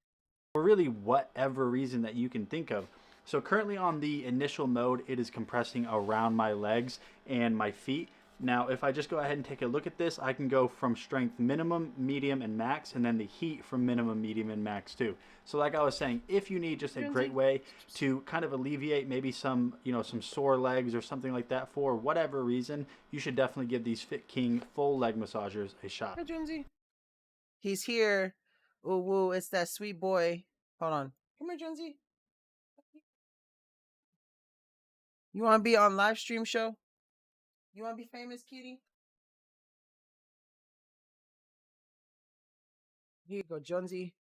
For really whatever reason that you can think of. So currently on the initial mode, it is compressing around my legs and my feet. Now, if I just go ahead and take a look at this, I can go from strength minimum, medium, and max, and then the heat from minimum, medium, and max too. So like I was saying, if you need just a great way to kind of alleviate maybe some, some sore legs or something like that for whatever reason, you should definitely give these Fit King full leg massagers a shot. Hi, Jonesy. He's here. Ooh, woo, it's that sweet boy. Hold on. Come here, Jonesy. You want to be on live stream show? You want to be famous, kitty? Here you go, Jonesy.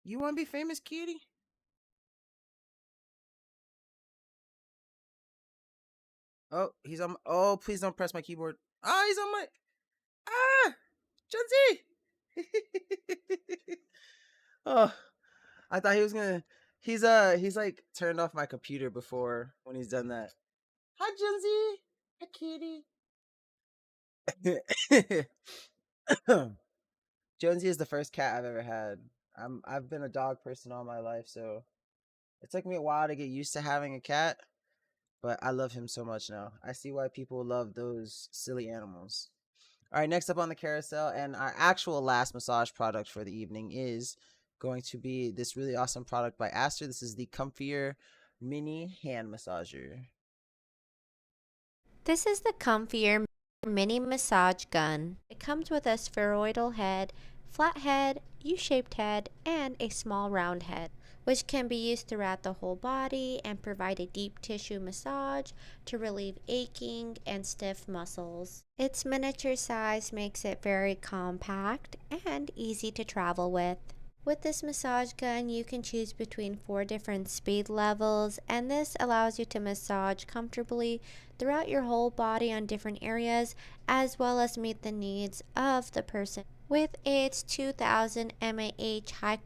You want to be famous, kitty? Oh, he's on. Oh, please don't press my keyboard. Ah, he's on my. Ah, Jonesy. Oh, I thought he was gonna. He's like turned off my computer before when he's done that. Hi, Jonesy. Hi, kitty. Jonesy is the first cat I've ever had. I've been a dog person all my life, so it took me a while to get used to having a cat, but I love him so much now. I see why people love those silly animals. All right, next up on the carousel, and our actual last massage product for the evening is going to be this really awesome product by Aster. This is the Comfier Mini Hand Massager. This is the Comfier Mini Massage Gun. It comes with a spheroidal head, flat head, U-shaped head, and a small round head, which can be used throughout the whole body and provide a deep tissue massage to relieve aching and stiff muscles. Its miniature size makes it very compact and easy to travel with. With this massage gun, you can choose between 4 different speed levels, and this allows you to massage comfortably throughout your whole body on different areas, as well as meet the needs of the person. With its 2000 mAh high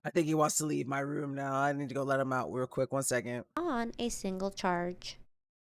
I think he wants to leave my room now. I need to go let him out real quick. 1 second. on a single charge.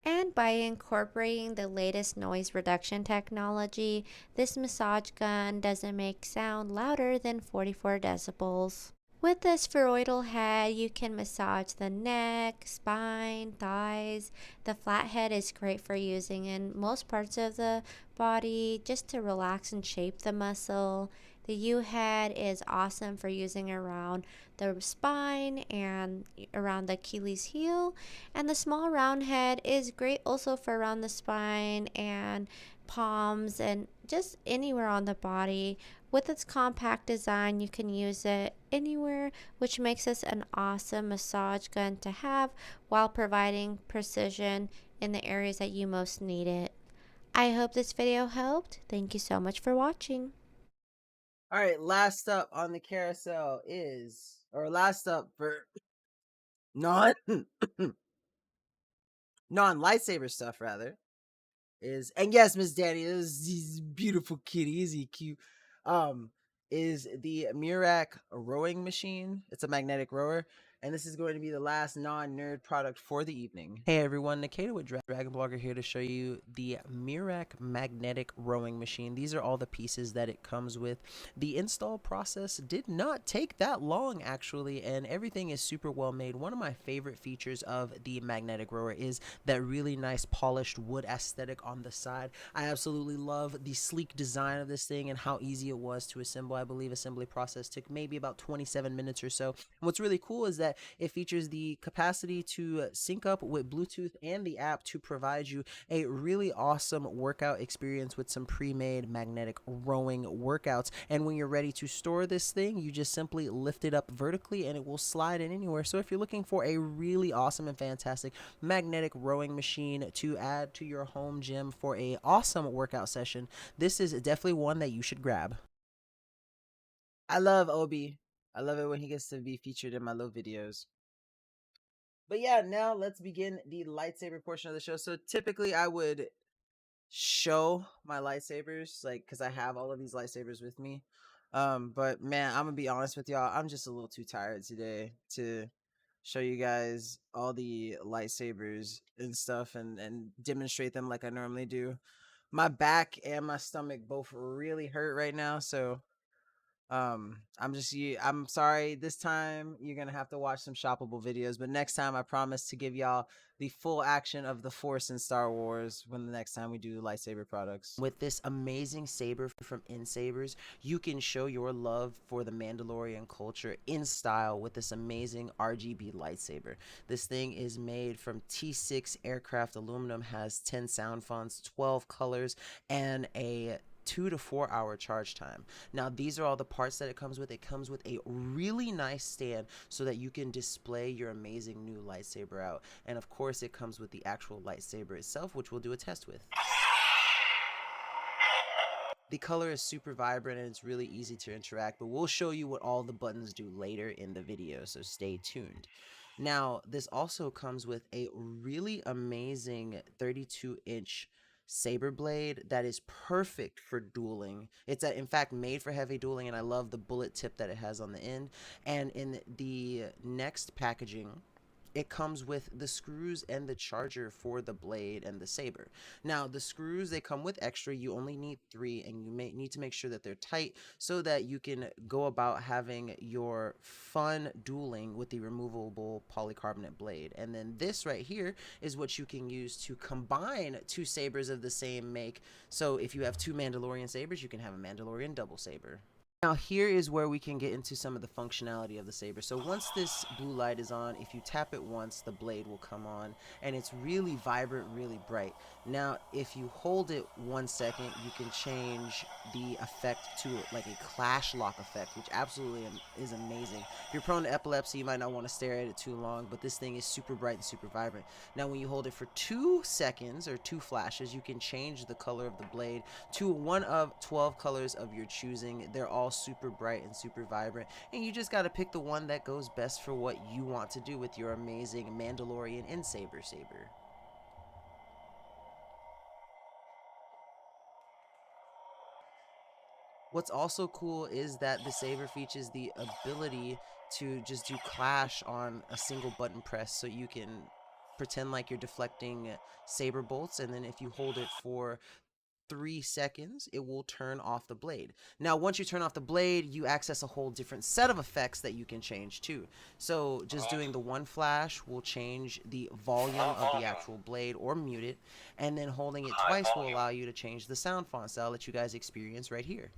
And by incorporating the latest noise reduction technology, this massage gun doesn't make sound louder than 44 decibels. With the spheroidal head, you can massage the neck, spine, thighs. The flat head is great for using in most parts of the body just to relax and shape the muscle. The U-head is awesome for using around the spine and around the Achilles heel. And the small round head is great also for around the spine and palms and just anywhere on the body. With its compact design, you can use it anywhere, which makes this an awesome massage gun to have while providing precision in the areas that you most need it. I hope this video helped. Thank you so much for watching. All right, last up on the carousel is, or last up for non lightsaber stuff rather, is, and yes, Miss Danny, this beautiful kitty, is he cute? Is the Murak rowing machine. It's a magnetic rower, and this is going to be the last non-nerd product for the evening. Hey everyone, Nikita with DragonBlogger here to show you the Murak magnetic rowing machine. These are all the pieces that it comes with. The install process did not take that long actually, and everything is super well made. One of my favorite features of the magnetic rower is that really nice polished wood aesthetic on the side. I absolutely love the sleek design of this thing and how easy it was to assemble. I believe assembly process took maybe about 27 minutes or so. And what's really cool is that it features the capacity to sync up with Bluetooth and the app to provide you a really awesome workout experience with some pre-made magnetic rowing workouts. And when you're ready to store this thing, you just simply lift it up vertically and it will slide in anywhere. So if you're looking for a really awesome and fantastic magnetic rowing machine to add to your home gym for a awesome workout session, this is definitely one that you should grab. I love Obi. I love it when he gets to be featured in my little videos. But yeah, now let's begin the lightsaber portion of the show. So typically I would show my lightsabers, like, because I have all of these lightsabers with me. But man, I'm gonna be honest with y'all, I'm just a little too tired today to show you guys all the lightsabers and stuff and demonstrate them like I normally do. My back and my stomach both really hurt right now, so I'm sorry. This time you're gonna have to watch some shoppable videos, but next time I promise to give y'all the full action of the Force in Star Wars when the next time we do lightsaber products. With this amazing saber from InSabers, you can show your love for the Mandalorian culture in style with this amazing RGB lightsaber. This thing is made from T6 aircraft aluminum, has 10 sound fonts, 12 colors, and a 2 to 4 hour charge time. Now these are all the parts that it comes with. It comes with a really nice stand so that you can display your amazing new lightsaber out, and of course it comes with the actual lightsaber itself, which we'll do a test with. The color is super vibrant and it's really easy to interact, but we'll show you what all the buttons do later in the video, so stay tuned. Now this also comes with a really amazing 32-inch saber blade that is perfect for dueling. It's in fact made for heavy dueling, and I love the bullet tip that it has on the end. And in the next packaging, it comes with the screws and the charger for the blade and the saber. Now the screws, they come with extra. You only need 3, and you may need to make sure that they're tight so that you can go about having your fun dueling with the removable polycarbonate blade. And then this right here is what you can use to combine 2 sabers of the same make. So if you have 2 Mandalorian sabers, you can have a Mandalorian double saber. Now here is where we can get into some of the functionality of the saber. So once this blue light is on, if you tap it once, the blade will come on, and it's really vibrant, really bright. Now if you hold it 1 second, you can change the effect to like a clash lock effect, which absolutely is amazing. If you're prone to epilepsy, you might not want to stare at it too long, but this thing is super bright and super vibrant. Now when you hold it for 2 seconds or 2 flashes, you can change the color of the blade to one of 12 colors of your choosing. They're all super bright and super vibrant, and you just got to pick the one that goes best for what you want to do with your amazing Mandalorian InSaber saber. What's also cool is that the saber features the ability to just do clash on a single button press, so you can pretend like you're deflecting saber bolts, and then if you hold it for 3 seconds, it will turn off the blade. Now once you turn off the blade, you access a whole different set of effects that you can change too. So just doing the 1 flash will change the volume of the actual blade or mute it, and then holding it twice will allow you to change the sound fonts that I'll let you guys experience right here.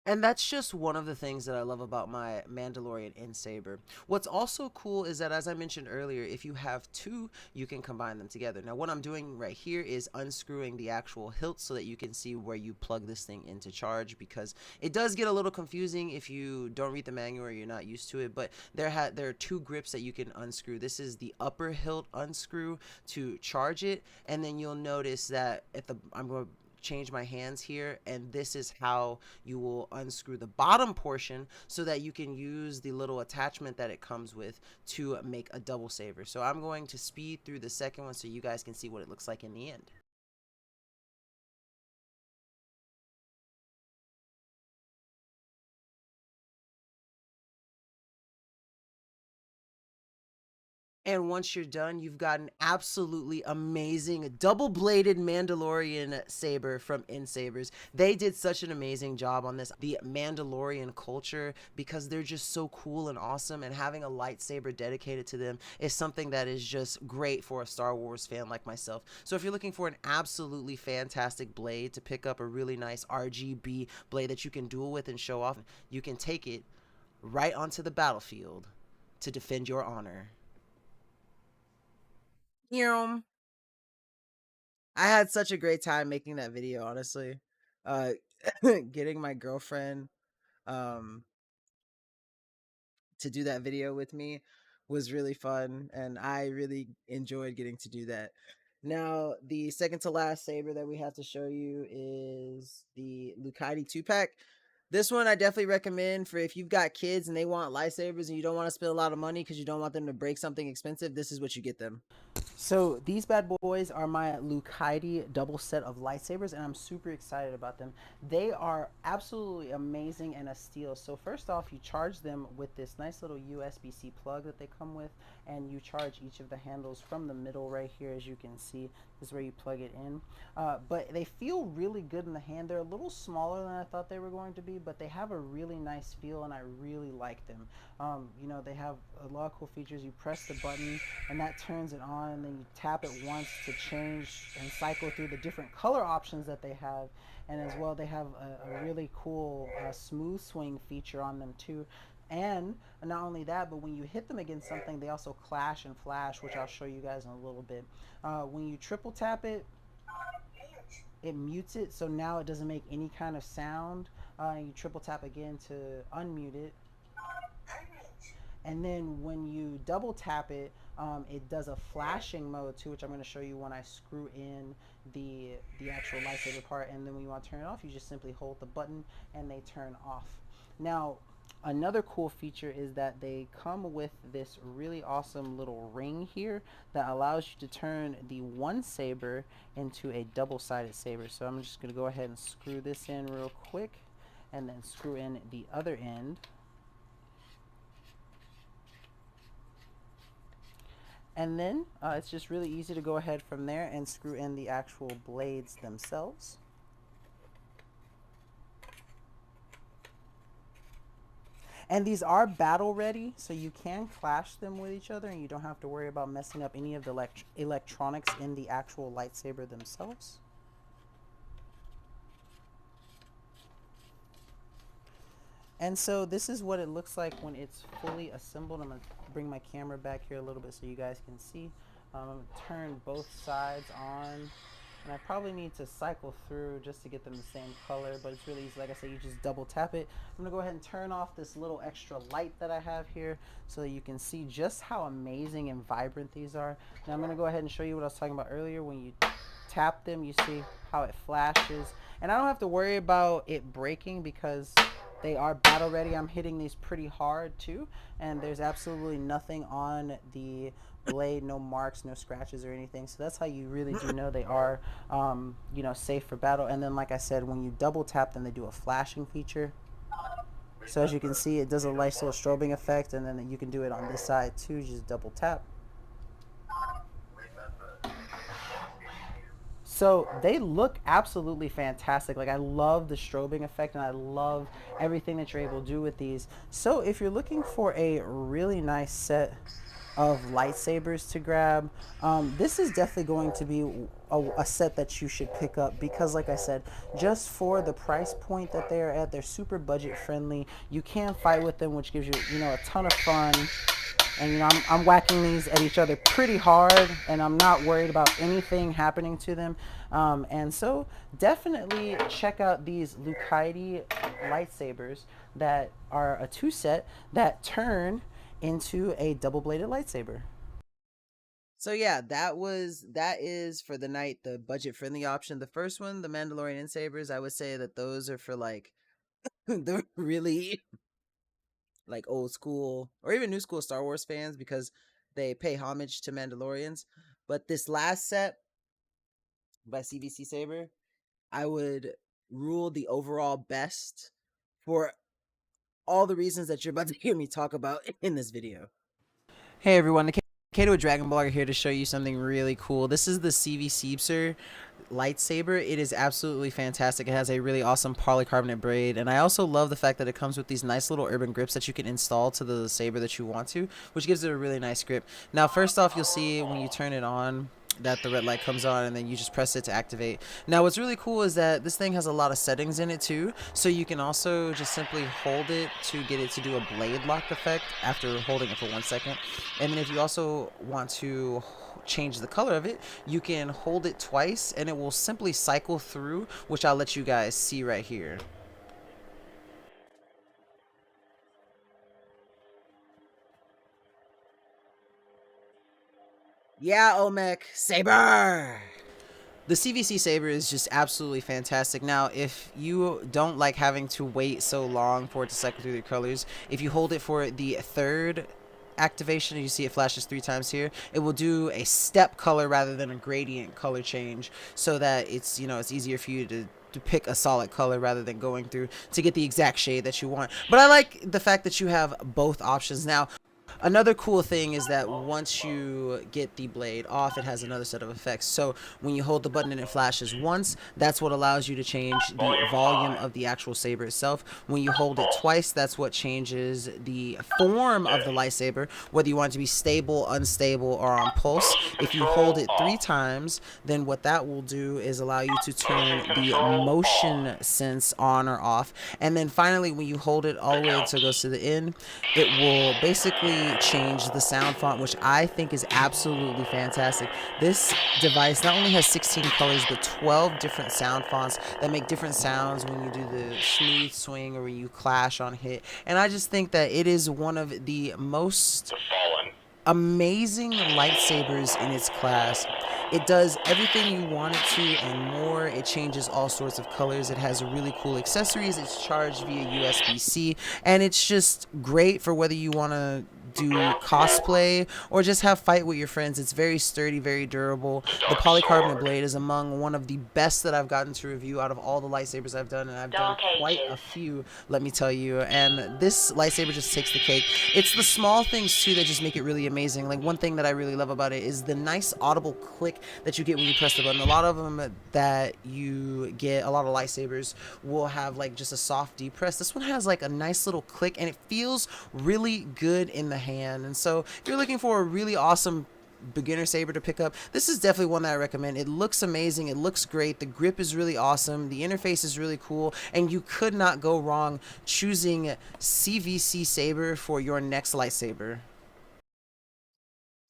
And that's just one of the things that I love about my Mandalorian InSaber. What's also cool is that, as I mentioned earlier, if you have 2, you can combine them together. Now what I'm doing right here is unscrewing the actual hilt so that you can see where you plug this thing into charge, because it does get a little confusing if you don't read the manual or you're not used to it. But there are 2 grips that you can unscrew. This is the upper hilt unscrew to charge it, and then you'll notice that I'm going to change my hands here, and this is how you will unscrew the bottom portion so that you can use the little attachment that it comes with to make a double saber. So I'm going to speed through the second one so you guys can see what it looks like in the end. And once you're done, you've got an absolutely amazing double-bladed Mandalorian saber from InSabers. They did such an amazing job on this. The Mandalorian culture, because they're just so cool and awesome, and having a lightsaber dedicated to them is something that is just great for a Star Wars fan like myself. So if you're looking for an absolutely fantastic blade to pick up, a really nice RGB blade that you can duel with and show off, you can take it right onto the battlefield to defend your honor. I had such a great time making that video, honestly. Getting my girlfriend to do that video with me was really fun, and I really enjoyed getting to do that. Now, the second to last saber that we have to show you is the Lucaidi 2-pack. This one I definitely recommend for if you've got kids and they want lightsabers and you don't want to spend a lot of money because you don't want them to break something expensive. This is what you get them. So these bad boys are my Lucaidi double set of lightsabers, and I'm super excited about them. They are absolutely amazing and a steal. So first off, you charge them with this nice little USB-C plug that they come with, and you charge each of the handles from the middle right here. As you can see, this is where you plug it in. But they feel really good in the hand. They're a little smaller than I thought they were going to be, but they have a really nice feel, and I really like them. You know, they have a lot of cool features. You press the button and that turns it on, and then you tap it once to change and cycle through the different color options that they have. And as well, they have a really cool smooth swing feature on them too. And not only that, but when you hit them against something, they also clash and flash, which I'll show you guys in a little bit. When you triple tap it, it mutes it, so now it doesn't make any kind of sound. And you triple tap again to unmute it. And then when you double tap it, it does a flashing mode too, which I'm going to show you when I screw in the actual lightsaber part. And then when you want to turn it off, you just simply hold the button and they turn off. Now, another cool feature is that they come with this really awesome little ring here that allows you to turn the one saber into a double-sided saber. So I'm just going to go ahead and screw this in real quick and then screw in the other end. And then it's just really easy to go ahead from there and screw in the actual blades themselves. And these are battle ready, so you can clash them with each other and you don't have to worry about messing up any of the electronics in the actual lightsaber themselves. And so this is what it looks like when it's fully assembled. I'm going to bring my camera back here a little bit so you guys can see. I'm going to turn both sides on. And I probably need to cycle through just to get them the same color, but it's really easy. Like I said, you just double tap it. I'm going to go ahead and turn off this little extra light that I have here so that you can see just how amazing and vibrant these are. Now I'm going to go ahead and show you what I was talking about earlier. When you tap them, you see how it flashes. And I don't have to worry about it breaking because they are battle ready. I'm hitting these pretty hard too, and there's absolutely nothing on the blade, no marks, no scratches or anything. So that's how you really do know they are, you know, safe for battle. And then, like I said, when you double tap them, they do a flashing feature. So as you can see, it does a nice little strobing effect, and then you can do it on this side too. Just double tap. So they look absolutely fantastic. Like, I love the strobing effect and I love everything that you're able to do with these. So if you're looking for a really nice set of lightsabers to grab, this is definitely going to be a set that you should pick up because, like I said, just for the price point that they're at, they're super budget friendly. You can fight with them, which gives you, you know, a ton of fun. And, you know, I'm whacking these at each other pretty hard, and I'm not worried about anything happening to them. And so definitely check out these Lucaidi lightsabers that are a 2-set that turn into a double-bladed lightsaber. So yeah, that is for the night the budget-friendly option. The first one, the Mandalorian sabers, I would say that those are for like the really like old school or even new school Star Wars fans because they pay homage to Mandalorians. But this last set by CVC Saber, I would rule the overall best for all the reasons that you're about to hear me talk about in this video. Hey everyone, Kato, a Dragon Blogger here to show you something really cool. This is the CVC lightsaber. It is absolutely fantastic. It has a really awesome polycarbonate braid, and I also love the fact that it comes with these nice little urban grips that you can install to the saber that you want to, which gives it a really nice grip. Now, first off, you'll see when you turn it on, that the red light comes on, and then you just press it to activate. Now what's really cool is that this thing has a lot of settings in it too, so you can also just simply hold it to get it to do a blade lock effect after holding it for 1 second. And then if you also want to change the color of it, you can hold it twice and it will simply cycle through, which I'll let you guys see right here. Yeah, Olmec, saber! The CVC saber is just absolutely fantastic. Now, if you don't like having to wait so long for it to cycle through the colors, if you hold it for the third activation, you see it flashes 3 times here, it will do a step color rather than a gradient color change, so that it's, you know, it's easier for you to pick a solid color rather than going through to get the exact shade that you want. But I like the fact that you have both options. Now, another cool thing is that once you get the blade off, it has another set of effects. So when you hold the button and it flashes once, that's what allows you to change the volume of the actual saber itself. When you hold it twice, that's what changes the form of the lightsaber, whether you want it to be stable, unstable, or on pulse. If you hold it 3 times, then what that will do is allow you to turn the motion sense on or off. And then finally, when you hold it all the way until it goes to the end, it will basically change the sound font, which I think is absolutely fantastic. This device not only has 16 colors, but 12 different sound fonts that make different sounds when you do the smooth swing or when you clash on hit. And I just think that it is one of the most amazing lightsabers in its class. It does everything you want it to and more. It changes all sorts of colors. It has really cool accessories. It's charged via USB-C, and it's just great for whether you want to do cosplay or just have fight with your friends. It's very sturdy, very durable. The polycarbonate blade is among one of the best that I've gotten to review out of all the lightsabers I've done, and I've done quite a few, let me tell you. And this lightsaber just takes the cake. It's the small things too that just make it really amazing. Like, one thing that I really love about it is the nice audible click that you get when you press the button. A lot of them that you get, a lot of lightsabers will have like just a soft deep press. This one has like a nice little click, and it feels really good in the hand. And so if you're looking for a really awesome beginner saber to pick up, this is definitely one that I recommend. It looks amazing, it looks great, the grip is really awesome, the interface is really cool, and you could not go wrong choosing CVC saber for your next lightsaber.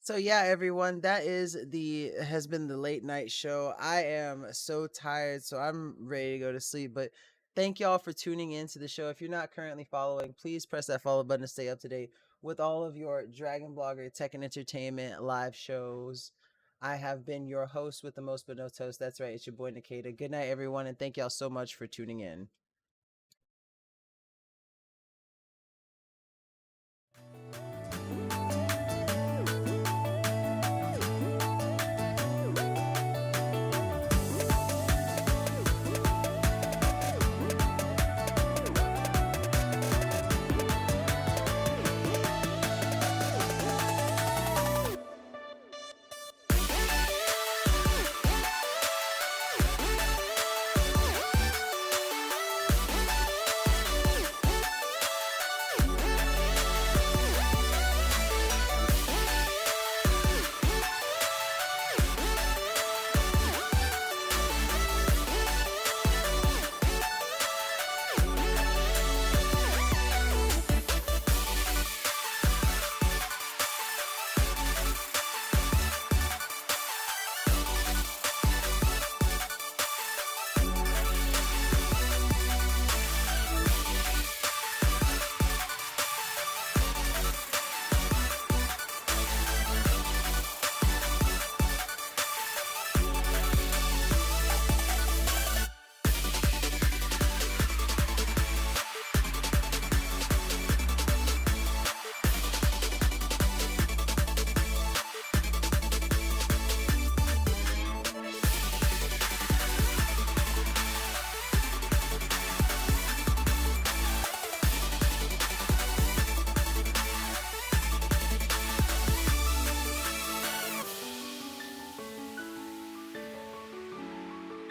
So yeah, everyone, that has been the late night show. I am so tired, so I'm ready to go to sleep. But thank y'all for tuning in to the show. If you're not currently following, please press that follow button to stay up to date with all of your Dragon Blogger tech and entertainment live shows. I have been your host with the most but no toast. That's right, it's your boy Nikita. Good night, everyone, and thank y'all so much for tuning in.